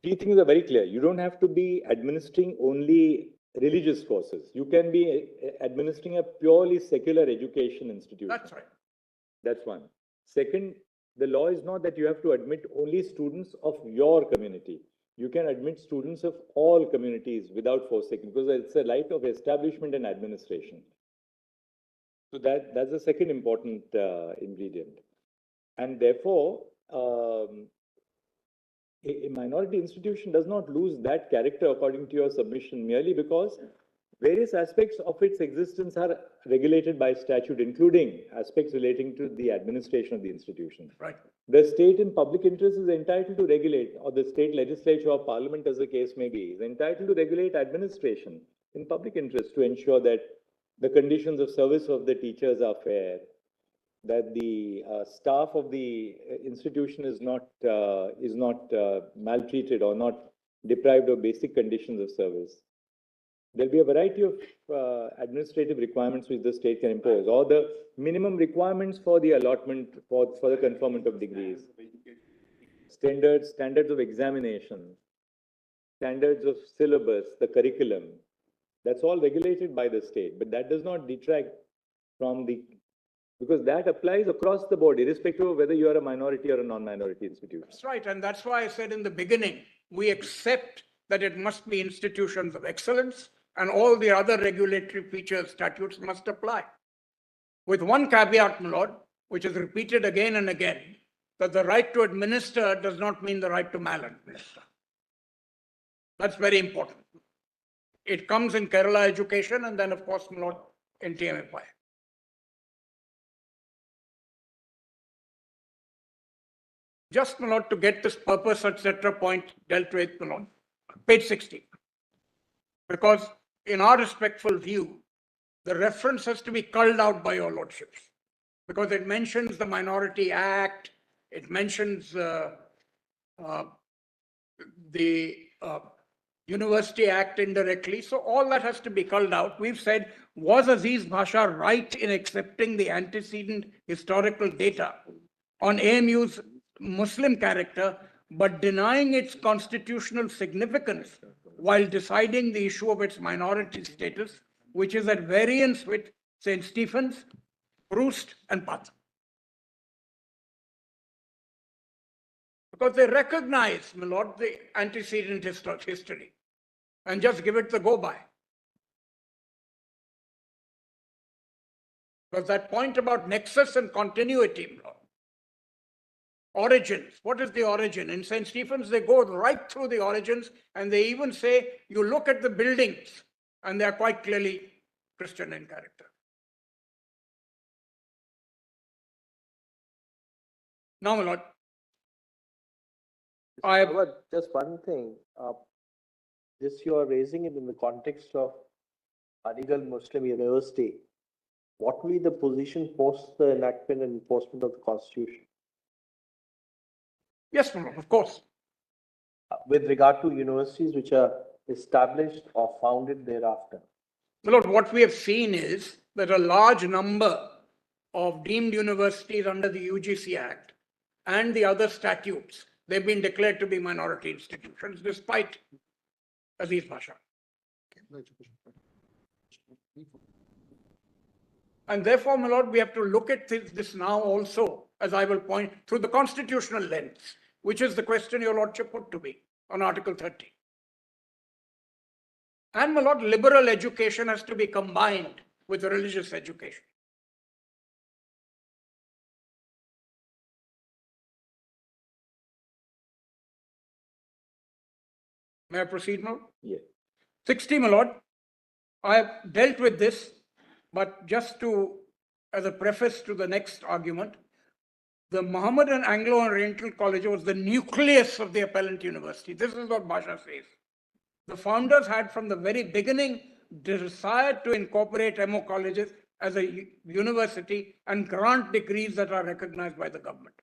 three things are very clear. You don't have to be administering only religious courses. You can be administering a purely secular education institution. That's right. That's one. Second, the law is not that you have to admit only students of your community. You can admit students of all communities without forsaking, because it's a right of establishment and administration. So that's the second important ingredient. And therefore, a minority institution does not lose that character according to your submission merely because various aspects of its existence are regulated by statute, including aspects relating to the administration of the institution. Right. The state in public interest is entitled to regulate, or the state legislature or parliament, as the case may be, is entitled to regulate administration in public interest to ensure that the conditions of service of the teachers are fair, that the staff of the institution is not maltreated or not deprived of basic conditions of service. There'll be a variety of administrative requirements which the state can impose, or the minimum requirements for the allotment, for the conferment of degrees, standards of examination, standards of syllabus, the curriculum. That's all regulated by the state, but that does not detract from because that applies across the board, irrespective of whether you are a minority or a non-minority institution. That's right. And that's why I said in the beginning, we accept that it must be institutions of excellence and all the other regulatory features, statutes must apply. With one caveat, my lord, which is repeated again and again, that the right to administer does not mean the right to maladminister. That's very important. It comes in Kerala education and then, of course, my lord, in TMFI. Just, my lord, to get this purpose, etc. point dealt with, my lord, page 60. Because in our respectful view, the reference has to be culled out by your lordships. Because it mentions the Minority Act, it mentions the University Act indirectly. So all that has to be culled out. We've said, was Aziz Bhasha right in accepting the antecedent historical data on AMU's Muslim character, but denying its constitutional significance while deciding the issue of its minority status, which is at variance with St. Stephen's, Proust, and Path. Because they recognize, my lord, the antecedent history and just give it the go-by. Because that point about nexus and continuity, my lord, origins. What is the origin? In St. Stephen's, they go right through the origins and they even say, you look at the buildings and they are quite clearly Christian in character. Now, my lord, just one thing. This you are raising it in the context of Aligarh Muslim University. What will be the position post the enactment and enforcement of the Constitution? yes, my lord, of course. With regard to universities which are established or founded thereafter. My lord, what we have seen is that a large number of deemed universities under the UGC Act and the other statutes, they've been declared to be minority institutions despite Aziz Bhasha. And therefore, my lord, we have to look at this now also, as I will point, through the constitutional lens, which is the question your lordship put to me on Article 30. And my lord, liberal education has to be combined with religious education. May I proceed now? Yes. 60, my lord. I have dealt with this, but just to, as a preface to the next argument, the Mohammedan Anglo-Oriental College was the nucleus of the appellant university. This is what Basha says. The founders had from the very beginning desired to incorporate MO colleges as a university and grant degrees that are recognized by the government.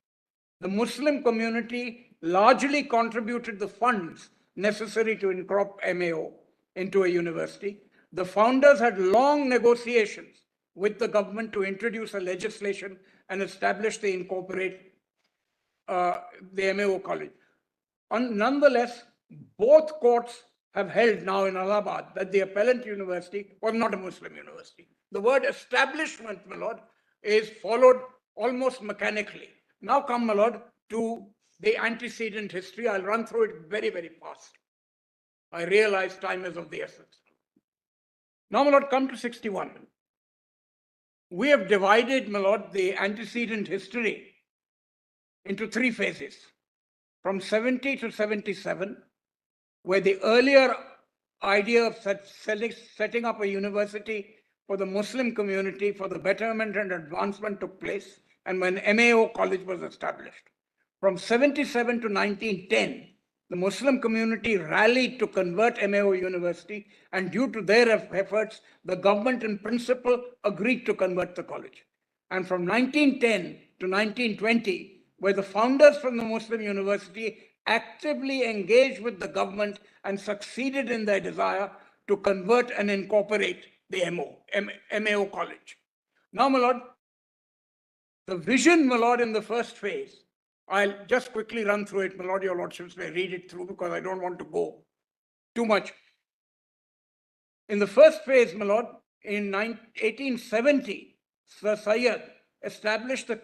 The Muslim community largely contributed the funds necessary to incorporate MAO into a university. The founders had long negotiations with the government to introduce a legislation and establish the MAO college. Nonetheless, both courts have held now in Allahabad that the appellant university was not a Muslim university. The word establishment, my lord, is followed almost mechanically. Now come, my lord, to the antecedent history. I'll run through it very, very fast. I realize time is of the essence. Now, my lord, come to 61. We have divided, my lord, the antecedent history into three phases. From 70 to 77, where the earlier idea of setting up a university for the Muslim community for the betterment and advancement took place, and when MAO college was established. From 77 to 1910, the Muslim community rallied to convert MAO university, and due to their efforts, the government in principle agreed to convert the college. And from 1910 to 1920, where the founders from the Muslim university actively engaged with the government and succeeded in their desire to convert and incorporate the MAO college. Now, my lord, the vision, my lord, in the first phase, I'll just quickly run through it, my lord, your lordships may read it through because I don't want to go too much. In the first phase, my lord, in 1870, Sir Syed established the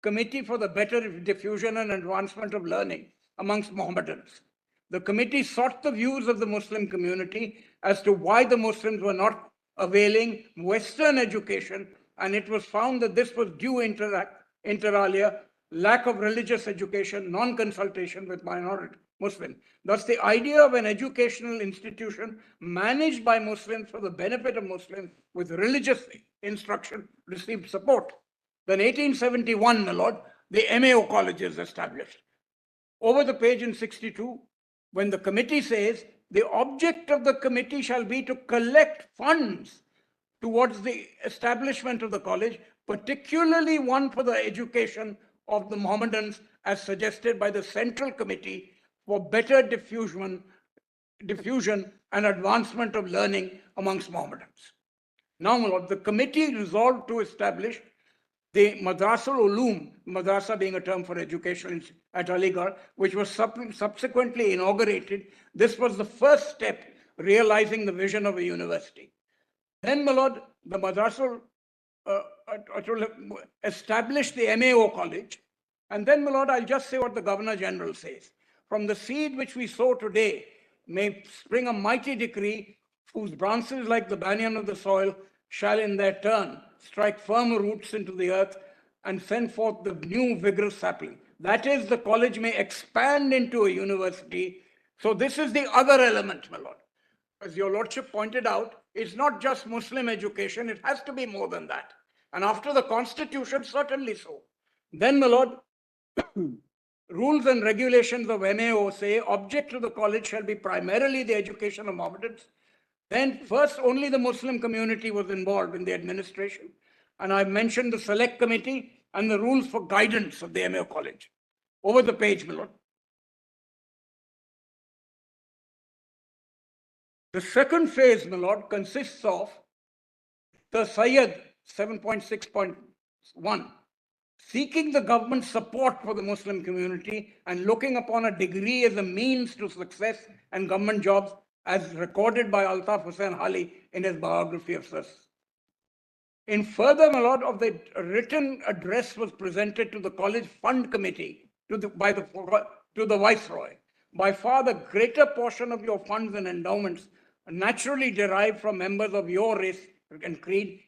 Committee for the Better Diffusion and Advancement of Learning amongst Mohammedans. The committee sought the views of the Muslim community as to why the Muslims were not availing Western education, and it was found that this was due inter alia lack of religious education, non-consultation with minority Muslims. Thus, the idea of an educational institution managed by Muslims for the benefit of Muslims with religious instruction received support. Then 1871, my lord, the MAO college is established. Over the page in 62, when the committee says, the object of the committee shall be to collect funds towards the establishment of the college, particularly one for the education of the Mohammedans as suggested by the Central Committee for Better Diffusion and Advancement of Learning amongst Mohammedans. Now, my lord, the committee resolved to establish the Madrasa Ulum, madrasa being a term for education at Aligarh, which was subsequently inaugurated. This was the first step realizing the vision of a university. Then, my lord, the Madrasa established the MAO college. And then, my lord, I'll just say what the Governor General says. From the seed which we sow today may spring a mighty decree whose branches like the banyan of the soil shall in their turn strike firm roots into the earth and send forth the new vigorous sapling. That is, the college may expand into a university. So this is the other element, my lord. As your lordship pointed out, it's not just Muslim education, it has to be more than that. And after the constitution, certainly so. Then, my lord, rules and regulations of MAO say object to the college shall be primarily the education of Mohammedans. Then first only the Muslim community was involved in the administration. And I've mentioned the select committee and the rules for guidance of the MAO college. Over the page, my lord. The second phase, my lord, consists of the Sayyid 7.6.1, seeking the government support for the Muslim community and looking upon a degree as a means to success and government jobs as recorded by Altaf Hussain Hali in his biography of Sir. In further, my lord, of the written address was presented to the college fund committee to the viceroy. By far the greater portion of your funds and endowments naturally derived from members of your race and creed.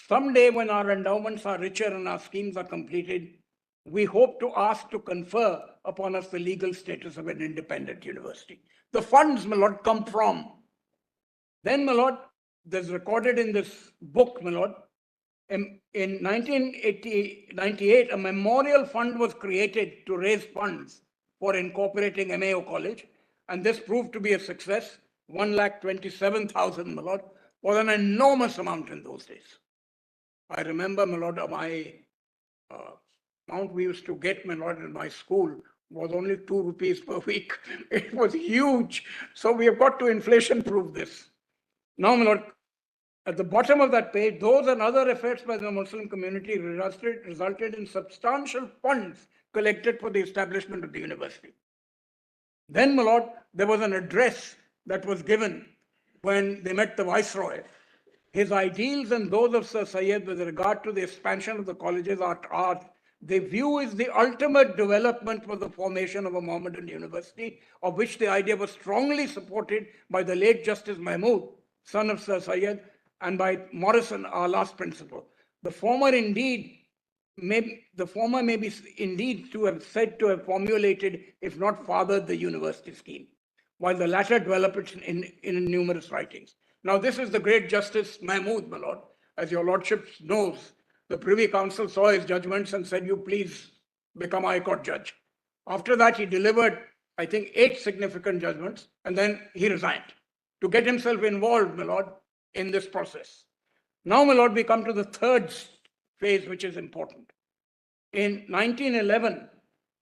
Someday when our endowments are richer and our schemes are completed, we hope to ask to confer upon us the legal status of an independent university. The funds, my lord, come from. Then, my lord, there's recorded in this book, my lord, in 1998, a memorial fund was created to raise funds for incorporating MAO College, and this proved to be a success. 1,27,000, my lord, was an enormous amount in those days. I remember, my lord, my amount we used to get, my lord, in my school was only 2 rupees per week. It was huge. So we have got to inflation-proof this. Now, my lord, at the bottom of that page, those and other efforts by the Muslim community resulted in substantial funds collected for the establishment of the university. Then, my lord, there was an address that was given when they met the viceroy. His ideals and those of Sir Syed with regard to the expansion of the colleges are the view is the ultimate development for the formation of a Mohammedan university, of which the idea was strongly supported by the late Justice Mahmood, son of Sir Syed, and by Morrison, our last principal. The former may be indeed to have said to have formulated, if not fathered, the university scheme, while the latter developed it in numerous writings. Now, this is the great Justice Mahmood, my lord. As your lordship knows, the Privy Council saw his judgments and said, you please become a High Court judge. After that, he delivered, I think, 8 significant judgments, and then he resigned to get himself involved, my lord, in this process. Now, my lord, we come to the third phase, which is important. In 1911,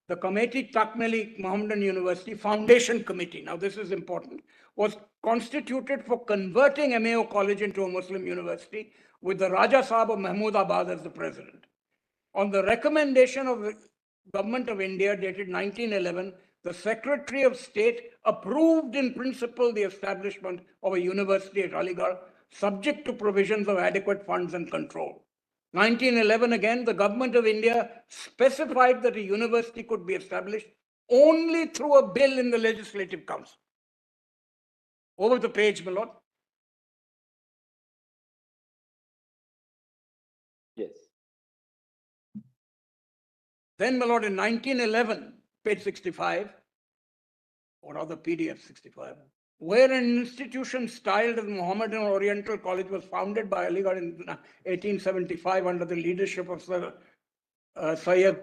the Committee Takmili Mohammedan University Foundation Committee, now this is important, was constituted for converting MAO College into a Muslim university with the Raja Sahib of Mahmudabad as the president. On the recommendation of the Government of India dated 1911, the Secretary of State approved in principle the establishment of a university at Aligarh, subject to provisions of adequate funds and control. 1911 again, the Government of India specified that a university could be established only through a bill in the Legislative Council. Over the page, my lord. Yes. Then, my lord, in 1911, page 65, or rather PDF 65, where an institution styled as Mohammedan Oriental College was founded by Aligarh in 1875 under the leadership of Sir Syed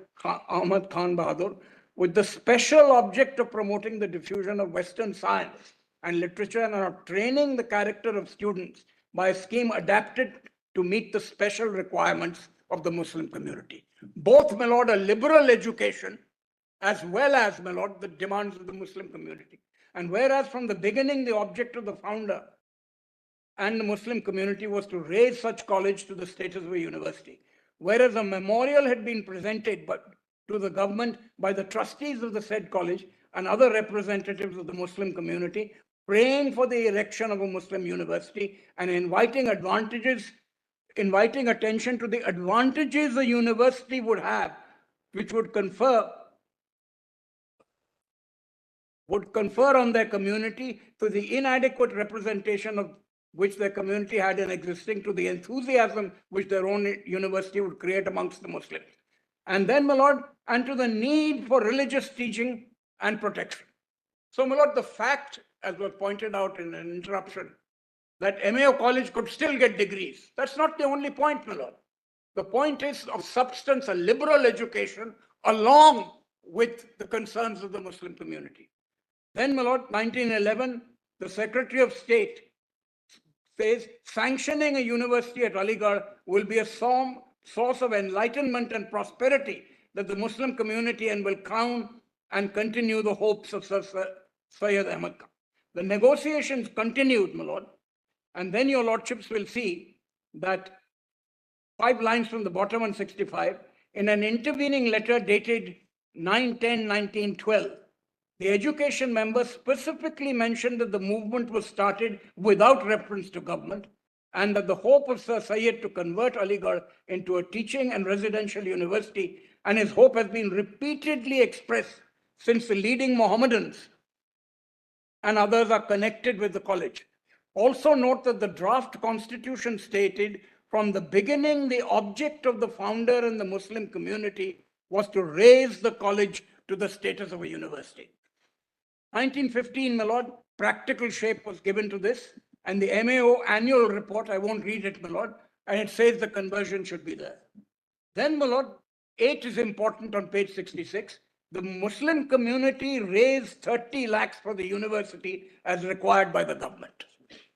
Ahmad Khan Bahadur, with the special object of promoting the diffusion of Western science and literature and of training the character of students by a scheme adapted to meet the special requirements of the Muslim community. Both, my lord, a liberal education as well as, my lord, the demands of the Muslim community. And whereas from the beginning, the object of the founder and the Muslim community was to raise such college to the status of a university, whereas a memorial had been presented to the government by the trustees of the said college and other representatives of the Muslim community, praying for the erection of a Muslim university and inviting attention to the advantages a university would have, which would confer on their community to the inadequate representation of which their community had in existing, to the enthusiasm which their own university would create amongst the Muslims. And then, my lord, and to the need for religious teaching and protection. So, my lord, the fact, as was pointed out in an interruption, that MAO College could still get degrees, that's not the only point, my lord. The point is of substance, a liberal education along with the concerns of the Muslim community. Then, my lord, 1911, the Secretary of State says sanctioning a university at Aligarh will be a source of enlightenment and prosperity that the Muslim community and will crown and continue the hopes of Sir Syed Ahmad Khan. The negotiations continued, my lord, and then your lordships will see that 5 lines from the bottom on 65, in an intervening letter dated 9/10/1912, The education members specifically mentioned that the movement was started without reference to government and that the hope of Sir Syed to convert Aligarh into a teaching and residential university, and his hope has been repeatedly expressed since the leading Mohammedans and others are connected with the college. Also note that the draft constitution stated from the beginning the object of the founder and the Muslim community was to raise the college to the status of a university. 1915, my lord, practical shape was given to this, and the MAO annual report, I won't read it, my lord, and it says the conversion should be there. Then, my lord, 8 is important on page 66. The Muslim community raised 30 lakhs for the university as required by the government.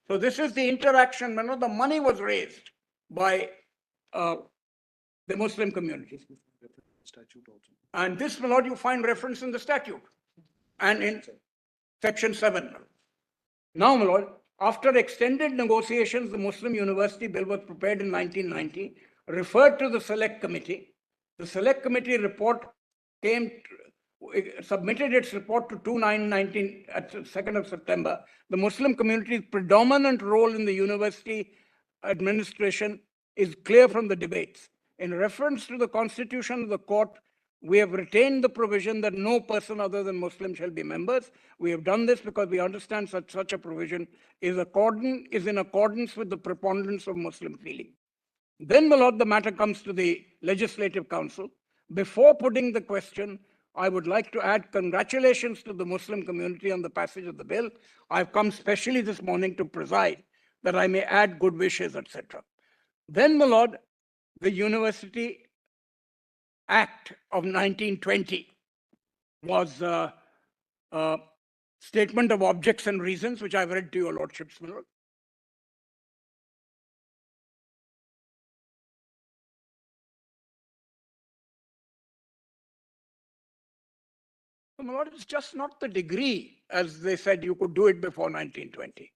So this is the interaction, my lord, the money was raised by the Muslim community. And this, my lord, you find reference in the statute and in section 7. Now, my lord, after extended negotiations, the Muslim University Bill was prepared in 1990, referred to the Select Committee. The Select Committee report submitted its report to 2/9/19 at 2nd of September. The Muslim community's predominant role in the university administration is clear from the debates. In reference to the constitution of the court, we have retained the provision that no person other than Muslim shall be members. We have done this because we understand such a provision is in accordance with the preponderance of Muslim feeling. Then, my lord, the matter comes to the Legislative Council. Before putting the question, I would like to add congratulations to the Muslim community on the passage of the bill. I've come specially this morning to preside that I may add good wishes, etc. Then, my lord, the University Act of 1920 was a statement of objects and reasons, which I've read to your lordships, my lord. So, my lord, it's just not the degree, as they said you could do it before 1920.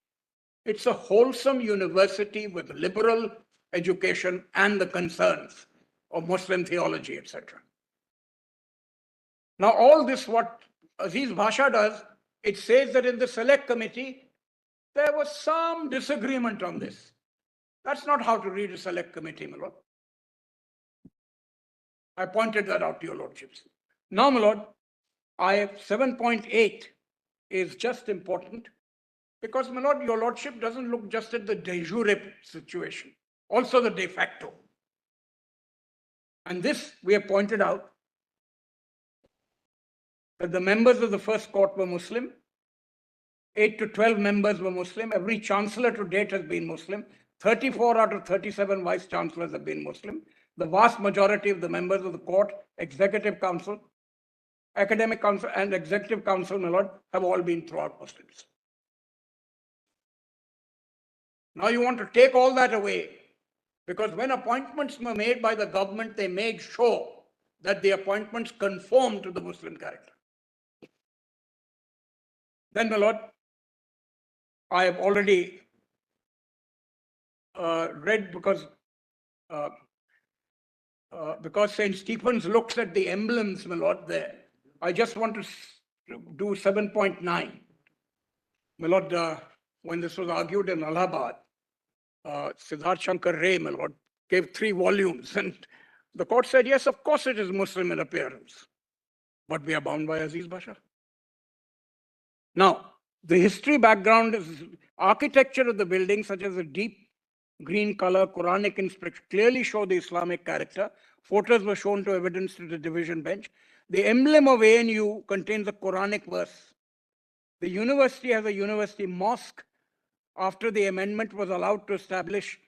It's a wholesome university with liberal education and the concerns of Muslim theology, etc. Now, all this, what Aziz Bhasha does, it says that in the Select Committee, there was some disagreement on this. That's not how to read a Select Committee, my lord. I pointed that out to your lordships. Now, my lord, 7.8 is just important because, my lord, your lordship doesn't look just at the de jure situation, also the de facto. And this, we have pointed out that the members of the first court were Muslim, 8 to 12 members were Muslim, every chancellor to date has been Muslim, 34 out of 37 vice chancellors have been Muslim. The vast majority of the members of the court, executive council, academic council and executive council, my lord, have all been throughout Muslims. Now you want to take all that away because when appointments were made by the government, they made sure that the appointments conform to the Muslim character. Then, my lord, I have already read because St. Stephen's looks at the emblems, my lord, there. I just want to do 7.9. My lord, when this was argued in Allahabad, Siddharth Shankar Ray, my lord, gave 3 volumes and the court said, yes, of course it is Muslim in appearance, but we are bound by Aziz Bhasha. Now, the history background is architecture of the building, such as a deep green color, Quranic inscription, clearly show the Islamic character. Photos were shown to evidence to the division bench. The emblem of ANU contains a Quranic verse. The university has a university mosque. After the amendment was allowed to establish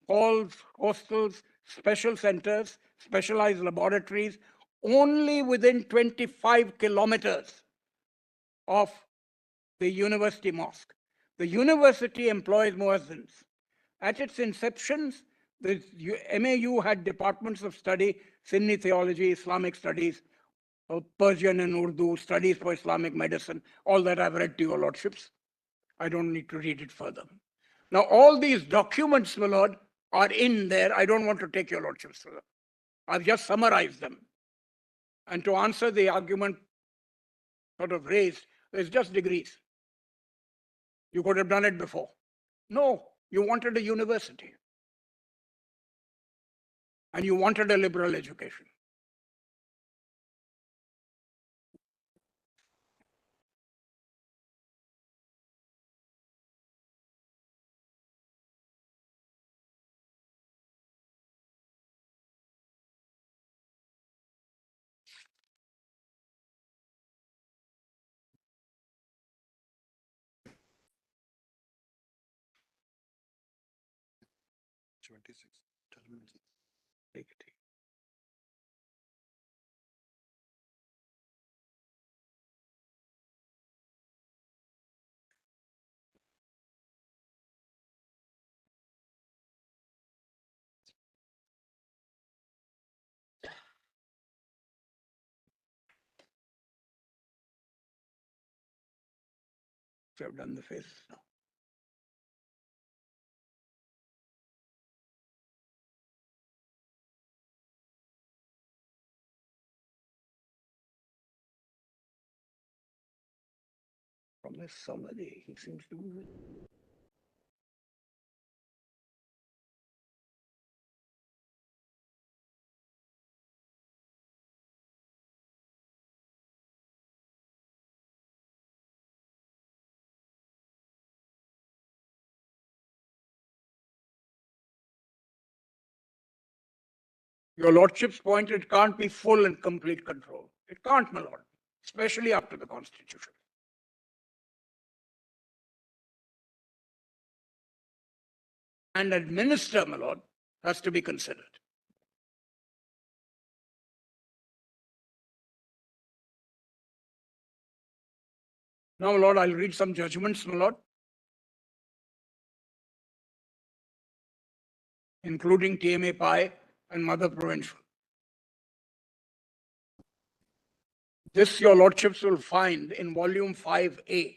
halls, hostels, special centers, specialized laboratories, only within 25 kilometers of the university mosque. The university employs muezzins. At its inception, the MAU had departments of study, Sunni theology, Islamic studies, Persian and Urdu, studies for Islamic medicine, all that I've read to your lordships. I don't need to read it further. Now, all these documents, my lord, are in there. I don't want to take your lordships through them. I've just summarized them. And to answer the argument sort of raised, it's just degrees. You could have done it before. No, you wanted a university. And you wanted a liberal education. Take it. So I've done the phases now. From this summary, he seems to be. Your Lordship's point, it can't be full and complete control. It can't, my Lord, especially after the Constitution. And administer, my Lord, has to be considered. Now, my Lord, I'll read some judgments, my Lord, including TMA Pi and Mother Provincial. This, your Lordships will find in volume 5A.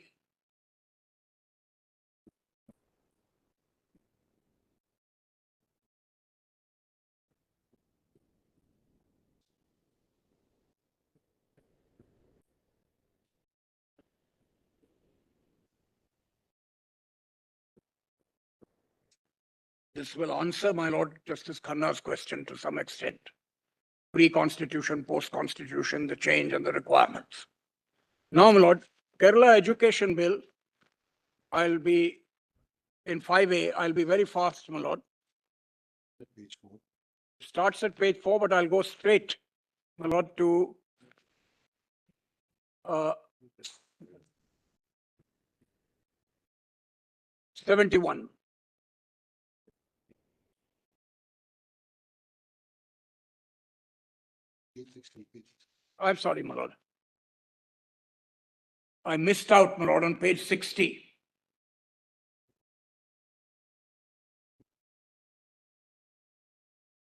This will answer, my Lord Justice Khanna's question to some extent. Pre-Constitution, post-Constitution, the change and the requirements. Now, my Lord, Kerala Education Bill, I'll be in 5A, I'll be very fast, my Lord. Starts at page 4, but I'll go straight, my Lord, to 71. I'm sorry, my Lord. I missed out, my Lord, on page 60.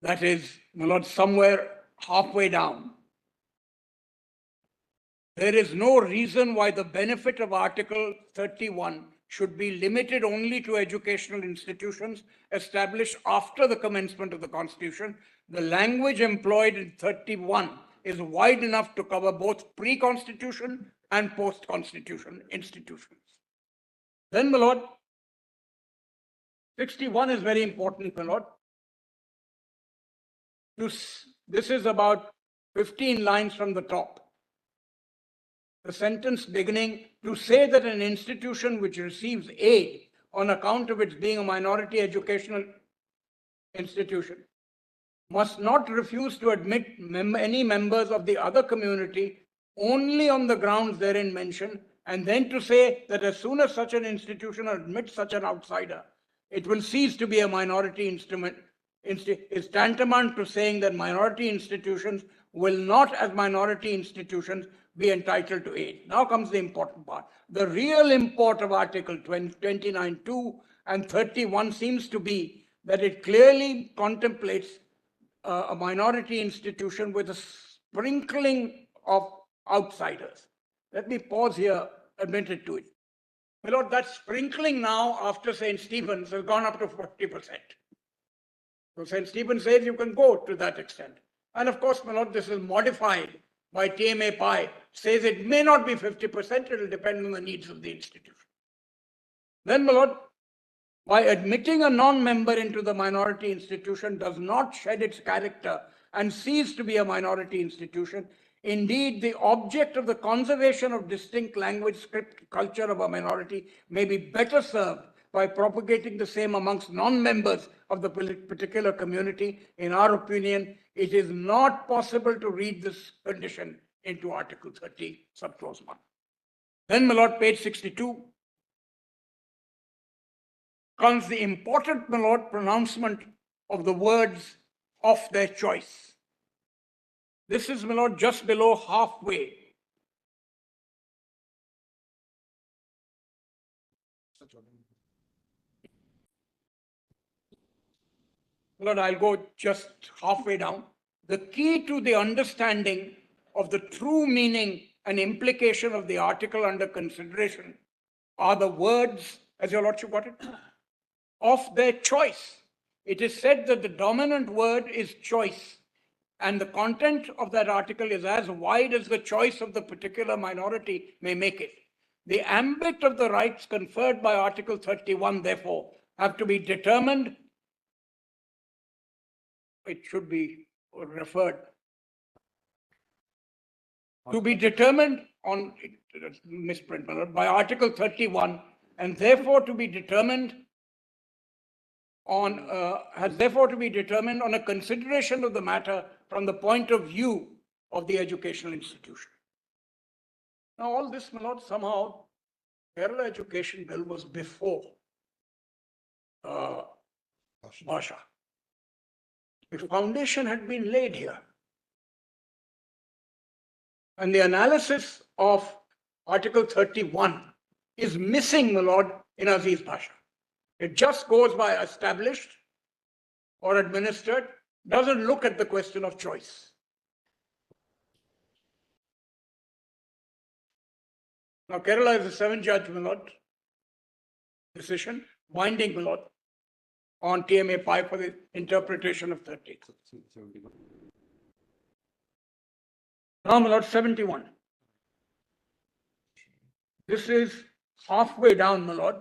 That is, my Lord, somewhere halfway down. There is no reason why the benefit of Article 31 should be limited only to educational institutions established after the commencement of the Constitution. The language employed in 31 is wide enough to cover both pre-Constitution and post-Constitution institutions. Then, my Lord, 61 is very important, my Lord. This is about 15 lines from the top. The sentence beginning, to say that an institution which receives aid on account of its being a minority educational institution must not refuse to admit any members of the other community only on the grounds therein mentioned, and then to say that as soon as such an institution admits such an outsider, it will cease to be a minority instrument, is tantamount to saying that minority institutions will not, as minority institutions, be entitled to aid. Now comes the important part. The real import of Article 29(2) and 31 seems to be that it clearly contemplates a minority institution with a sprinkling of outsiders. Let me pause here, admitted to it. My Lord, that sprinkling now after St. Stephen's has gone up to 40%. So St. Stephen says you can go to that extent. And of course, my Lord, this is modified by TMA Pi says it may not be 50%, it will depend on the needs of the institution. Then, my lord, by admitting a non-member into the minority institution does not shed its character and cease to be a minority institution. Indeed, the object of the conservation of distinct language, script, culture of a minority may be better served by propagating the same amongst non-members of the particular community. In our opinion, it is not possible to read this condition into Article 30, subclause 1. Then, my lord, page 62. Comes the important, my lord, pronouncement of the words of their choice. This is, my lord, just below halfway. Lord, I'll go just halfway down. The key to the understanding of the true meaning and implication of the article under consideration are the words, as your lordship got it, of their choice. It is said that the dominant word is choice, and the content of that article is as wide as the choice of the particular minority may make it. The ambit of the rights conferred by Article 31, therefore, have to be determined. It should be referred to be determined on misprint by Article 31, and therefore to be determined on has therefore to be determined on a consideration of the matter from the point of view of the educational institution. Now, all this, my lord, somehow Kerala Education Bill was before Bhasha. The foundation had been laid here. And the analysis of Article 31 is missing, my lord, in Aziz Bhasha. It just goes by established or administered, doesn't look at the question of choice. Now, Kerala is a 7-judge, my lord, decision, binding, my lord, on TMA Pi for the interpretation of 30. Now, my lord, 71. This is halfway down, my lord,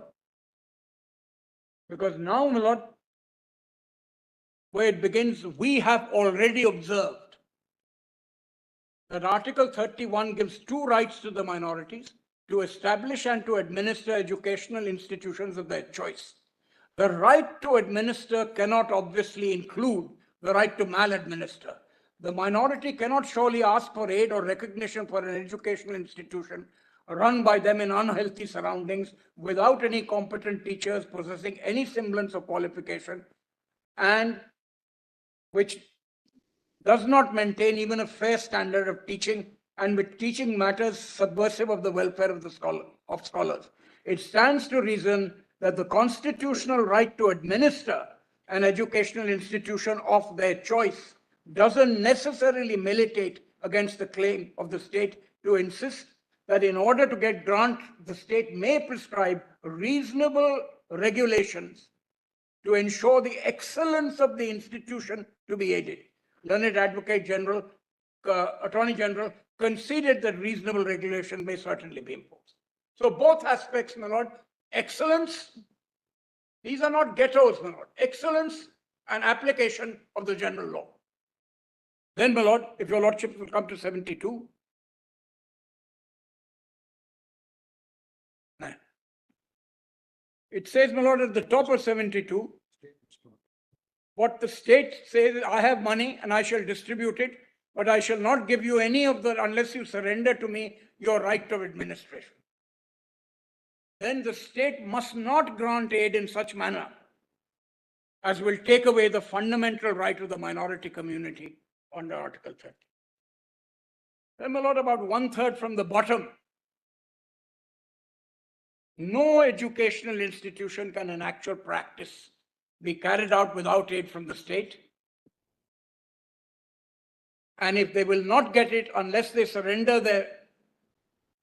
because now, my lord, where it begins, we have already observed that Article 31 gives 2 rights to the minorities to establish and to administer educational institutions of their choice. The right to administer cannot obviously include the right to maladminister. The minority cannot surely ask for aid or recognition for an educational institution run by them in unhealthy surroundings without any competent teachers possessing any semblance of qualification and which does not maintain even a fair standard of teaching and with teaching matters subversive of the welfare of the scholars. It stands to reason that the constitutional right to administer an educational institution of their choice doesn't necessarily militate against the claim of the state to insist that in order to get grant, the state may prescribe reasonable regulations to ensure the excellence of the institution to be aided. Learned Advocate General, Attorney General conceded that reasonable regulation may certainly be imposed. So both aspects, my lord, excellence, these are not ghettos, my lord, excellence and application of the general law. Then, my lord, if your lordship will come to 72. It says, my lord, at the top of 72, what the state says, I have money and I shall distribute it, but I shall not give you any of the, unless you surrender to me your right of administration. Then the state must not grant aid in such manner as will take away the fundamental right of the minority community under Article 30. Then, my lord, about 1/3 from the bottom. No educational institution can in actual practice be carried out without aid from the state. And if they will not get it unless they surrender their,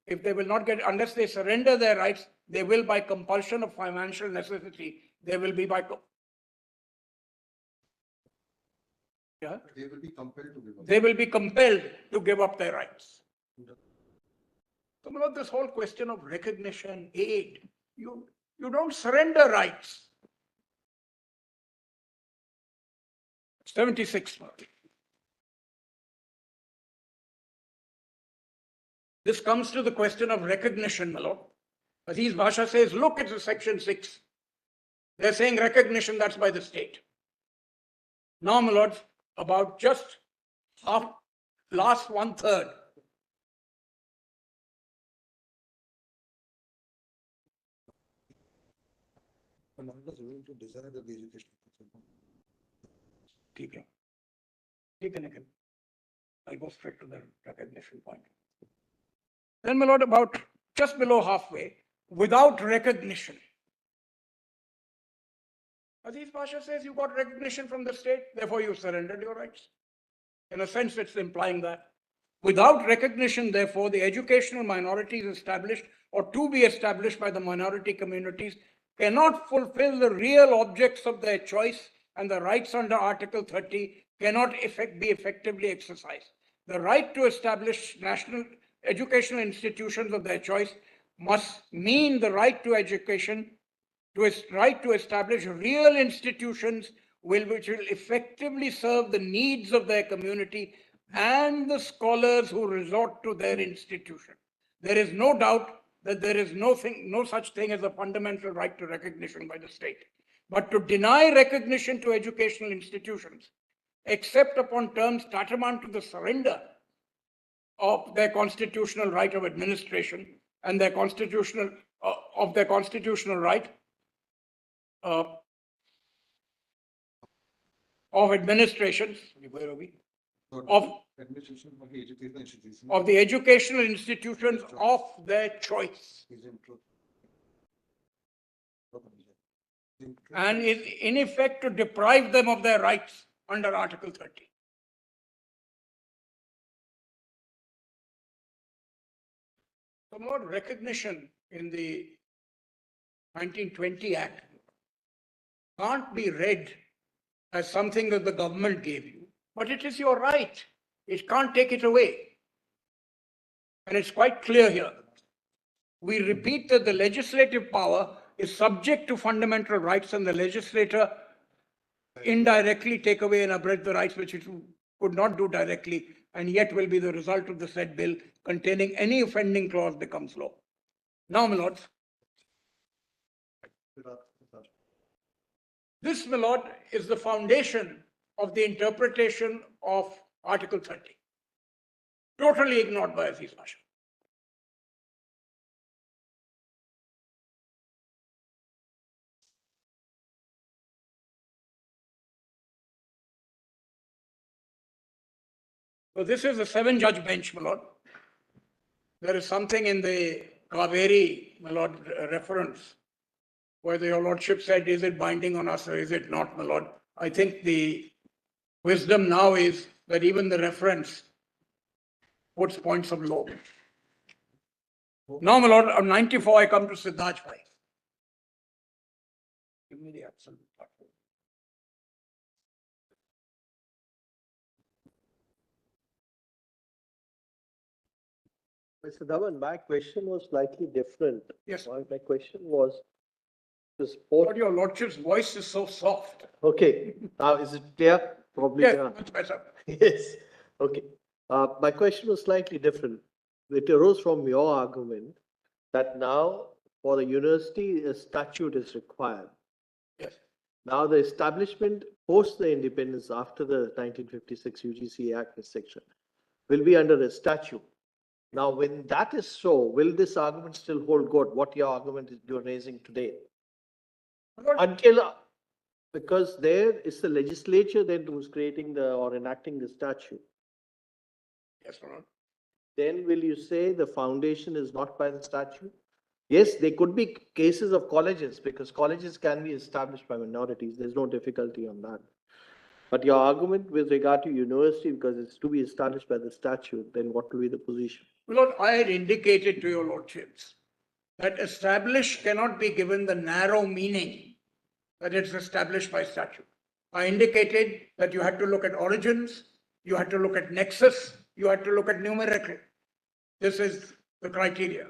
unless they surrender their rights, they will by compulsion of financial necessity, they will be by, Yeah, They will be compelled to give up. they will be compelled to give up their rights. So, my lord, this whole question of recognition, aid, you don't surrender rights. 76. my lord. This comes to the question of recognition, my lord. Aziz Basha says, look at the section 6. They're saying recognition, that's by the state. Now, my lord, about just last 1/3. To desire the education. ठीक है Nikhil. I'll go straight to the recognition point. Then, my lord, about just below halfway, without recognition. Aziz Pasha says you got recognition from the state, therefore you surrendered your rights. In a sense, it's implying that. Without recognition, therefore, the educational minorities established or to be established by the minority communities cannot fulfill the real objects of their choice, and the rights under Article 30 cannot be effectively exercised. The right to establish national educational institutions of their choice must mean the right to education, right to establish real institutions which will effectively serve the needs of their community and the scholars who resort to their institution. There is no doubt that there is no such thing as a fundamental right to recognition by the state. But to deny recognition to educational institutions, except upon terms tantamount to the surrender of their constitutional right of administration and their constitutional right of administrations, where are we? Of Administration of the educational institution. Of the educational institutions of their choice, and is in effect to deprive them of their rights under Article 30. So, more recognition in the 1920 Act can't be read as something that the government gave you, but it is your right. It can't take it away. And it's quite clear here. We repeat that the legislative power is subject to fundamental rights, and the legislator indirectly take away and abridge the rights which it could not do directly, and yet will be the result of the said bill containing any offending clause becomes law. Now, my lords, this, my lord, is the foundation of the interpretation of Article 30. Totally ignored by Aziz Pasha. So this is a 7-judge bench, my lord. There is something in the Kaveri, my lord, reference, where your lordship said, is it binding on us or is it not, my lord? I think the wisdom now is that even the reference puts points of law. Now, my lord, on 94, I come to Siddharth Bhai. Give me the absolute part. Mr. Dhawan, my question was slightly different. Yes. My question was to But support. your lordship's voice is so soft. Okay, now is it clear? Probably. Yes, Yeah. much better. Yes, okay. My question was slightly different. It arose from your argument that now for the university, a statute is required. Yes. Now the establishment post the independence after the 1956 UGC Act section will be under a statute. Now, when that is so, will this argument still hold good? What your argument is you're raising today? Until, because there is the legislature that was creating or enacting the statute. Yes, my lord. Then will you say the foundation is not by the statute? Yes, there could be cases of colleges because colleges can be established by minorities. There's no difficulty on that. But your argument with regard to university, because it's to be established by the statute, then what will be the position? My lord, I had indicated to your lordships that established cannot be given the narrow meaning that it's established by statute. I indicated that you had to look at origins, you had to look at nexus, you had to look at numerical. This is the criteria.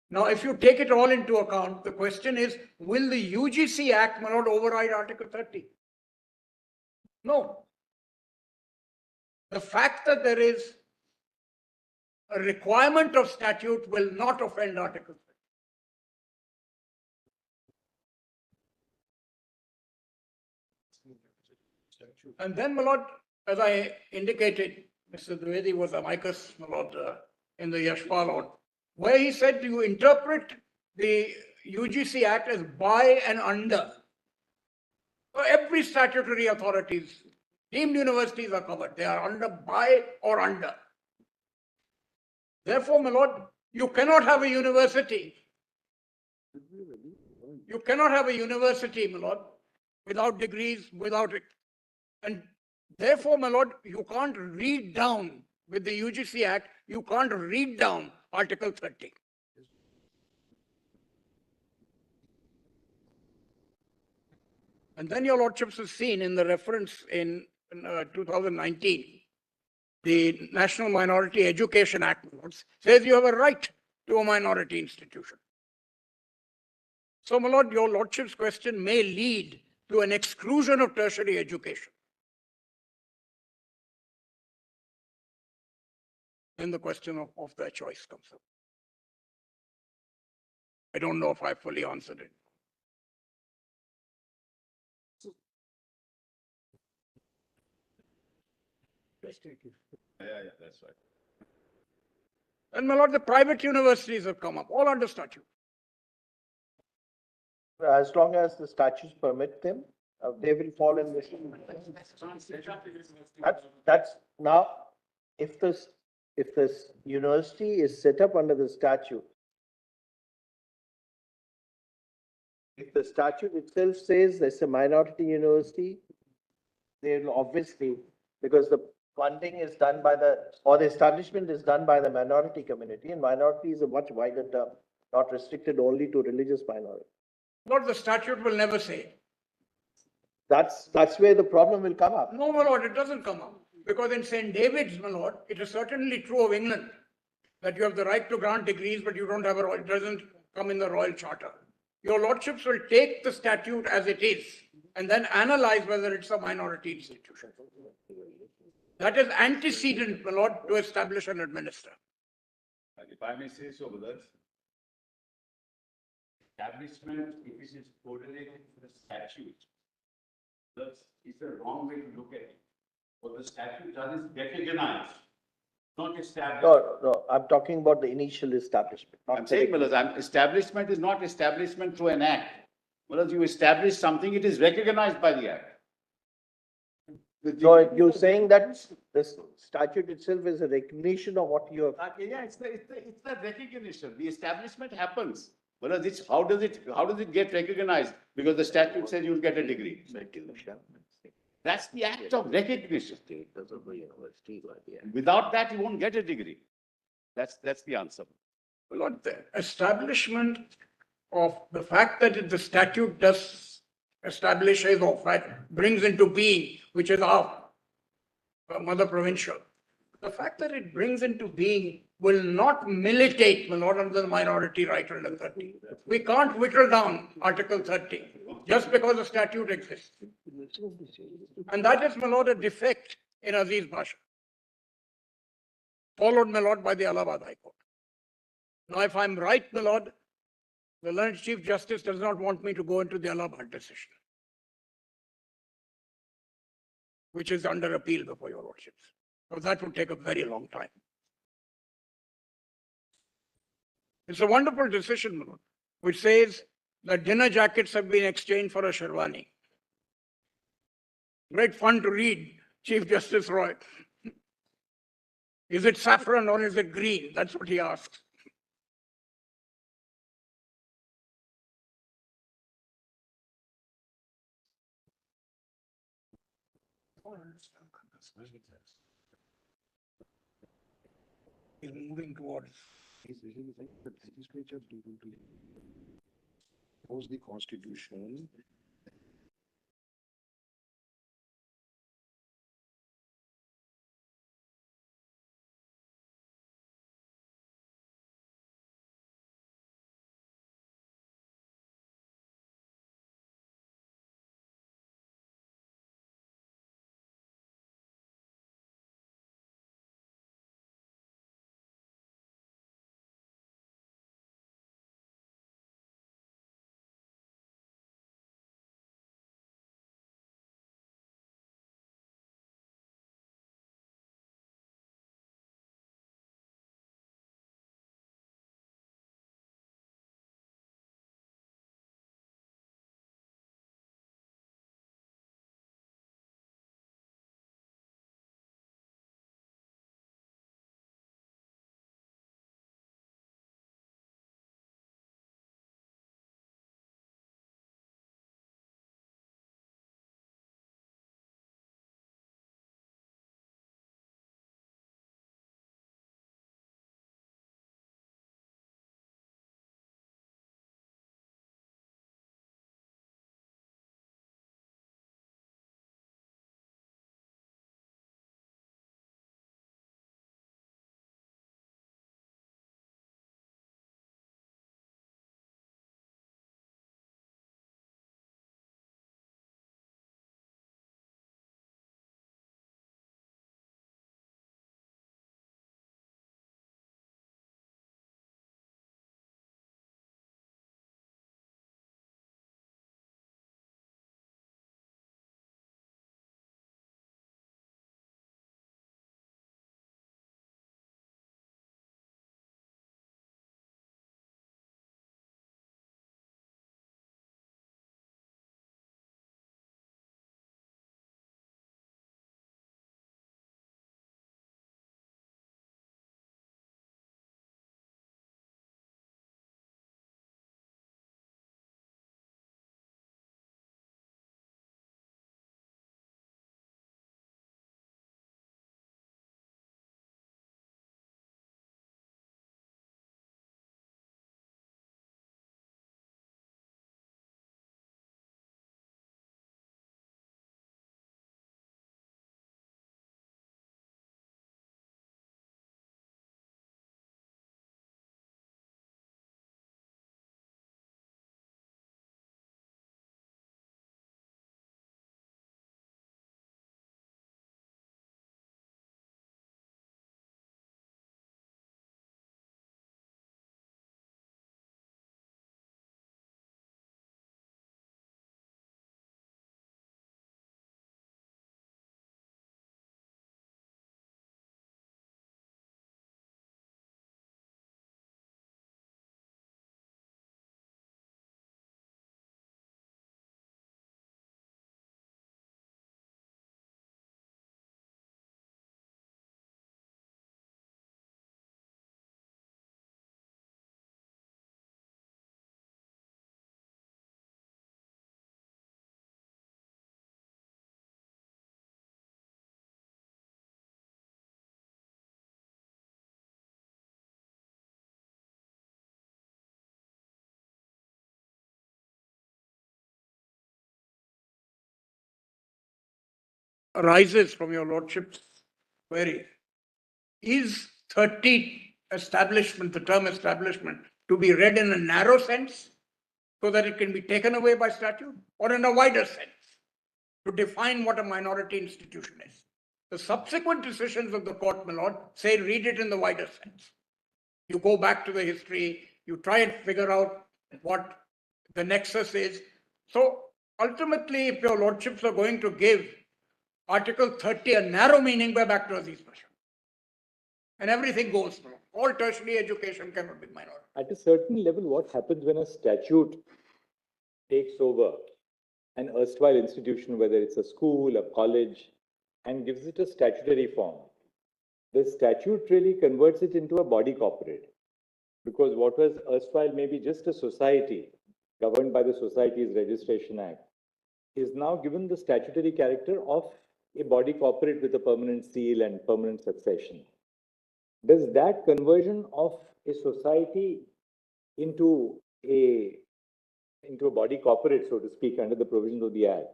Now, if you take it all into account, the question is, will the UGC Act not override Article 30? No. The fact that there is a requirement of statute will not offend Article 30. And then, my lord, as I indicated, Mr. Dwivedi was amicus, my lord, in the Yashpal order, where he said you interpret the UGC Act as by and under. So every statutory authorities, deemed universities are covered. They are under, by or under. Therefore, my lord, you cannot have a university. You cannot have a university, my lord, without degrees, without it. And therefore, my lord, you can't read down with the UGC Act, you can't read down Article 30. And then your lordships have seen in the reference in 2019, the National Minority Education Act says you have a right to a minority institution. So, my lord, your lordship's question may lead to an exclusion of tertiary education. Then the question of their choice comes up. I don't know if I fully answered it. Yeah, that's right. And, my lord, the private universities have come up, all under statute. As long as the statutes permit them, they will fall in this. That's now, if this university is set up under the statute, if the statute itself says there's a minority university, they will obviously, because the funding is done by the establishment is done by the minority community, and minority is a much wider term, not restricted only to religious minority. Lord, the statute will never say. That's where the problem will come up. No, my lord, it doesn't come up. Because in St. David's, my lord, it is certainly true of England that you have the right to grant degrees, but you don't have a, it doesn't come in the royal charter. Your lordships will take the statute as it is and then analyze whether it's a minority institution. That is antecedent, my lord, to establish and administer. If I may say so, brothers, establishment, if it is correlated to the statute, it's a wrong way to look at it. What the statute does is recognize, not establish. No, I'm talking about the initial establishment. I'm saying, Malaz, establishment is not establishment through an act. Malaz, you establish something, it is recognized by the act. So you're saying that this statute itself is a recognition of what you have. Yeah, it's the recognition. The establishment happens. Malaz, how does it get recognized? Because the statute says you'll get a degree. That's the act of recognition. Without that, you won't get a degree. That's the answer. Lord, the establishment of the fact that the statute does establishes or brings into being, which is our mother provincial. The fact that it brings into being will not militate, my lord, under the minority right under 30. We can't whittle down Article 30 just because the statute exists. And that is, my lord, a defect in Aziz Pasha, followed, my lord, by the Allahabad High Court. Now, if I'm right, my lord, the learned Chief Justice does not want me to go into the Allahabad decision, which is under appeal before your lordships. So that would take a very long time. It's a wonderful decision, my lord, which says that dinner jackets have been exchanged for a sherwani. Great fun to read, Chief Justice Roy. Is it saffron or is it green? That's what he asks. He's moving towards. He's really like the legislature legal to propose the constitution arises from your lordship's query. Is 30 establishment, the term establishment, to be read in a narrow sense so that it can be taken away by statute, or in a wider sense to define what a minority institution is? The subsequent decisions of the court, my lord, say read it in the wider sense. You go back to the history, you try and figure out what the nexus is. So ultimately, if your lordships are going to give Article 30 a narrow meaning, we're back to Aziz Pasha. And everything goes through. All tertiary education cannot be minority. At a certain level, what happens when a statute takes over an erstwhile institution, whether it's a school, a college, and gives it a statutory form? The statute really converts it into a body corporate, because what was erstwhile maybe just a society governed by the Societies Registration Act is now given the statutory character of a body corporate with a permanent seal and permanent succession. Does that conversion of a society into a body corporate, so to speak, under the provisions of the Act,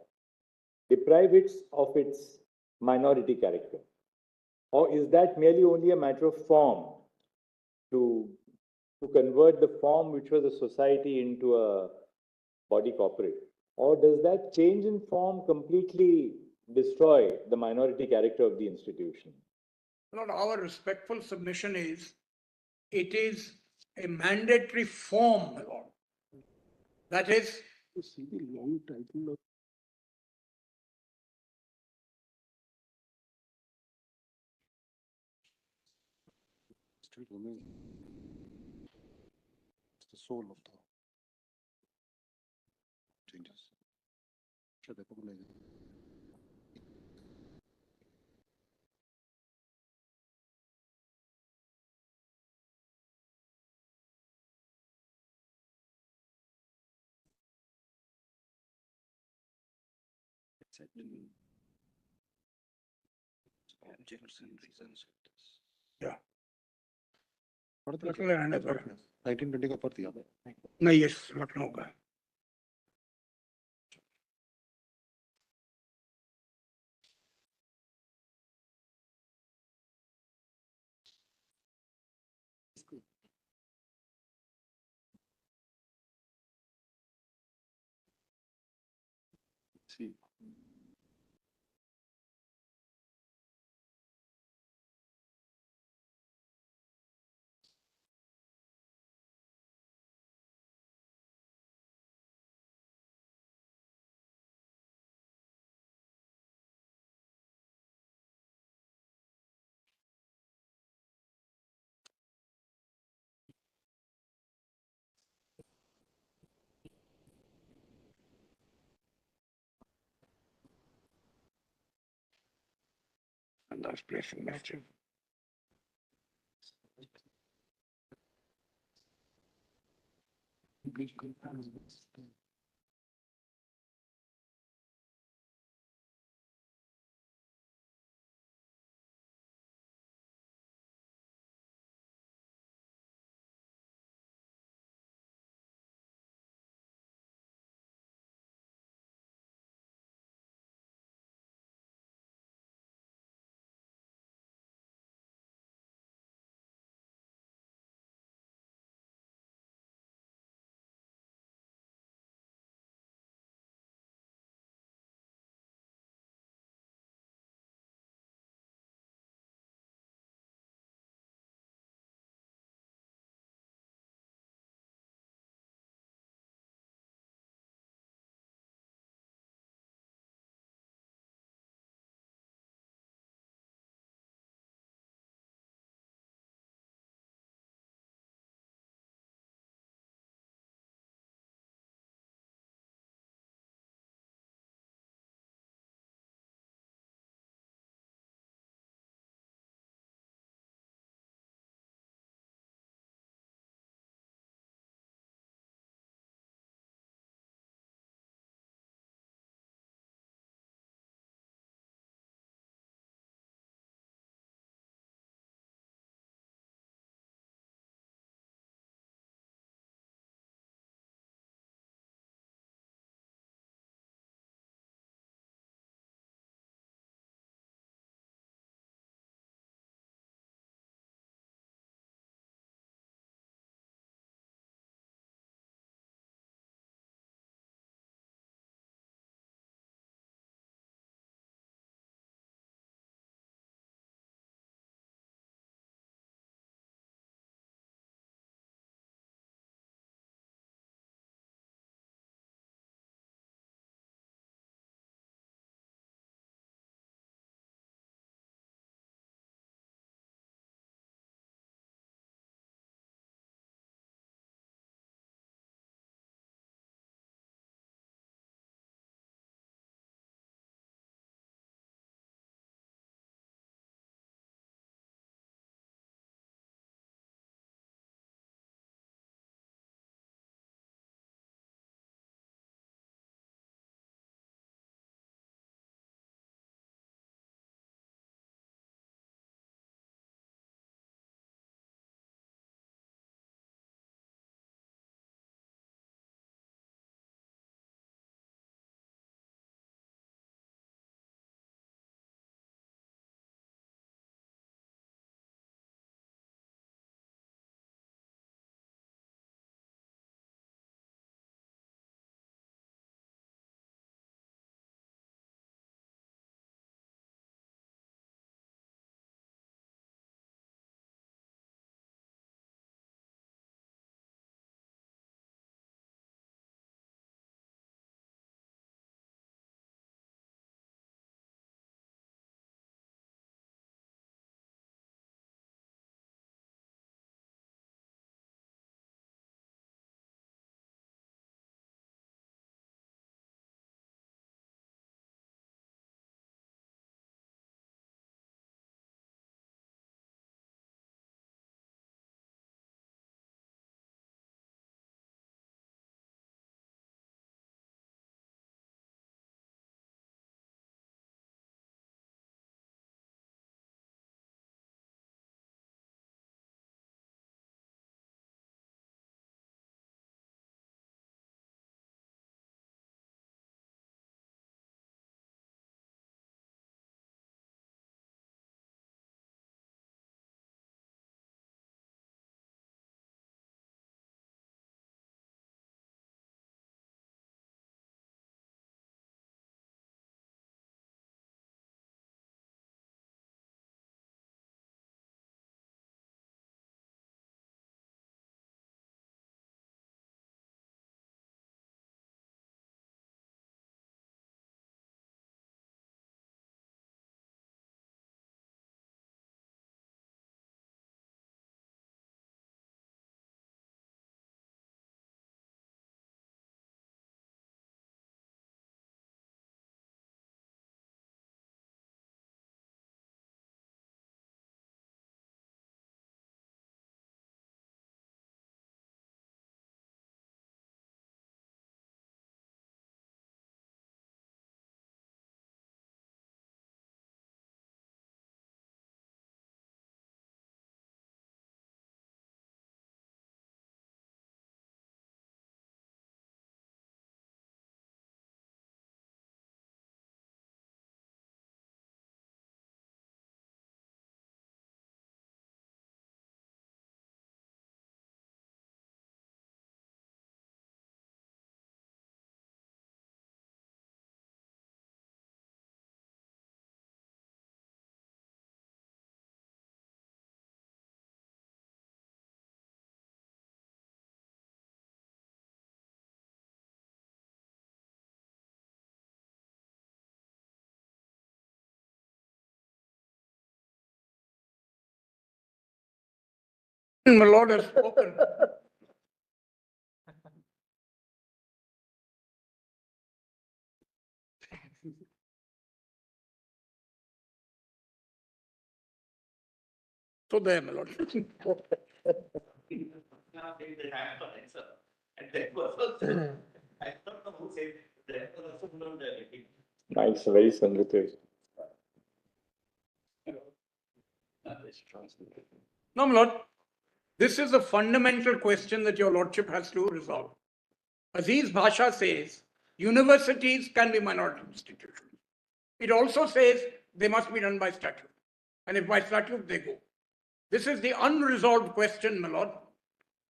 deprive it of its minority character? Or is that merely only a matter of form to convert the form which was a society into a body corporate? Or does that change in form completely destroy the minority character of the institution? Lord, our respectful submission is, it is a mandatory form, my lord. That is, To see the long title of still remains. It's the soul of the changes. Should I put it? yeah. What are Lucknow रहने दो। 1920 का पढ़ दिया नहीं, yes, Lucknow का है। See. And that's placing message. Please confirm. My lord has spoken. So there, my lord. Nice, very sensitive. No, my lord. This is a fundamental question that your lordship has to resolve. Aziz Bhasha says universities can be minority institutions. It also says they must be done by statute. And if by statute, they go. This is the unresolved question, my lord,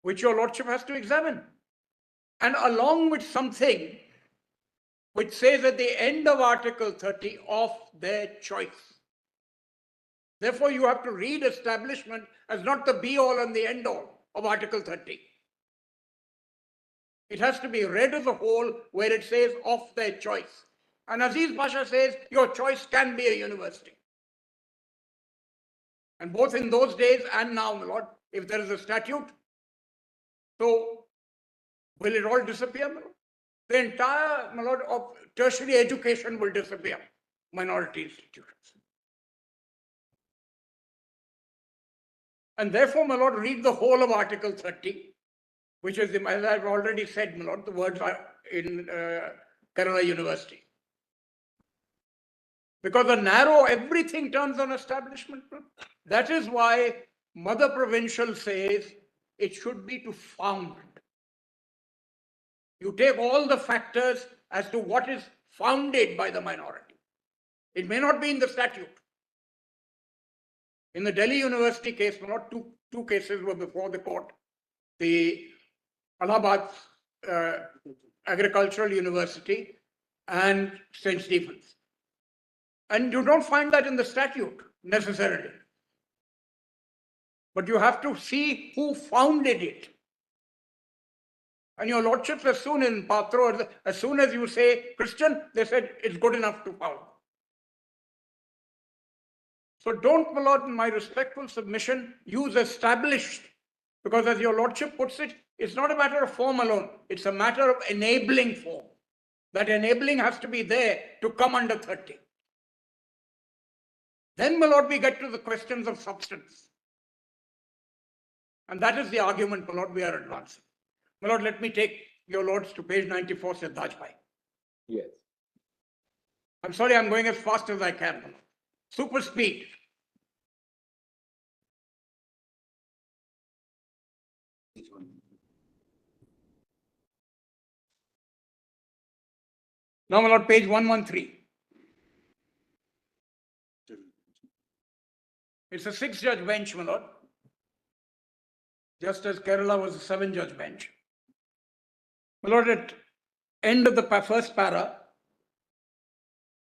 which your lordship has to examine. And along with something which says at the end of Article 30, of their choice. Therefore, you have to read establishment as not the be-all and the end-all of Article 30. It has to be read as a whole where it says of their choice. And Aziz Pasha says your choice can be a university. And both in those days and now, my lord, if there is a statute, so will it all disappear, my lord? The entire, my lord, of tertiary education will disappear, minority institutions. And therefore, my lord, read the whole of Article 30, which is, as I've already said, my lord, the words are in Kerala University. Because the narrow, everything turns on establishment. That is why Mother Provincial says it should be to found. You take all the factors as to what is founded by the minority. It may not be in the statute. In the Delhi University case, not two cases were before the court. The Allahabad Agricultural University and St. Stephen's. And you don't find that in the statute necessarily. But you have to see who founded it. And your lordships, as soon in Patro, as soon as you say Christian, they said it's good enough to found. So don't, my lord, in my respectful submission, use established, because as your lordship puts it, it's not a matter of form alone. It's a matter of enabling form. That enabling has to be there to come under 30. Then, my lord, we get to the questions of substance. And that is the argument, my lord, we are advancing. My lord, let me take your lords to page 94, Siddhajbhai. Yes. I'm sorry, I'm going as fast as I can, my lord. Super speed. Now, my lord, page 113. It's a 6-judge bench, my lord. Just as Kerala was a 7-judge bench. My lord, at end of the first para,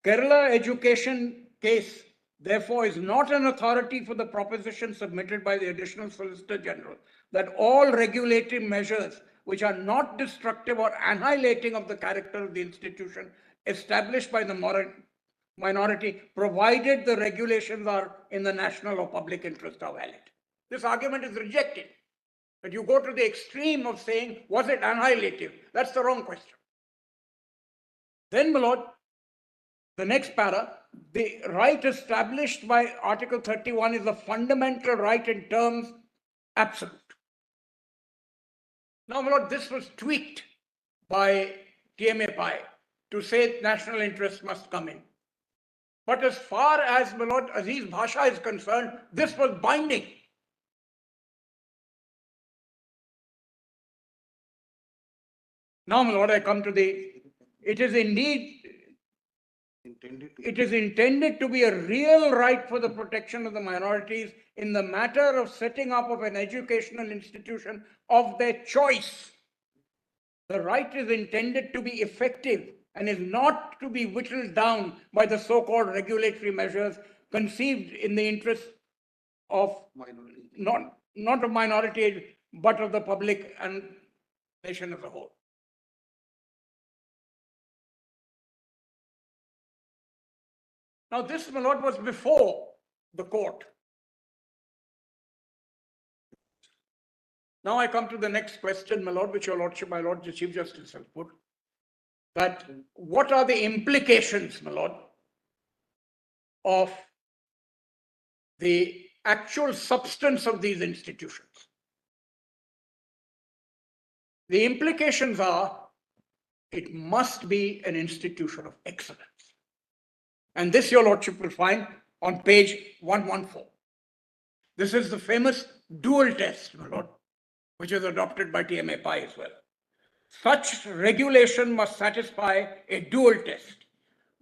Kerala education case, therefore, is not an authority for the proposition submitted by the Additional Solicitor General that all regulatory measures which are not destructive or annihilating of the character of the institution established by the minority, provided the regulations are in the national or public interest, are valid. This argument is rejected. But you go to the extreme of saying, was it annihilative? That's the wrong question. Then, my lord, the next para, the right established by Article 31 is a fundamental right in terms absolute. Now, my lord, this was tweaked by TMA Pai to say national interest must come in. But as far as, my lord, Aziz Bhasha is concerned, this was binding. Now, my lord, I come to it is intended to be a real right for the protection of the minorities in the matter of setting up of an educational institution of their choice. The right is intended to be effective and is not to be whittled down by the so-called regulatory measures conceived in the interest of not of minority, but of the public and nation as a whole. Now, this, my lord, was before the court. Now I come to the next question, my lord, which your lordship, my lord, the Chief Justice has put. That what are the implications, my lord, of the actual substance of these institutions? The implications are, it must be an institution of excellence. And this your lordship will find on page 114. This is the famous dual test, my lord, which is adopted by TMA Pi as well. Such regulation must satisfy a dual test,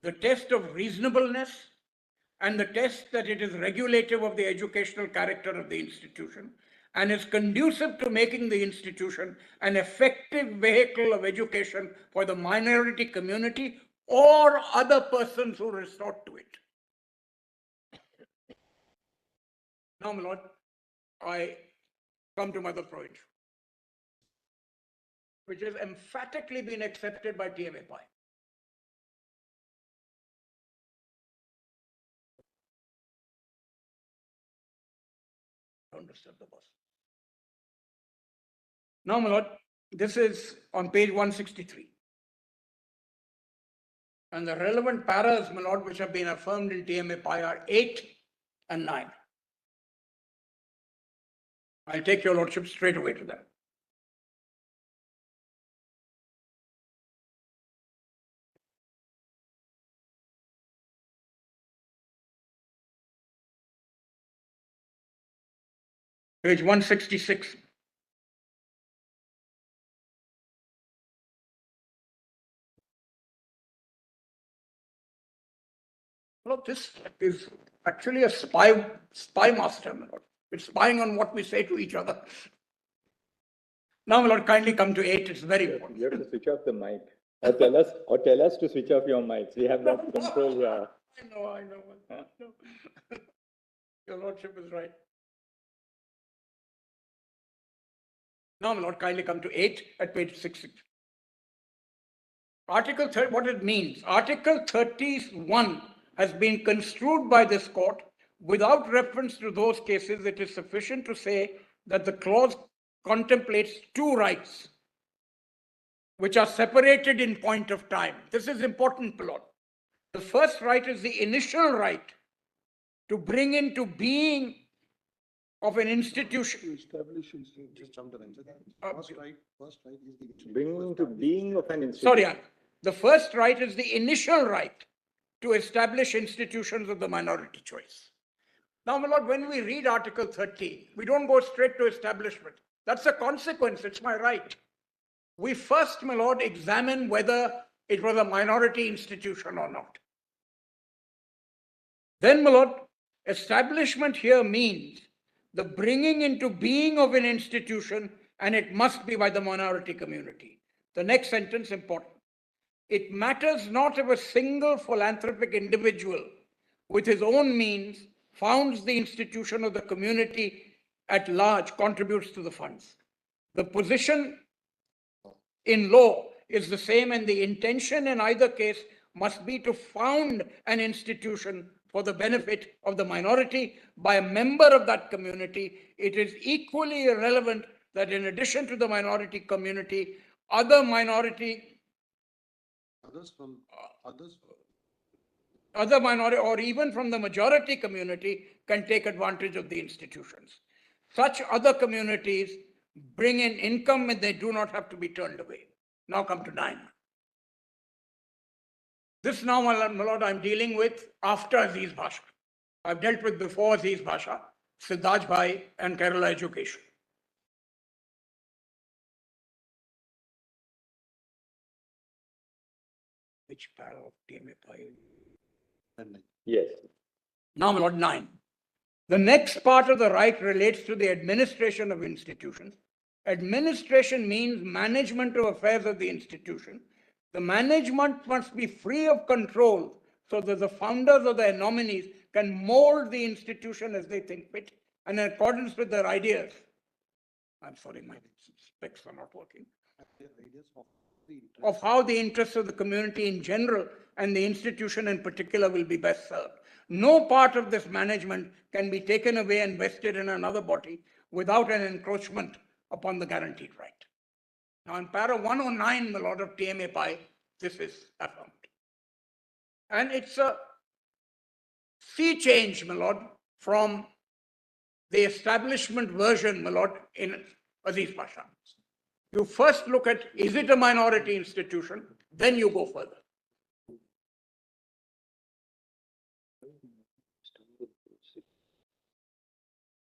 the test of reasonableness and the test that it is regulative of the educational character of the institution and is conducive to making the institution an effective vehicle of education for the minority community or other persons who resort to it. Now, my lord, I come to Mother Freud, which has emphatically been accepted by TMA Pi. Don't disturb the boss. Now, my lord, this is on page 163. And the relevant paras, my lord, which have been affirmed in TMA Pi are 8 and 9. I'll take your lordship straight away to them. Page 166. Well, this is actually a spy master, my lord. It's spying on what we say to each other. Now, my lord, kindly come to 8. It's very important. You have to switch off the mic. Or tell us to switch off your mics. We have that control. I know. Your lordship is right. Now, my lord, kindly come to 8 at page 66. Article 30, what it means. Article 31 has been construed by this court. Without reference to those cases, it is sufficient to say that the clause contemplates 2 rights, which are separated in point of time. This is important, my lord. The first right is the initial right to bring into being of an institution. Just jump the line. First right is the Bringing into being of an institution. Sorry, the first right is the initial right to establish institutions of the minority choice. Now, my lord, when we read Article 30, we don't go straight to establishment. That's a consequence. It's my right. We first, my lord, examine whether it was a minority institution or not. Then, my lord, establishment here means the bringing into being of an institution, and it must be by the minority community. The next sentence important. It matters not if a single philanthropic individual with his own means founds the institution of the community at large, contributes to the funds. The position in law is the same, and the intention in either case must be to found an institution for the benefit of the minority by a member of that community. It is equally irrelevant that in addition to the minority community, other minority or even from the majority community can take advantage of the institutions. Such other communities bring in income and they do not have to be turned away. Now come to 9. This now, my lord, I'm dealing with after Aziz Bhasha. I've dealt with before Aziz Bhasha, Siddharth Bhai and Kerala Education. Which para of TMA Pi? Yes. Now, my lord, 9. The next part of the right relates to the administration of institutions. Administration means management of affairs of the institution. The management must be free of control so that the founders or their nominees can mold the institution as they think fit and in accordance with their ideas. I'm sorry, my specs are not working. Of how the interests of the community in general and the institution in particular will be best served. No part of this management can be taken away and vested in another body without an encroachment upon the guaranteed right. Now, in para 109, my lord, of TMA Pi, this is affirmed. And it's a sea change, my lord, from the establishment version, my lord, in Aziz Pasha. You first look at, is it a minority institution? Then you go further.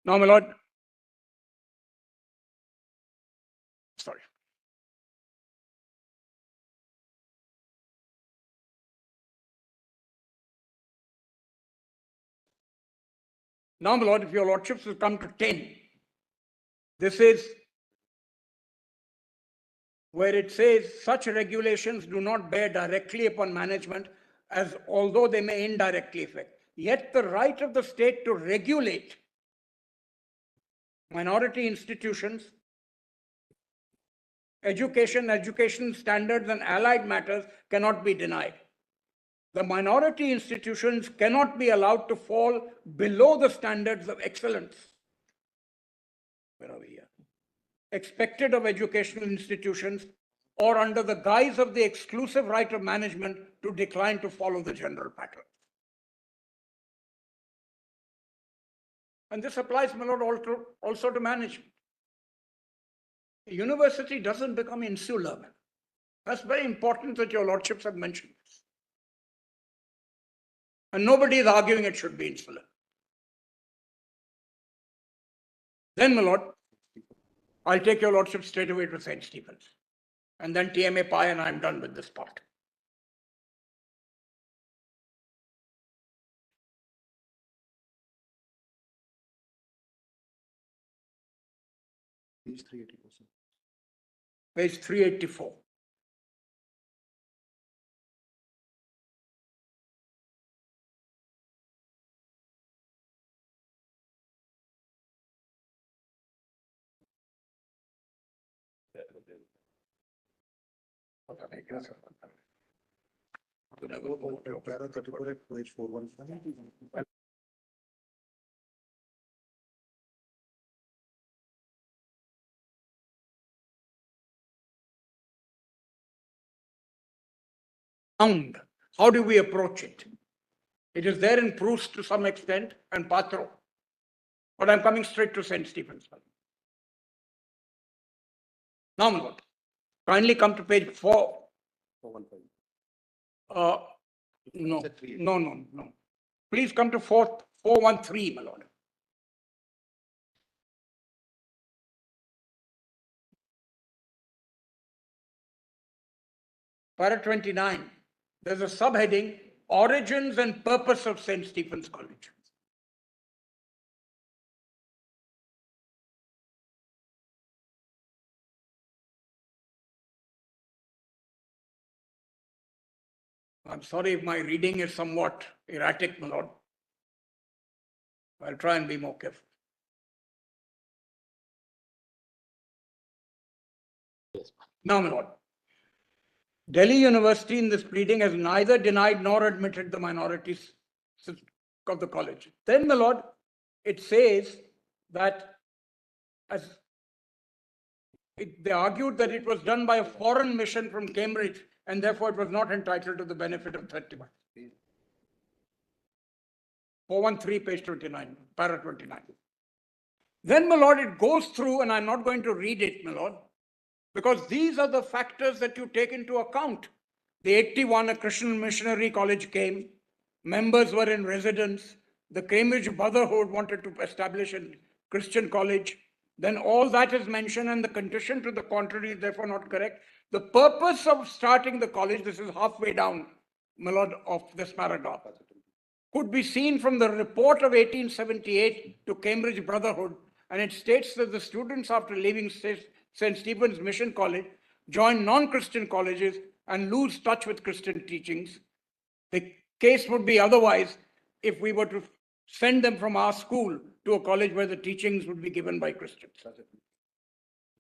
Now, my lord, sorry. Now, my lord, if your lordships will come to 10, this is where it says such regulations do not bear directly upon management, as although they may indirectly affect. Yet the right of the state to regulate minority institutions, education standards and allied matters cannot be denied. The minority institutions cannot be allowed to fall below the standards of excellence. Where are we here? Expected of educational institutions, or under the guise of the exclusive right of management to decline to follow the general pattern. And this applies, my lord, also to management. A university doesn't become insular. That's very important that your lordships have mentioned this. And nobody is arguing it should be insular. Then, my lord, I'll take your lordship straight away to St. Stephen's. And then TMA Pi, and I'm done with this part. Page 384. Page 384. Para 34 at page 415. How do we approach it? It is there in proofs to some extent and Patro. But I'm coming straight to St. Stephen's. Now, my lord, kindly come to page 4. 415. No. Please come to 413, my lord. Para 29. There's a subheading, Origins and Purpose of St. Stephen's College. I'm sorry if my reading is somewhat erratic, my lord. I'll try and be more careful. Yes. Now, my lord. Delhi University in this pleading has neither denied nor admitted the minorities of the college. Then, my lord, it says that they argued that it was done by a foreign mission from Cambridge and therefore it was not entitled to the benefit of 31. 413, page 29, para 29. Then, my lord, it goes through, and I'm not going to read it, my lord, because these are the factors that you take into account. The 81, a Christian missionary college came, members were in residence, the Cambridge Brotherhood wanted to establish a Christian college, then all that is mentioned and the condition to the contrary is therefore not correct. The purpose of starting the college, this is halfway down, my lord, of this paragraph, could be seen from the report of 1878 to Cambridge Brotherhood, and it states that the students after leaving St. Stephen's Mission College join non-Christian colleges and lose touch with Christian teachings. The case would be otherwise if we were to send them from our school to a college where the teachings would be given by Christians.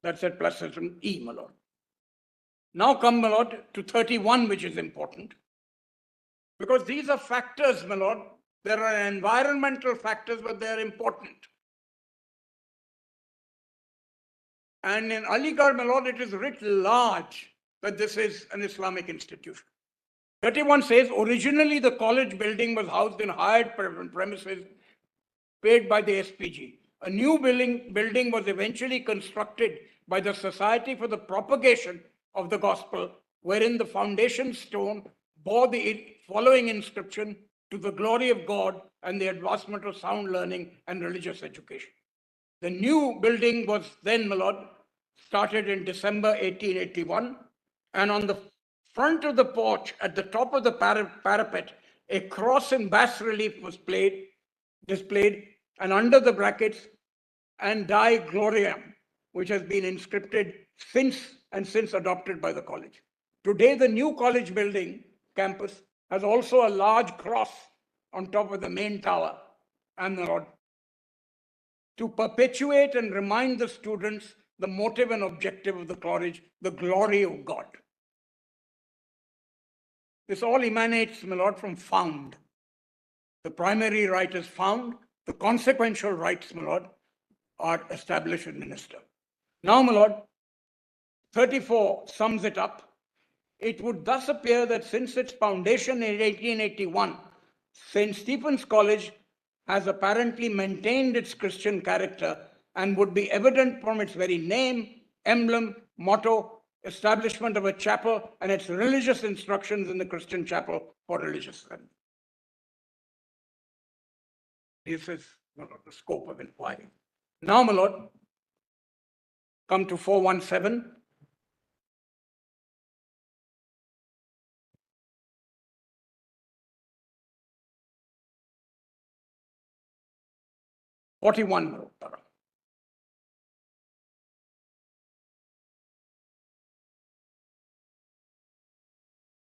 That's at Placism E, my lord. Now come, my lord, to 31, which is important. Because these are factors, my lord. There are environmental factors, but they are important. And in Aligarh, my lord, it is writ large that this is an Islamic institution. 31 says, originally the college building was housed in hired premises paid by the SPG. A new building was eventually constructed by the Society for the Propagation of the Gospel, wherein the foundation stone bore the following inscription: to the glory of God and the advancement of sound learning and religious education. The new building was then, my lord, started in December 1881, and on the front of the porch, at the top of the parapet, a cross in bas relief was displayed, and under the brackets, and Dei Gloriam, which has been inscripted since adopted by the college. Today, the new college building campus has also a large cross on top of the main tower and the rod to perpetuate and remind the students the motive and objective of the college, the glory of God. This all emanates, my lord, from found. The primary right is found. The consequential rights, my lord, are established and minister. Now, my lord, 34 sums it up. It would thus appear that since its foundation in 1881, St. Stephen's College has apparently maintained its Christian character and would be evident from its very name, emblem, motto, establishment of a chapel, and its religious instructions in the Christian chapel for religious study. This is the scope of inquiry. Now, my lord, come to 417.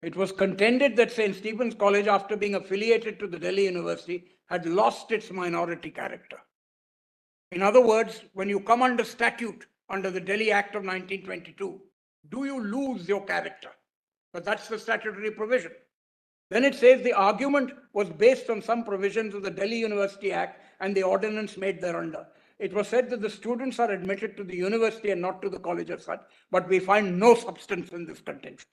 It was contended that St. Stephen's College, after being affiliated to the Delhi University, had lost its minority character. In other words, when you come under statute under the Delhi Act of 1922, do you lose your character? But that's the statutory provision. Then it says the argument was based on some provisions of the Delhi University Act and the ordinance made thereunder. It was said that the students are admitted to the university and not to the college as such, but we find no substance in this contention.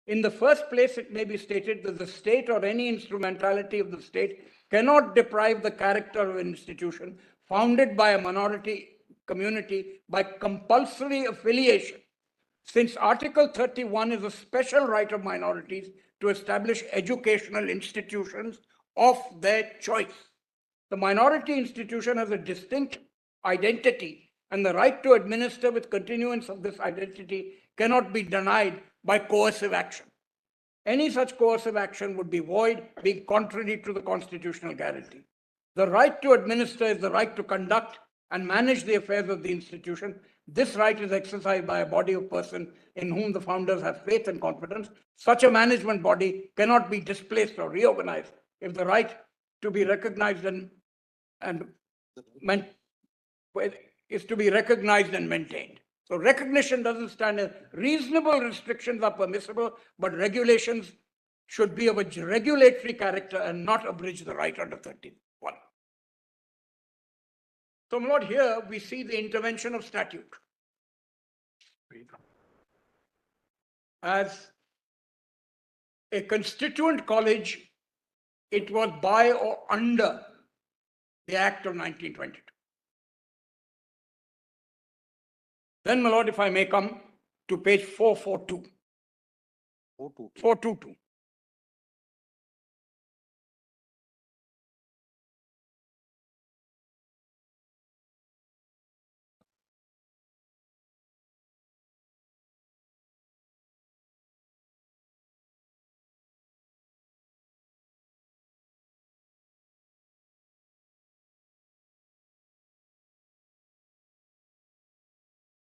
In the first place, it may be stated that the state or any instrumentality of the state cannot deprive the character of an institution founded by a minority community by compulsory affiliation, since Article 31 is a special right of minorities to establish educational institutions of their choice. The minority institution has a distinct identity, and the right to administer with continuance of this identity cannot be denied by coercive action. Any such coercive action would be void, being contrary to the constitutional guarantee. The right to administer is the right to conduct and manage the affairs of the institution. This right is exercised by a body of persons in whom the founders have faith and confidence. Such a management body cannot be displaced or reorganized if the right to be recognized is to be recognized and maintained. So recognition doesn't stand as reasonable restrictions are permissible, but regulations should be of a regulatory character and not abridge the right under 31. So, my lord, here we see the intervention of statute. As a constituent college, it was by or under the Act of 1922. Then, my lord, if I may come to page 442. 422.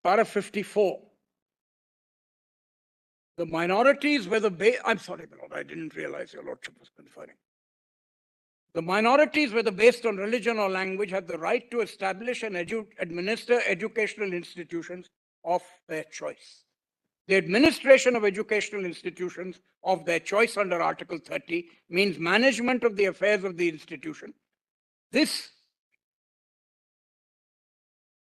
Paragraph 54. The minorities were the I'm sorry, my lord, I didn't realize your lordship was conferring. The minorities, whether based on religion or language, had the right to establish and administer educational institutions of their choice. The administration of educational institutions of their choice under Article 30 means management of the affairs of the institution. This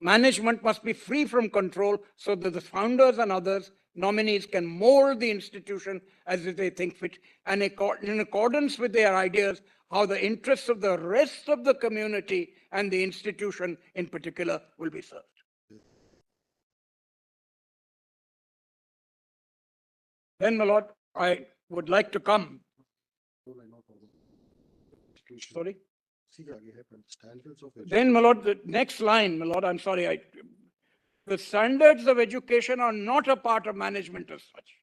Management must be free from control so that the founders and others, nominees, can mold the institution as they think fit and in accordance with their ideas, how the interests of the rest of the community and the institution in particular will be served. Then, my lord, I would like to come. Sorry? Standards of Then, my lord, the next line, my lord, I'm sorry, the standards of education are not a part of management as such.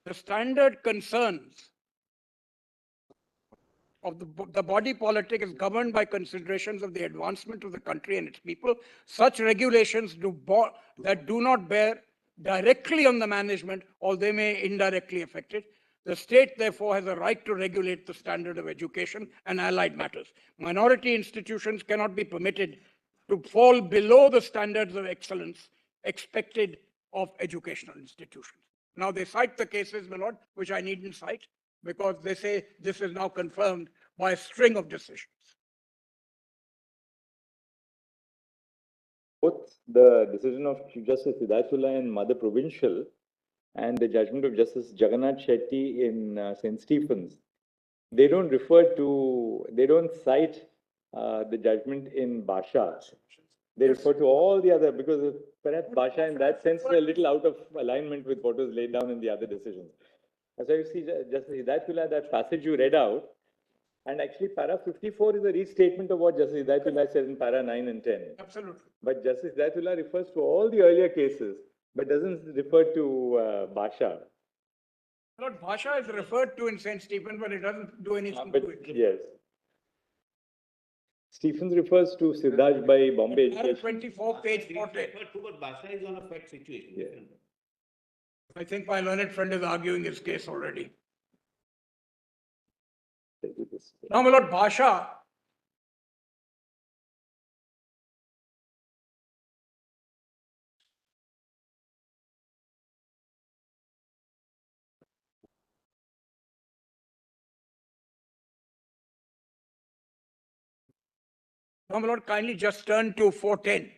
The standard concerns of the body politic is governed by considerations of the advancement of the country and its people. Such regulations that do not bear directly on the management, or they may indirectly affect it. The state, therefore, has a right to regulate the standard of education and allied matters. Minority institutions cannot be permitted to fall below the standards of excellence expected of educational institutions. Now, they cite the cases, my lord, which I needn't cite, because they say this is now confirmed by a string of decisions. Both the decision of Chief Justice Hidayatullah in Mother Provincial and the judgment of Justice Jagannath Shetty in St. Stephen's, they don't cite the judgment in Basha. They refer to all the other, because perhaps Basha in that sense is a little out of alignment with what was laid down in the other decisions. As you see, Justice Hidayatullah, that passage you read out, and actually para 54 is a restatement of what Justice Hidayatullah said in para 9 and 10. Absolutely. But Justice Hidayatullah refers to all the earlier cases, but doesn't refer to Basha. Lord, Basha is referred to in St. Stephen, but it doesn't do anything to it. Yes. Stephens refers to Siddharth by Bombay Education. 24, page 40. But Basha is on a fact situation. Yeah. I think my learned friend is arguing his case already. Now, my lord, Basha Now, my lord, kindly just turn to 410.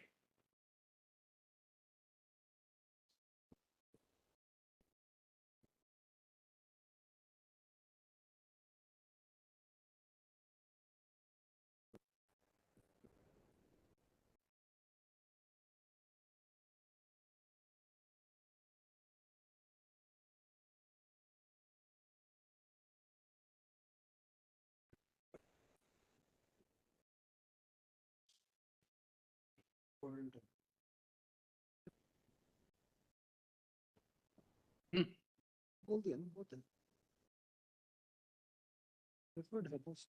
Both them. Preferred helpers.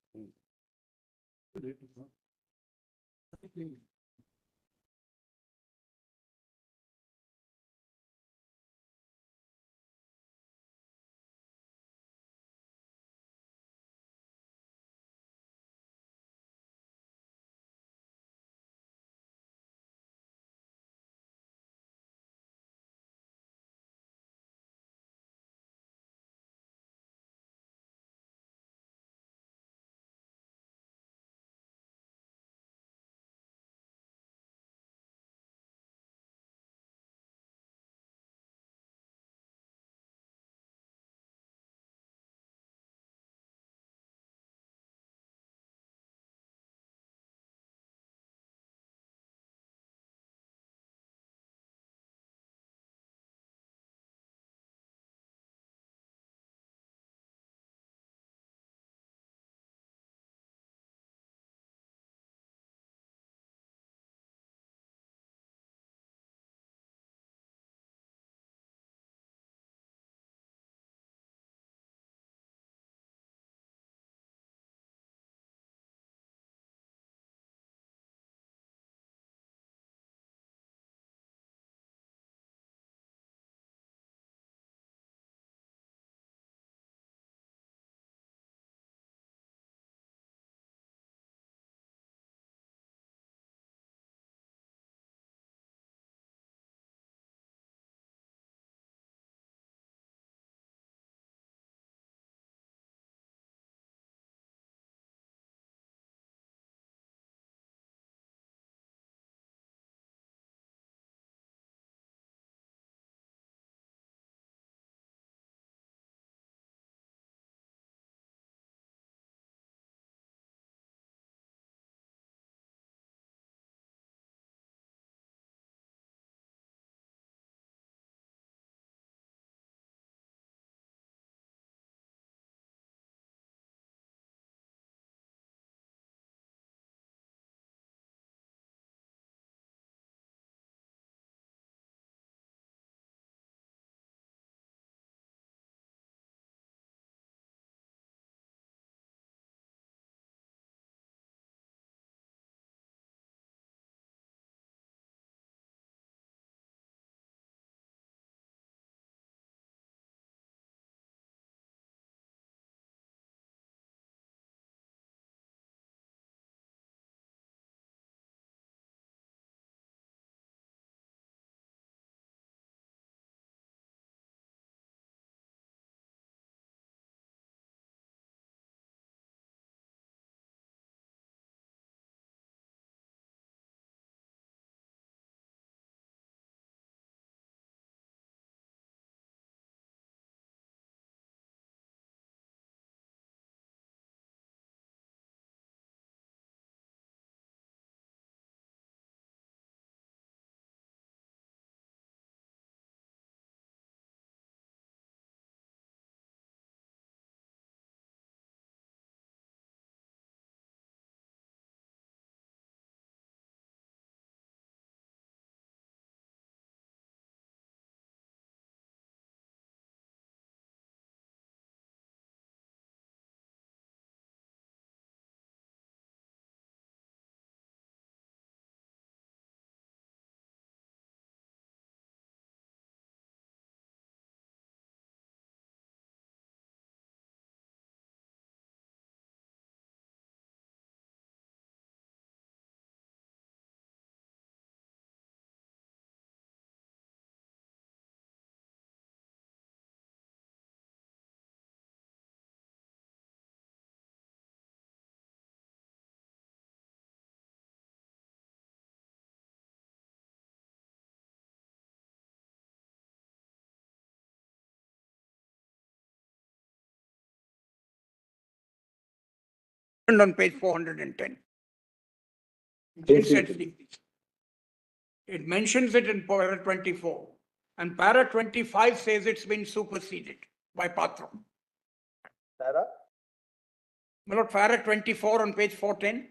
on page 410. Incidentally, it mentions it in para 24, and para 25 says it's been superseded by Patra. Sarah? My lord, para 24 on page 410.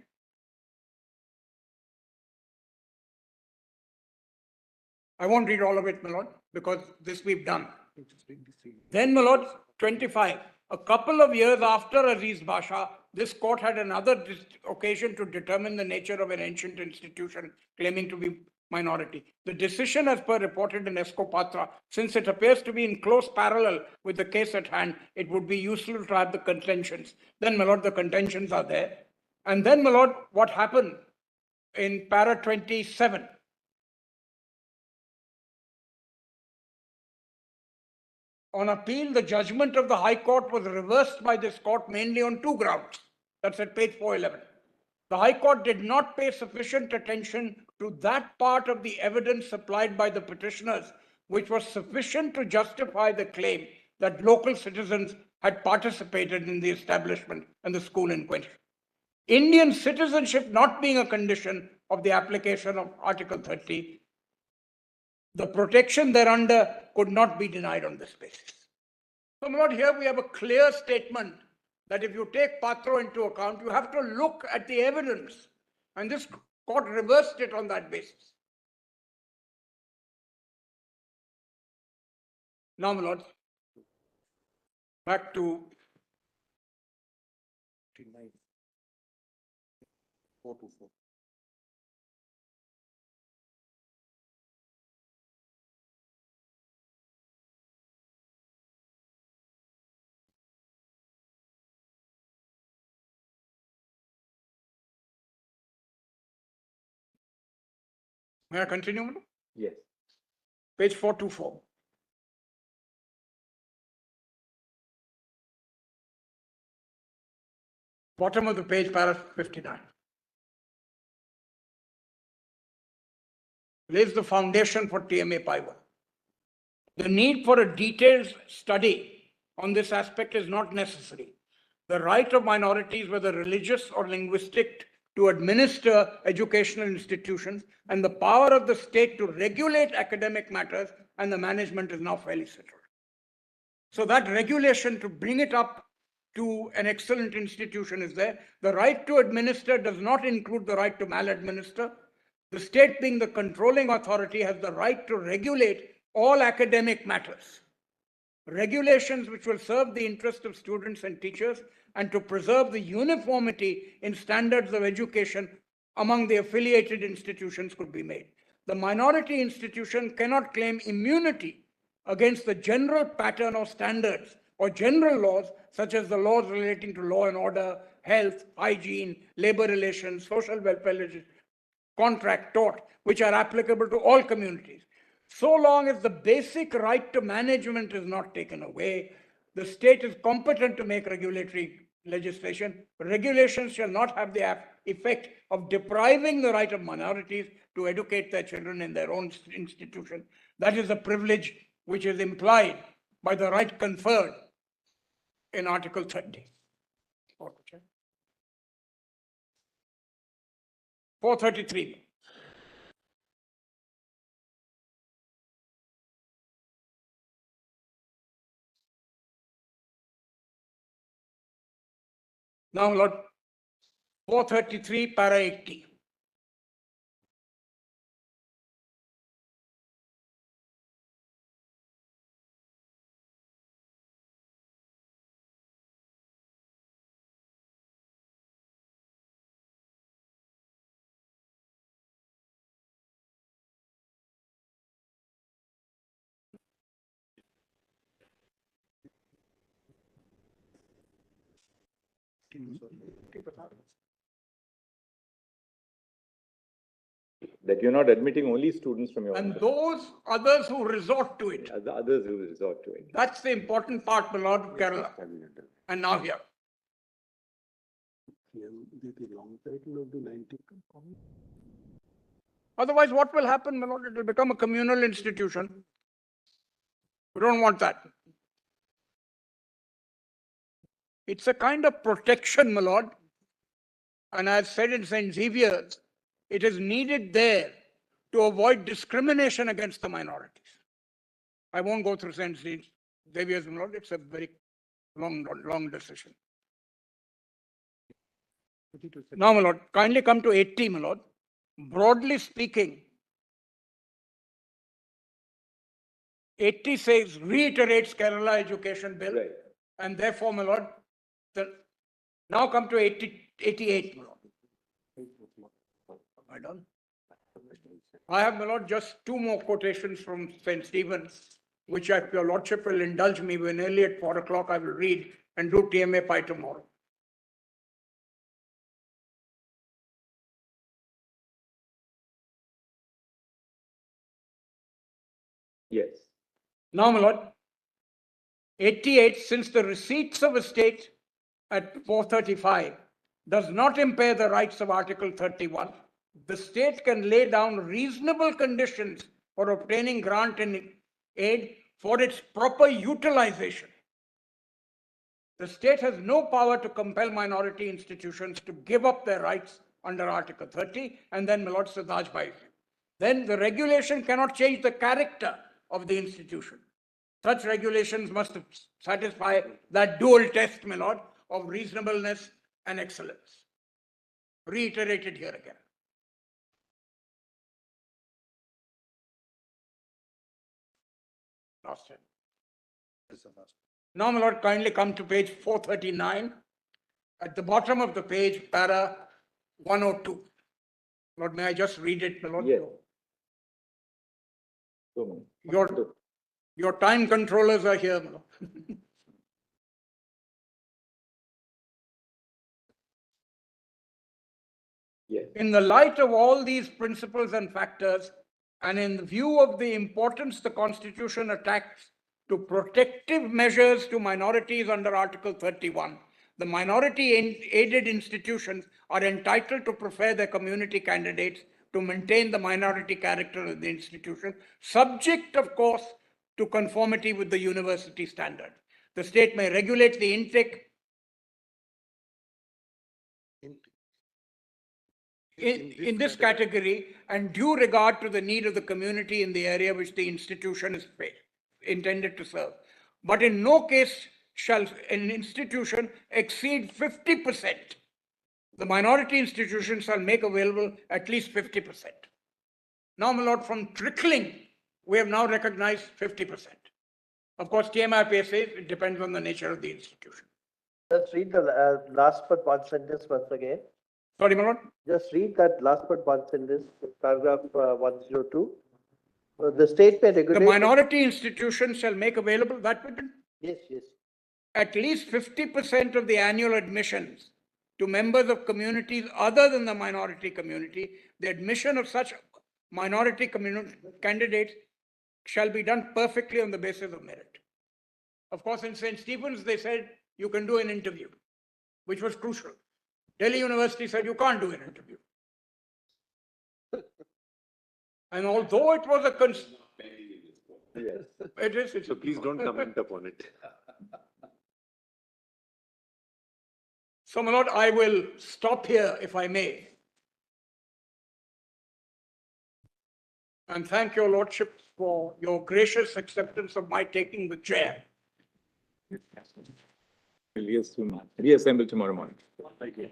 I won't read all of it, my lord, because this we've done. Then, my lord, 25. A couple of years after Aziz Basha, this court had another occasion to determine the nature of an ancient institution claiming to be minority. The decision, as per reported in Esco Patra, since it appears to be in close parallel with the case at hand, it would be useful to have the contentions. Then, my lord, the contentions are there. And then, my lord, what happened in para 27? On appeal, the judgment of the High Court was reversed by this court mainly on two grounds. That's at page 411. The High Court did not pay sufficient attention to that part of the evidence supplied by the petitioners, which was sufficient to justify the claim that local citizens had participated in the establishment and the school in question. Indian citizenship not being a condition of the application of Article 30, the protection thereunder could not be denied on this basis. So, my lord, here we have a clear statement that if you take Patra into account, you have to look at the evidence. And this court reversed it on that basis. Now, my lord, back to 424. may I continue, my lord? Yes. Page 424. Bottom of the page, paragraph 59. Lays the foundation for TMA Pi 1. The need for a detailed study on this aspect is not necessary. The right of minorities, whether religious or linguistic, to administer educational institutions and the power of the state to regulate academic matters and the management is now fairly settled. So that regulation to bring it up to an excellent institution is there. The right to administer does not include the right to maladminister. The state, being the controlling authority, has the right to regulate all academic matters. Regulations which will serve the interest of students and teachers and to preserve the uniformity in standards of education among the affiliated institutions could be made. The minority institution cannot claim immunity against the general pattern or standards or general laws, such as the laws relating to law and order, health, hygiene, labor relations, social welfare, contract, tort, which are applicable to all communities. So long as the basic right to management is not taken away, the state is competent to make regulatory legislation. Regulations shall not have the effect of depriving the right of minorities to educate their children in their own institution. That is a privilege which is implied by the right conferred in Article 30. 433. Now, Lord, 433, para 80. That you're not admitting only students from your And own those others who resort to it. the others who resort to it. That's the important part, my Lord, of Kerala. And now here. Otherwise, what will happen, my Lord? It will become a communal institution. We don't want that. It's a kind of protection, my Lord, And I've said in St. Xavier's, it is needed there to avoid discrimination against the minorities. I won't go through St. Xavier's, my lord. It's a very long decision. Now, my lord, kindly come to 80, my lord. Broadly speaking, 80 says, reiterates Kerala Education Bill. Right. And therefore, my lord, now come to 88, my lord. Am I done? I have, my lord, just two more quotations from St. Stephen's, which if your lordship will indulge me, when early at 4 o'clock I will read and do TMA Pi tomorrow. Yes. Now, my lord, 88, since the receipts of a state at 435 does not impair the rights of Article 31, the state can lay down reasonable conditions for obtaining grant and aid for its proper utilization. The state has no power to compel minority institutions to give up their rights under Article 30, and then, my lord, Sadaj Bhai. Then the regulation cannot change the character of the institution. Such regulations must satisfy that dual test, my lord, of reasonableness and excellence. Reiterated here again. Last time. Now, my lord, kindly come to page 439. At the bottom of the page, para 102. Lord, may I just read it, my lord? Yes. Your time controllers are here, my lord. Yes. In the light of all these principles and factors, and in view of the importance the Constitution attached to protective measures to minorities under Article 31, the minority-aided institutions are entitled to prefer their community candidates to maintain the minority character of the institution, subject, of course, to conformity with the university standard. The state may regulate the intake in this category and due regard to the need of the community in the area which the institution is intended to serve. But in no case shall an institution exceed 50%. The minority institution shall make available at least 50%. Now, my lord, from trickling, we have now recognized 50%. Of course, TMIP says it depends on the nature of the institution. Just read the last but one sentence once again. Sorry, my lord. Just read that last but one sentence, paragraph 102. The state may regulate. The minority institution shall make available that written. Yes, yes. At least 50% of the annual admissions to members of communities other than the minority community. The admission of such minority candidates shall be done perfectly on the basis of merit. Of course, in St. Stephen's, they said you can do an interview, which was crucial. Delhi University said you can't do an interview. And although it was a Yes. it is. So please don't comment upon it. So, my lord, I will stop here, if I may. And thank your lordship for your gracious acceptance of my taking the chair. We'll reassemble tomorrow morning. Thank you.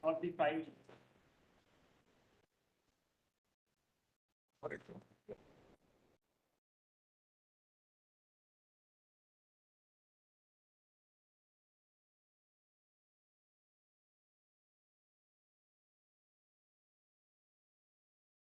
Not the time.